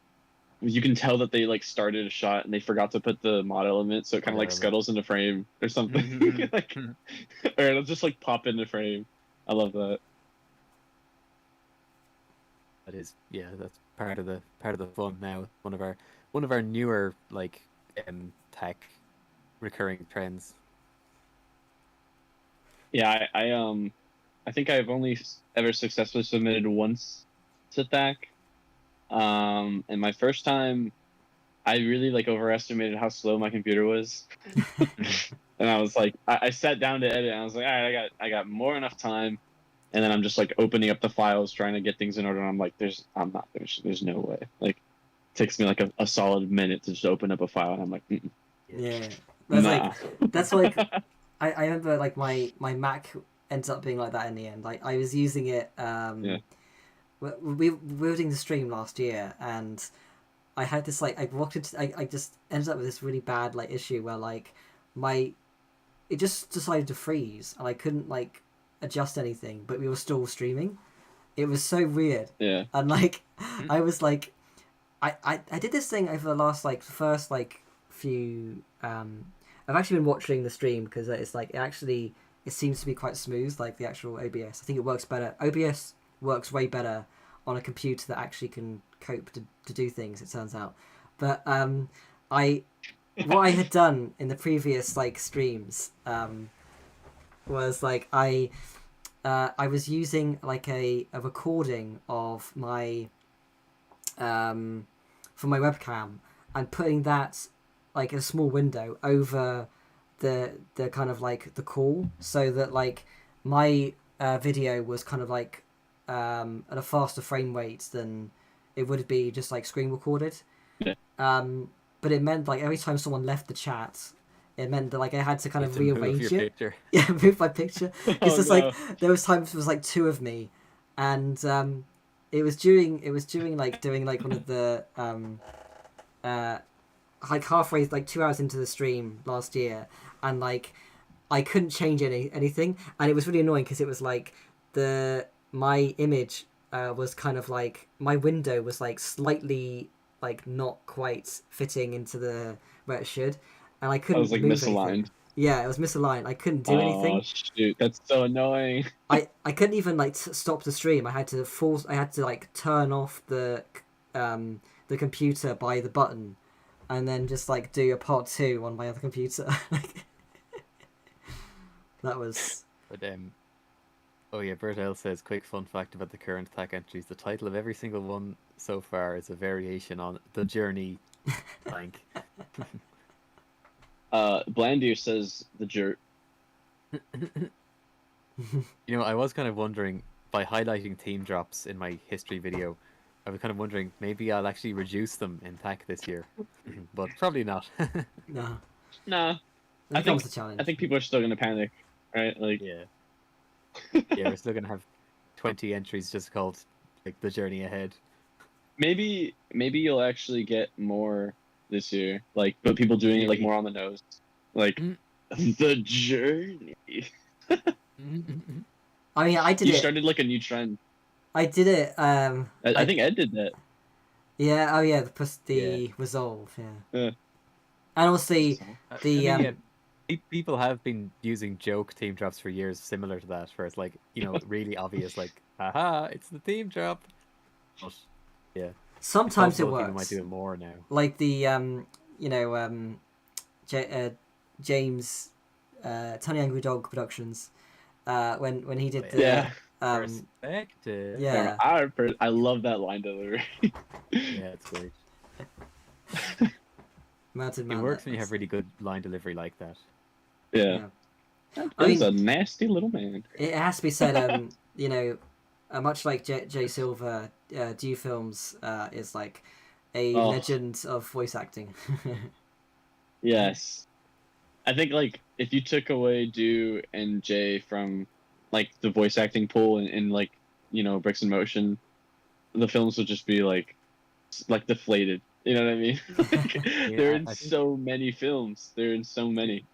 you can tell that they like started a shot and they forgot to put the mod element, so it kind of like scuttles into frame or something. Like, or it'll just like pop into frame. I love that. That is, yeah, that's part of the fun now. One of our newer like TAC recurring trends. Yeah, I think I've only ever successfully submitted once to THAC. And my first time, I really like overestimated how slow my computer was. And I was like, I sat down to edit, and I was like, all right, I got more enough time. And then I'm just like opening up the files, trying to get things in order. And I'm like, I'm not finished. There's no way. Like, it takes me like a solid minute to just open up a file, and I'm like, mm-mm. Yeah. That's Nah. that's like I remember like my Mac ends up being like that in the end. Like I was using it we were doing the stream last year, and I had this like I just ended up with this really bad like issue where like it just decided to freeze and I couldn't like adjust anything, but we were still streaming. It was so weird. Yeah. And like I was like I did this thing over the last like first like few I've actually been watching the stream because it's like it seems to be quite smooth, like the actual OBS. I think it works better. OBS works way better on a computer that actually can cope to do things, it turns out. But what I had done in the previous like streams was like I was using like a recording of my from my webcam and putting that like in a small window over the kind of like the call, so that like my video was kind of like at a faster frame rate than it would be just like screen recorded. Yeah. But it meant like every time someone left the chat, it meant that like I had to kind You of have to move rearrange your it. picture. Yeah, move my picture. It's Oh, just no. like there was times it was like two of me, and it was during like doing like one of the like halfway like 2 hours into the stream last year, and like I couldn't change anything, and it was really annoying because it was like my image was kind of like my window was like slightly like not quite fitting into the where it should, and I couldn't was like move misaligned. anything. Yeah, it was misaligned. I couldn't do anything. Oh shoot, that's so annoying. I couldn't even like stop the stream. I had to like turn off the computer by the button, and then just like do a part 2 on my other computer. That was. But oh yeah, Bert L says, quick fun fact about the current attack entries: the title of every single one so far is a variation on the journey blank. Blandier says the jerk. You know, I was kind of wondering, by highlighting team drops in my history video, I was kind of wondering maybe I'll actually reduce them in TAC this year, but probably not. No. Nah, That I becomes think- a challenge. I think people are still gonna panic, right? Like, Yeah. Yeah, we're still gonna have 20 entries just called like the journey ahead. maybe you'll actually get more this year, like, but people doing it like more on the nose, like Mm. the journey. I mean, I did You it. started like a new trend. I did it. I think Ed did that. Yeah. Oh yeah. The Yeah. resolve. Yeah. Yeah. And also the I mean, um. yeah, people have been using joke team drops for years, similar to that, where it's like, you know, really obvious, like, haha, it's the team drop. But yeah, it's Sometimes it possible people might works. do it more now. Like the you know James Tony Angry Dog Productions when he did Oh, the Yeah. Perspective. yeah. I love that line delivery. Yeah, it's great. Mounted It Man, works that when you was- have really good line delivery like that. Yeah. I He's mean- a nasty little man. It has to be said, you know, much like Jay Silver, Dew Films is like a Oh. legend of voice acting. Yes. I think like if you took away Do and Jay from like the voice acting pool in like, you know, Bricks in Motion, the films would just be like deflated. You know what I mean? Like, they're in I think- so many films. They're in so many.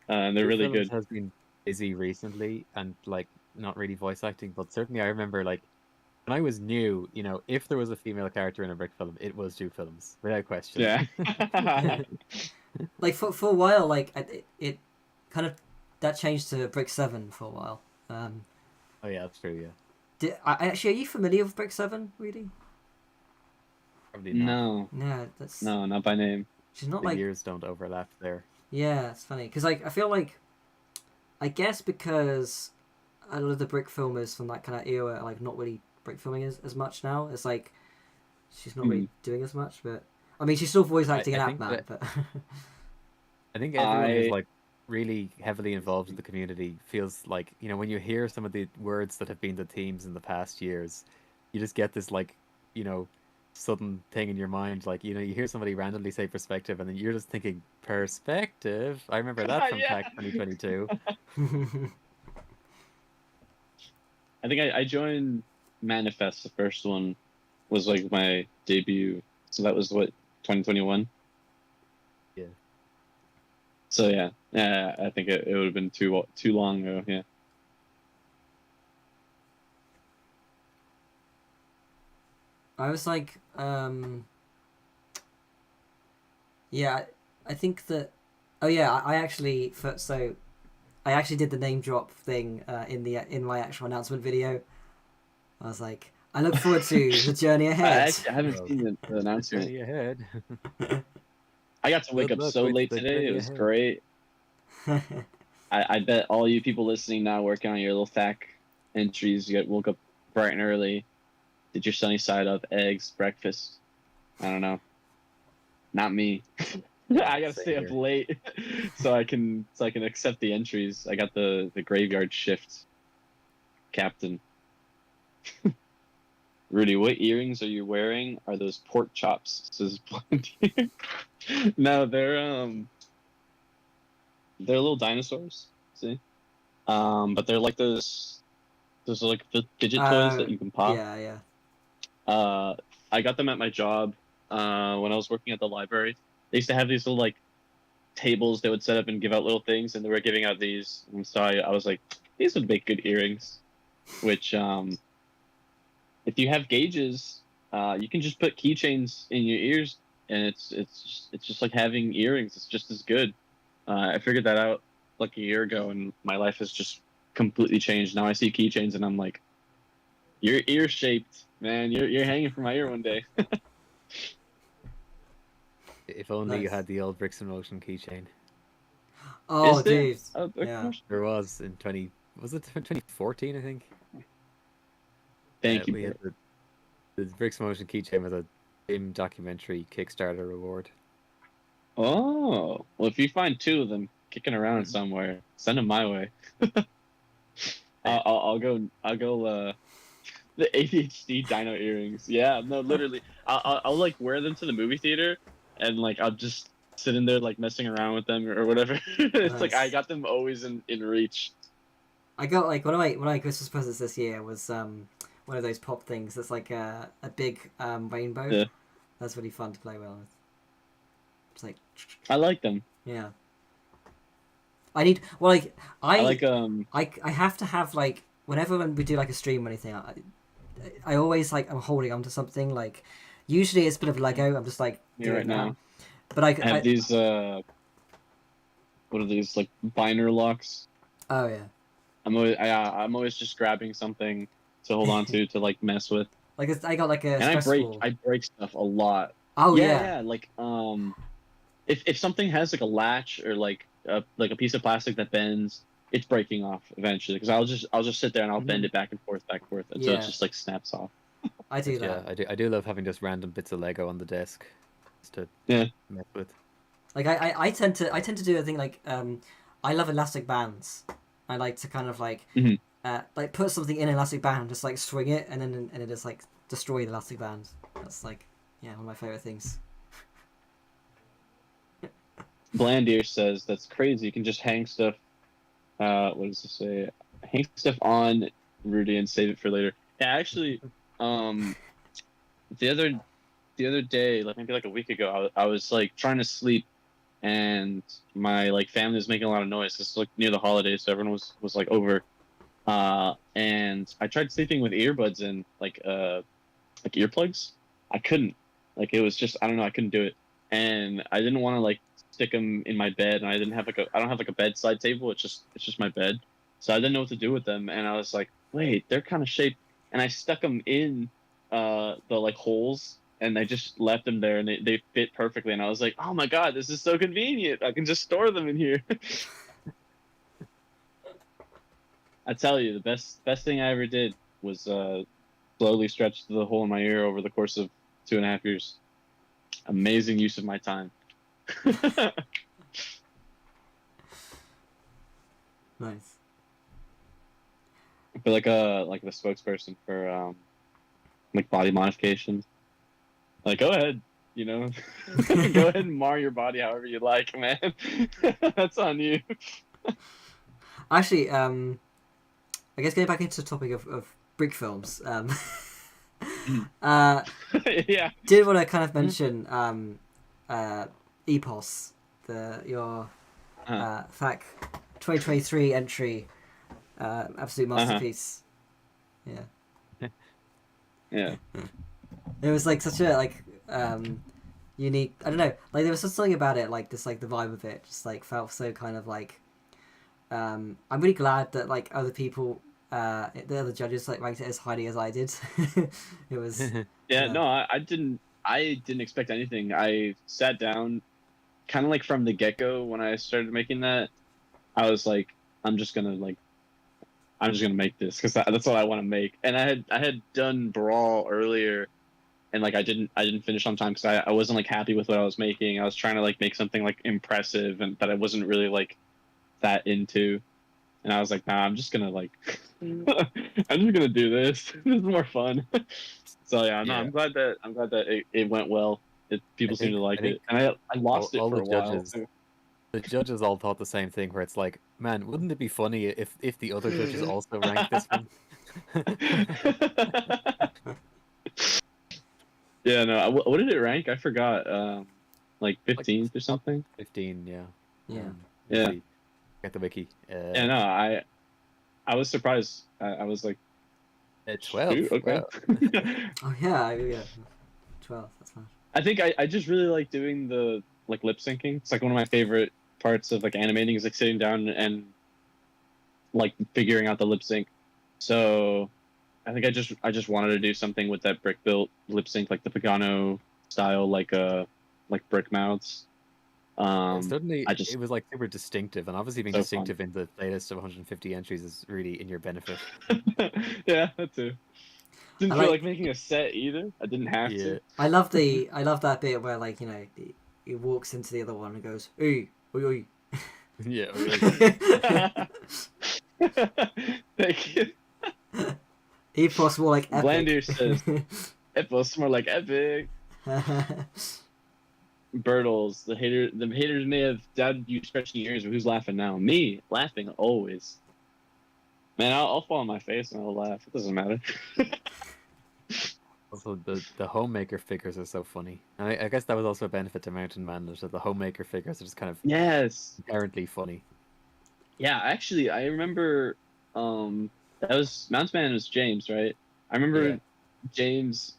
And they're really Films good. has been busy recently and like not really voice acting, but certainly I remember like when I was new, you know, if there was a female character in a Brick film, it was Dew Films, without question. Yeah. Like for a while, like it kind of that changed to Brick 7 for a while. Oh yeah, that's true. Yeah, Actually, are you familiar with Brick 7, Rudy? probably not. No. No, that's No, not by name. she's not The like years don't overlap there. yeah. It's funny because like I feel like I guess because a lot of the Brick filmers from that kind of era are like not really Brick filming as much now. It's like she's not really doing as much, but I mean she's still voice acting in I think Ant-Man, that- but I think everyone who's I- like really heavily involved in the community feels like, you know, when you hear some of the words that have been the themes in the past years, you just get this like, you know, sudden thing in your mind, like, you know, you hear somebody randomly say perspective and then you're just thinking perspective. I remember that from Yeah. PAC 2022. I think I joined Manifest. The first one was like my debut. So that was what, 2021? Yeah. So yeah, I think it would have been too long ago. Yeah. I was like, yeah, I think that. Oh yeah, I actually I actually did the name drop thing in my actual announcement video. I was like, I look forward to the journey ahead. I haven't seen the announcement. Journey ahead. I got to wake Good up luck so with late the today. day It was ahead. great. I bet all you people listening now working on your little FAQ entries, you woke up bright and early, did your sunny side up, eggs, breakfast. I don't know. Not me. I gotta same stay up here. late so I can accept the entries. I got the graveyard shift captain. Rudy, what earrings are you wearing? Are those pork chops? Says Blind. No, they're little dinosaurs. See, but they're like those are like the fidget toys that you can pop. Yeah. I got them at my job when I was working at the library. They used to have these little like tables they would set up and give out little things, and they were giving out these. And so I was like, these would make good earrings. Which if you have gauges, you can just put keychains in your ears, and it's just like having earrings. It's just as good. I figured that out like a year ago, and my life has just completely changed. Now I see keychains, and I'm like, you're ear shaped, man. You're hanging from my ear one day. If only you Nice. had the old Bricks in Motion keychain. Oh, Is there? dude. Oh, Yeah. There was in 2014, I think. Thank you. We had the Bricks in Motion keychain with a game documentary Kickstarter reward. Oh, well, if you find two of them kicking around somewhere, send them my way. I'll go. The ADHD dino earrings. Yeah, no, literally. I'll like wear them to the movie theater, and like I'll just sit in there like messing around with them or whatever. It's like I Nice. got them always in reach. I got like one of my Christmas presents this year was one of those pop things that's like a big rainbow. Yeah. That's really fun to play with. It's like I like them. yeah. I need well like I like I have to have like whenever when we do like a stream or anything, I always like I'm holding onto something like usually it's a bit of Lego. I'm just like Me doing right it now. now. But I have these what are these like binder locks? oh yeah. I'm always just grabbing something to hold on to like mess with. Like I got like a And stress ball. I break stuff a lot. Oh yeah. Like if something has like a latch or like a piece of plastic that bends, it's breaking off eventually. Because I'll just sit there and I'll bend it back and forth until it just like snaps off. I do that. Yeah, I do love having just random bits of Lego on the desk, just to mess with. Like I tend to do a thing like I love elastic bands. I like to kind of like like put something in an elastic band, just like swing it, and it just like destroy the elastic band. That's like one of my favorite things. Blandier says that's crazy. You can just hang stuff. What does it say? Hang stuff on Rudy and save it for later. Yeah, actually, the other day, like maybe like a week ago, I was like trying to sleep, and my like family was making a lot of noise. It's like near the holidays, so everyone was like over. And I tried sleeping with earbuds in, like earplugs. I couldn't. Like it was just I don't know. I couldn't do it, and I didn't want to like stick them in my bed, and I don't have like a bedside table. It's just my bed, so I didn't know what to do with them, and I was like, wait, they're kind of shaped, and I stuck them in the like holes, and I just left them there, and they fit perfectly, and I was like, oh my god, this is so convenient. I can just store them in here. I tell you, the best thing I ever did was slowly stretch the hole in my ear over the course of 2.5 years. Amazing use of my time. Nice. I feel like the spokesperson for like body modification. Like, go ahead, go ahead and mar your body however you like, man. That's on you. Actually, I guess getting back into the topic of Brickfilms, Yeah. did want to kind of mention Epos, your FAQ 2023 entry, absolute masterpiece. Yeah. It was like such a like unique. I don't know. Like there was something about it, like just like the vibe of it, just like felt so kind of like. I'm really glad that like other people, the other judges like ranked it as highly as I did. It was. No, I didn't expect anything. I sat down kind of like from the get go when I started making that, I was like, I'm just gonna make this because that's what I want to make. And I had done Brawl earlier, and like I didn't finish on time because I wasn't like happy with what I was making. I was trying to like make something like impressive and that I wasn't really like that into. And I was like, nah, I'm just gonna like, I'm just gonna do this. This is more fun. So yeah, no, Yeah. I'm glad that it went well. People seem to like I think it, and I lost it all for the a while. judges, Too. the judges all thought the same thing. Where it's like, man, wouldn't it be funny if the other judges also ranked this one? Yeah, no. What did it rank? I forgot. Like 15th or something. 15, yeah. Yeah. Let's Yeah. see. Get the wiki. Yeah, no. I was surprised. I was like, 12. shoot, okay. Wow. Oh yeah, yeah. 12. That's fine. I think I just really like doing the like lip syncing. It's like one of my favorite parts of like animating is like sitting down and like figuring out the lip sync. So I think I just wanted to do something with that brick built lip sync, like the Pagano style, like brick mouths. Certainly, it was like super distinctive, and obviously being So distinctive in the playlist of 150 entries is really in your benefit. Yeah, that too. Didn't I feel like- like making a set either. I didn't have Yeah. to. I love that bit where like he walks into the other one and goes, "Ooh, oi, oi." Yeah. Thank you. He was more like epic. Blander says it was more like epic. Birtles, the haters may have doubted you stretching your ears, but who's laughing now? Me, laughing always. Man, I'll fall on my face and I'll laugh. It doesn't matter. Also, the homemaker figures are so funny. And I guess that was also a benefit to Mountain Man, that the homemaker figures are just kind of Yes. inherently funny. Yeah, actually, I remember. That was Mountain Man was James, right? I remember Yeah. James.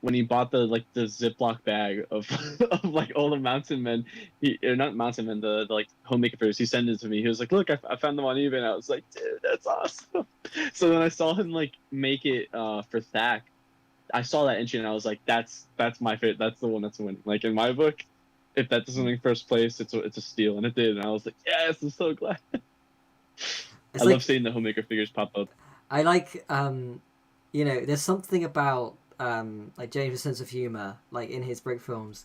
When he bought the Ziploc bag of of like all the Mountain Men, or not Mountain Men, the like homemaker figures. He sent it to me. He was like, "Look, I found them on eBay." And I was like, "Dude, that's awesome." So then I saw him like make it for Thak. I saw that entry and I was like, "That's my favorite. That's the one that's winning." Like in my book, if that doesn't win first place, it's a steal, and it did. And I was like, "Yes, I'm so glad." It's I like, love seeing the homemaker figures pop up. I like there's something about like James' sense of humor, like in his brick films.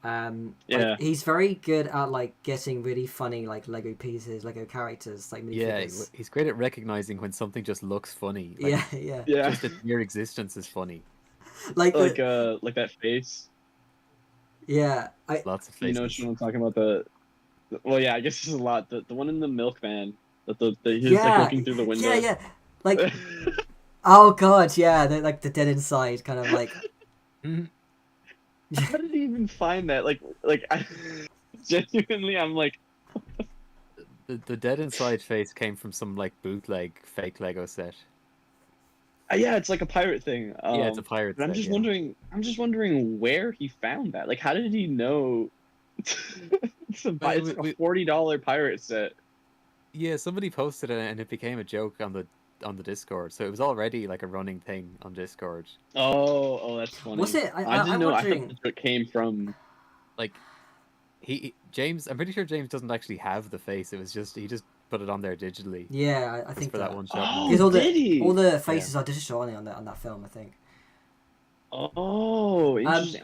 Yeah. Like, he's very good at like getting really funny like Lego pieces, Lego characters, like Yeah, minifigures. he's great at recognizing when something just looks funny. Like, Yeah, yeah. Yeah, just its mere existence is funny. Like like that face. yeah, Lots of You faces. know which one I'm talking about? Well, yeah, I guess there's a lot. The one in the milkman that he's like looking through the window. Yeah, like oh god, yeah, they're like the dead inside kind of like. How did he even find that? Like I genuinely, I'm like, The dead inside face came from some like bootleg fake Lego set. yeah, it's like a pirate thing. Yeah, it's a pirate But set. I'm just yeah. wondering where he found that. Like, how did he know? It's a $40 pirate set. Yeah, somebody posted it and it became a joke on the Discord. So it was already like a running thing on Discord. Oh, that's funny. Was it? I didn't I'm know. wondering. I thought it came from. Like James, I'm pretty sure James doesn't actually have the face. It was just he just put it on there digitally. Yeah, I Just think for that one shot. Oh, because did he? all the faces are digital on that film, I think. Oh, interesting.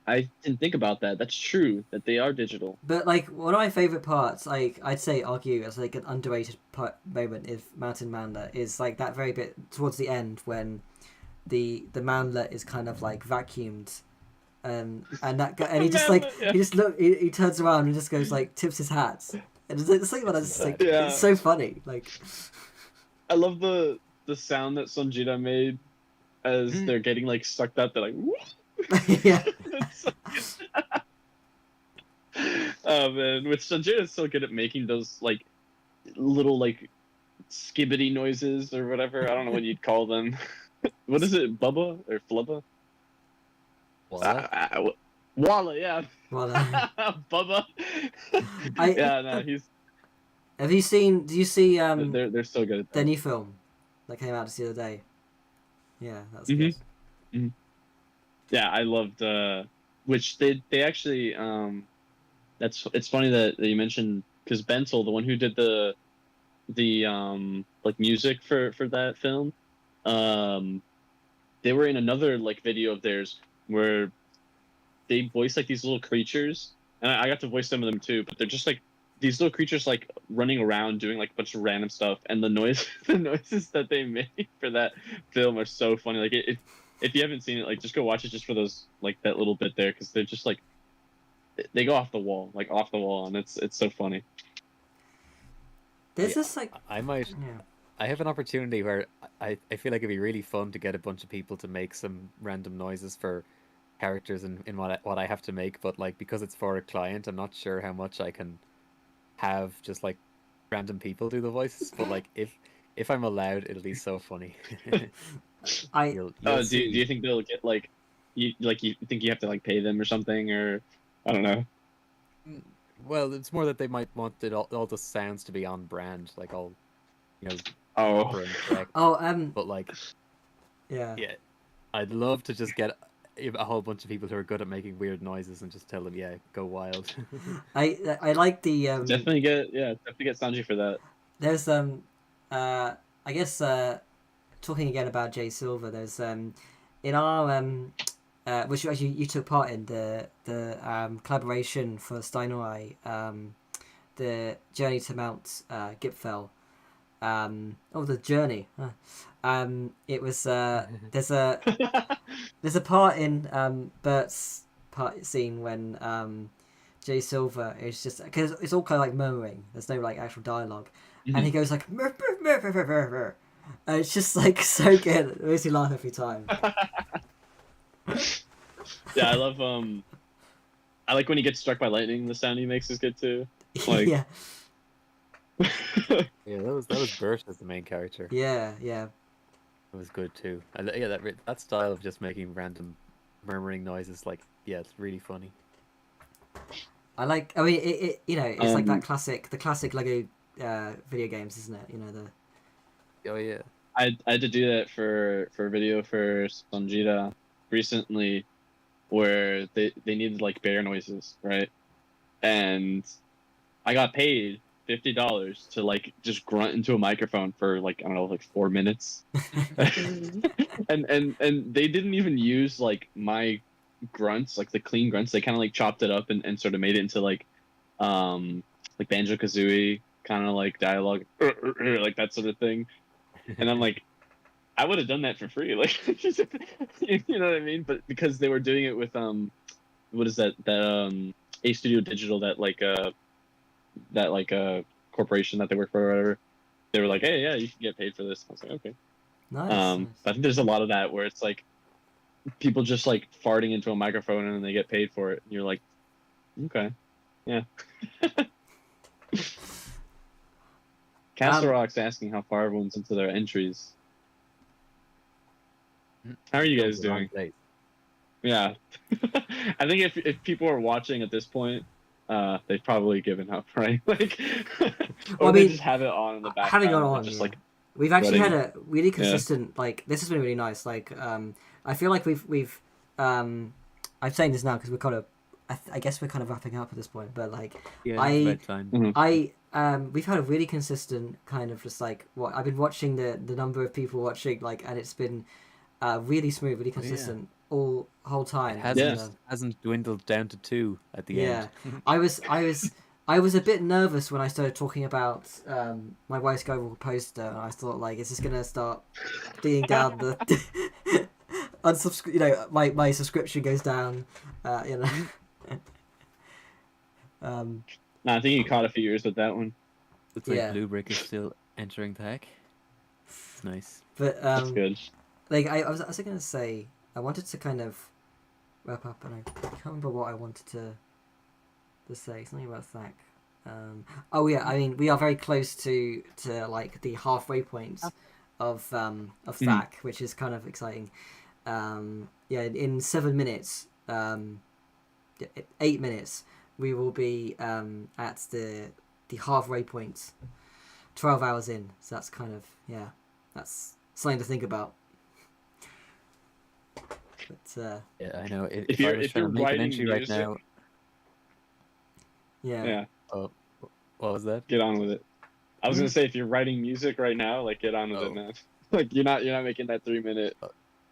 I didn't think about that. That's true that they are digital. But like one of my favorite parts, like I'd say argue as like an underrated moment of Mountain Manlet is like that very bit towards the end when the Manlet is kind of like vacuumed, and that guy, and he just like Yeah. he turns around and just goes like tips his hat, and it's like that's like Yeah. it's so funny. Like I love the sound that Sanjita made as they're getting like sucked up. They're like, yeah, It's so good. Oh man, with Sanjita is so good at making those like little like skibbity noises or whatever. I don't know what you'd call them. What is it, Bubba or Flubba? Walla? Walla, yeah. well, Bubba. I- Yeah, no, he's. have you seen? Do you see They're so good at the that. new film that came out just the other day? Yeah, that's Mhm. good. Yeah, I loved which they actually it's funny that you mentioned, because Bentel, the one who did the like music for that film, they were in another like video of theirs where they voice like these little creatures, and I got to voice some of them too. But they're just like these little creatures like running around doing like a bunch of random stuff, and the noises that they make for that film are so funny. Like if you haven't seen it, like just go watch it just for those like that little bit there, because they're just like they go off the wall, and it's so funny. There's this like I might. yeah. I have an opportunity where I feel like it'd be really fun to get a bunch of people to make some random noises for characters in what I have to make, but like because it's for a client, I'm not sure how much I can have just like random people do the voices. But like if I'm allowed, it'll be so funny. You'll Do see. you think they'll get like you think you have to like pay them or something, or I don't know? Well, it's more that they might want all the sounds to be on brand, like all, you know, Oh. proper and correct. Oh, But like, yeah. I'd love to just get a whole bunch of people who are good at making weird noises and just tell them, yeah, go wild. I like the Definitely get Sanji for that. There's I guess talking again about Jay Silver. There's in our which actually you took part in the collaboration for Steinoi, the Journey to Mount Gipfel. The journey. It was there's a part in Bert's part scene when Jay Silver is just, because it's all kind of like murmuring. There's no like actual dialogue, and he goes like murr, murr, murr, murr, murr, murr. And it's just like so good. It makes me laugh every time. Yeah, I love I like when he gets struck by lightning. The sound he makes is good too. Like, yeah, Yeah, that was Bert as the main character. yeah. It was good too. That style of just making random murmuring noises, like, yeah, it's really funny. I mean, it you know, it's like that the classic Lego video games, isn't it? You know, the Oh yeah. I had to do that for a video for Sanjita recently, where they needed like bear noises, right? And I got paid $50 to like just grunt into a microphone for like, I don't know, like 4 minutes. and they didn't even use like my grunts, like the clean grunts. They kind of like chopped it up and sort of made it into like Banjo-Kazooie kind of like dialogue, like that sort of thing. And I'm like, I would have done that for free, like, you know what I mean? But because they were doing it with what is that A Studio Digital, that corporation that they work for or whatever, they were like, hey, yeah, you can get paid for this. I was like, okay. nice. But I think there's a lot of that where it's like people just like farting into a microphone and then they get paid for it. And you're like, okay, yeah. Castle asking how far everyone's into their entries. How are you guys doing? Yeah. I think if people are watching at this point, they've probably given up, right? Like, or they just have it on in the background. Having it on, just yeah. like We've actually running. had a really consistent like, this has been really nice. Like I feel like we've I'm saying this now because we're kind of I guess we're kind of wrapping up at this point, but like Yeah, it's about time. we've had a really consistent kind of just like what I've been watching the number of people watching, like, and it's been really smooth, really consistent all whole time. It hasn't dwindled down to 2 at the end. I was a bit nervous when I started talking about my wife's global poster, and I thought, like, is this gonna start being down the unsubscribe? You know, my subscription goes down. You know. No, I think you caught a few years with that one. Looks like Blue Brick is still entering the hack. It's nice. But That's good. like I was gonna say, I wanted to kind of wrap up, and I can't remember what I wanted to say. Something about Thack. Oh yeah, I mean, we are very close to like the halfway point of Thack, which is kind of exciting. Yeah, in 7 minutes, 8 minutes, we will be at the halfway point. 12 hours in, so that's kind of, yeah, that's something to think about. But yeah, I know. If I you're was trying to make an writing entry right music- now, Yeah. Yeah, Oh, what was that? get on with it. I was gonna say if you're writing music right now, like get on with it, Oh. man. Like you're not making that 3-minute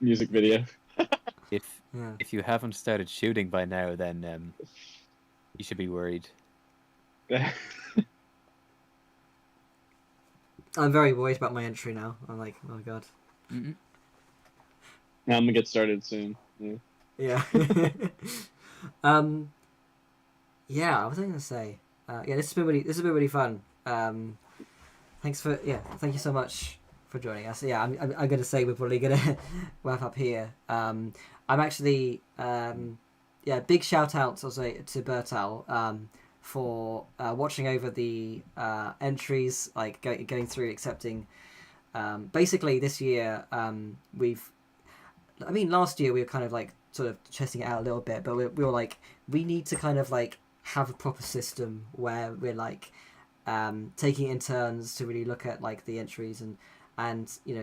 music video. If Yeah. if you haven't started shooting by now, then you should be worried. I'm very worried about my entry now. I'm like, oh god. Mm-mm. Now I'm gonna get started soon. Yeah. Yeah. Yeah, what was I gonna say? Yeah, this has been really fun. Thank you so much for joining us. Yeah, I'm gonna say we're probably gonna wrap up here. I'm actually big shout out also to Bertal for watching over the entries, like going through accepting. Basically, this year last year we were kind of like sort of testing it out a little bit, but we were like, we need to kind of like have a proper system where we're like taking it in turns to really look at like the entries and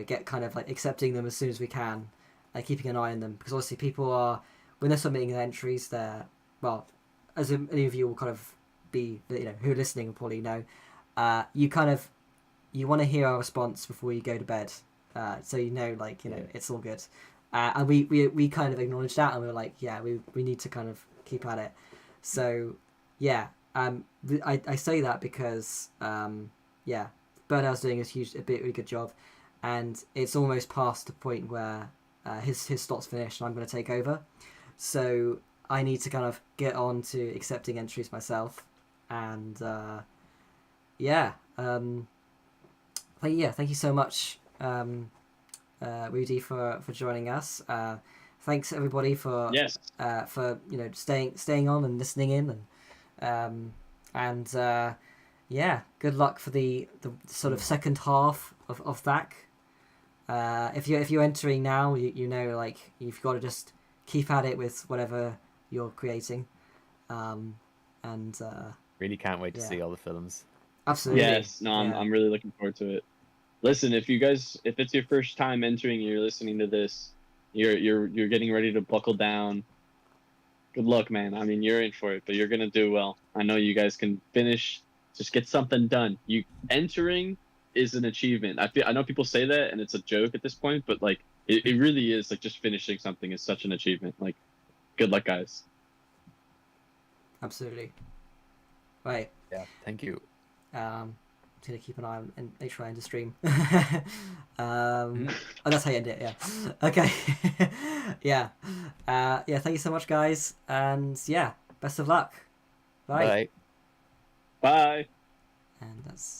get kind of like accepting them as soon as we can, like keeping an eye on them, because obviously people are, when they're submitting their entries, they're, well, as many of you will kind of be, who are listening will probably know, you want to hear our response before you go to bed, so it's all good. And we kind of acknowledged that, and we were like, yeah, we need to kind of keep at it. So, yeah, I say that because, Bernard's doing a really good job, and it's almost past the point where his slot's finished and I'm going to take over. So I need to kind of get on to accepting entries myself, and thank you so much. Rudy, for joining us. Thanks everybody for staying on and listening in, and good luck for the sort of second half of THAC. If you're entering now, like you've got to just keep at it with whatever you're creating, Really can't wait to see all the films. Absolutely. Yes, no, I'm really looking forward to it. Listen, if it's your first time entering, you're listening to this, you're getting ready to buckle down. Good luck, man. I mean, you're in for it, but you're gonna do well. I know you guys can finish. Just get something done. You entering is an achievement. I know people say that, and it's a joke at this point, but like it really is. Like just finishing something is such an achievement. Like, good luck, guys. Absolutely. Right. Yeah. Thank you. Gonna keep an eye on and make sure I end the stream. That's how you end it. Yeah. Okay. Yeah. Thank you so much, guys, and yeah, best of luck. Bye. Bye. Bye. And that's.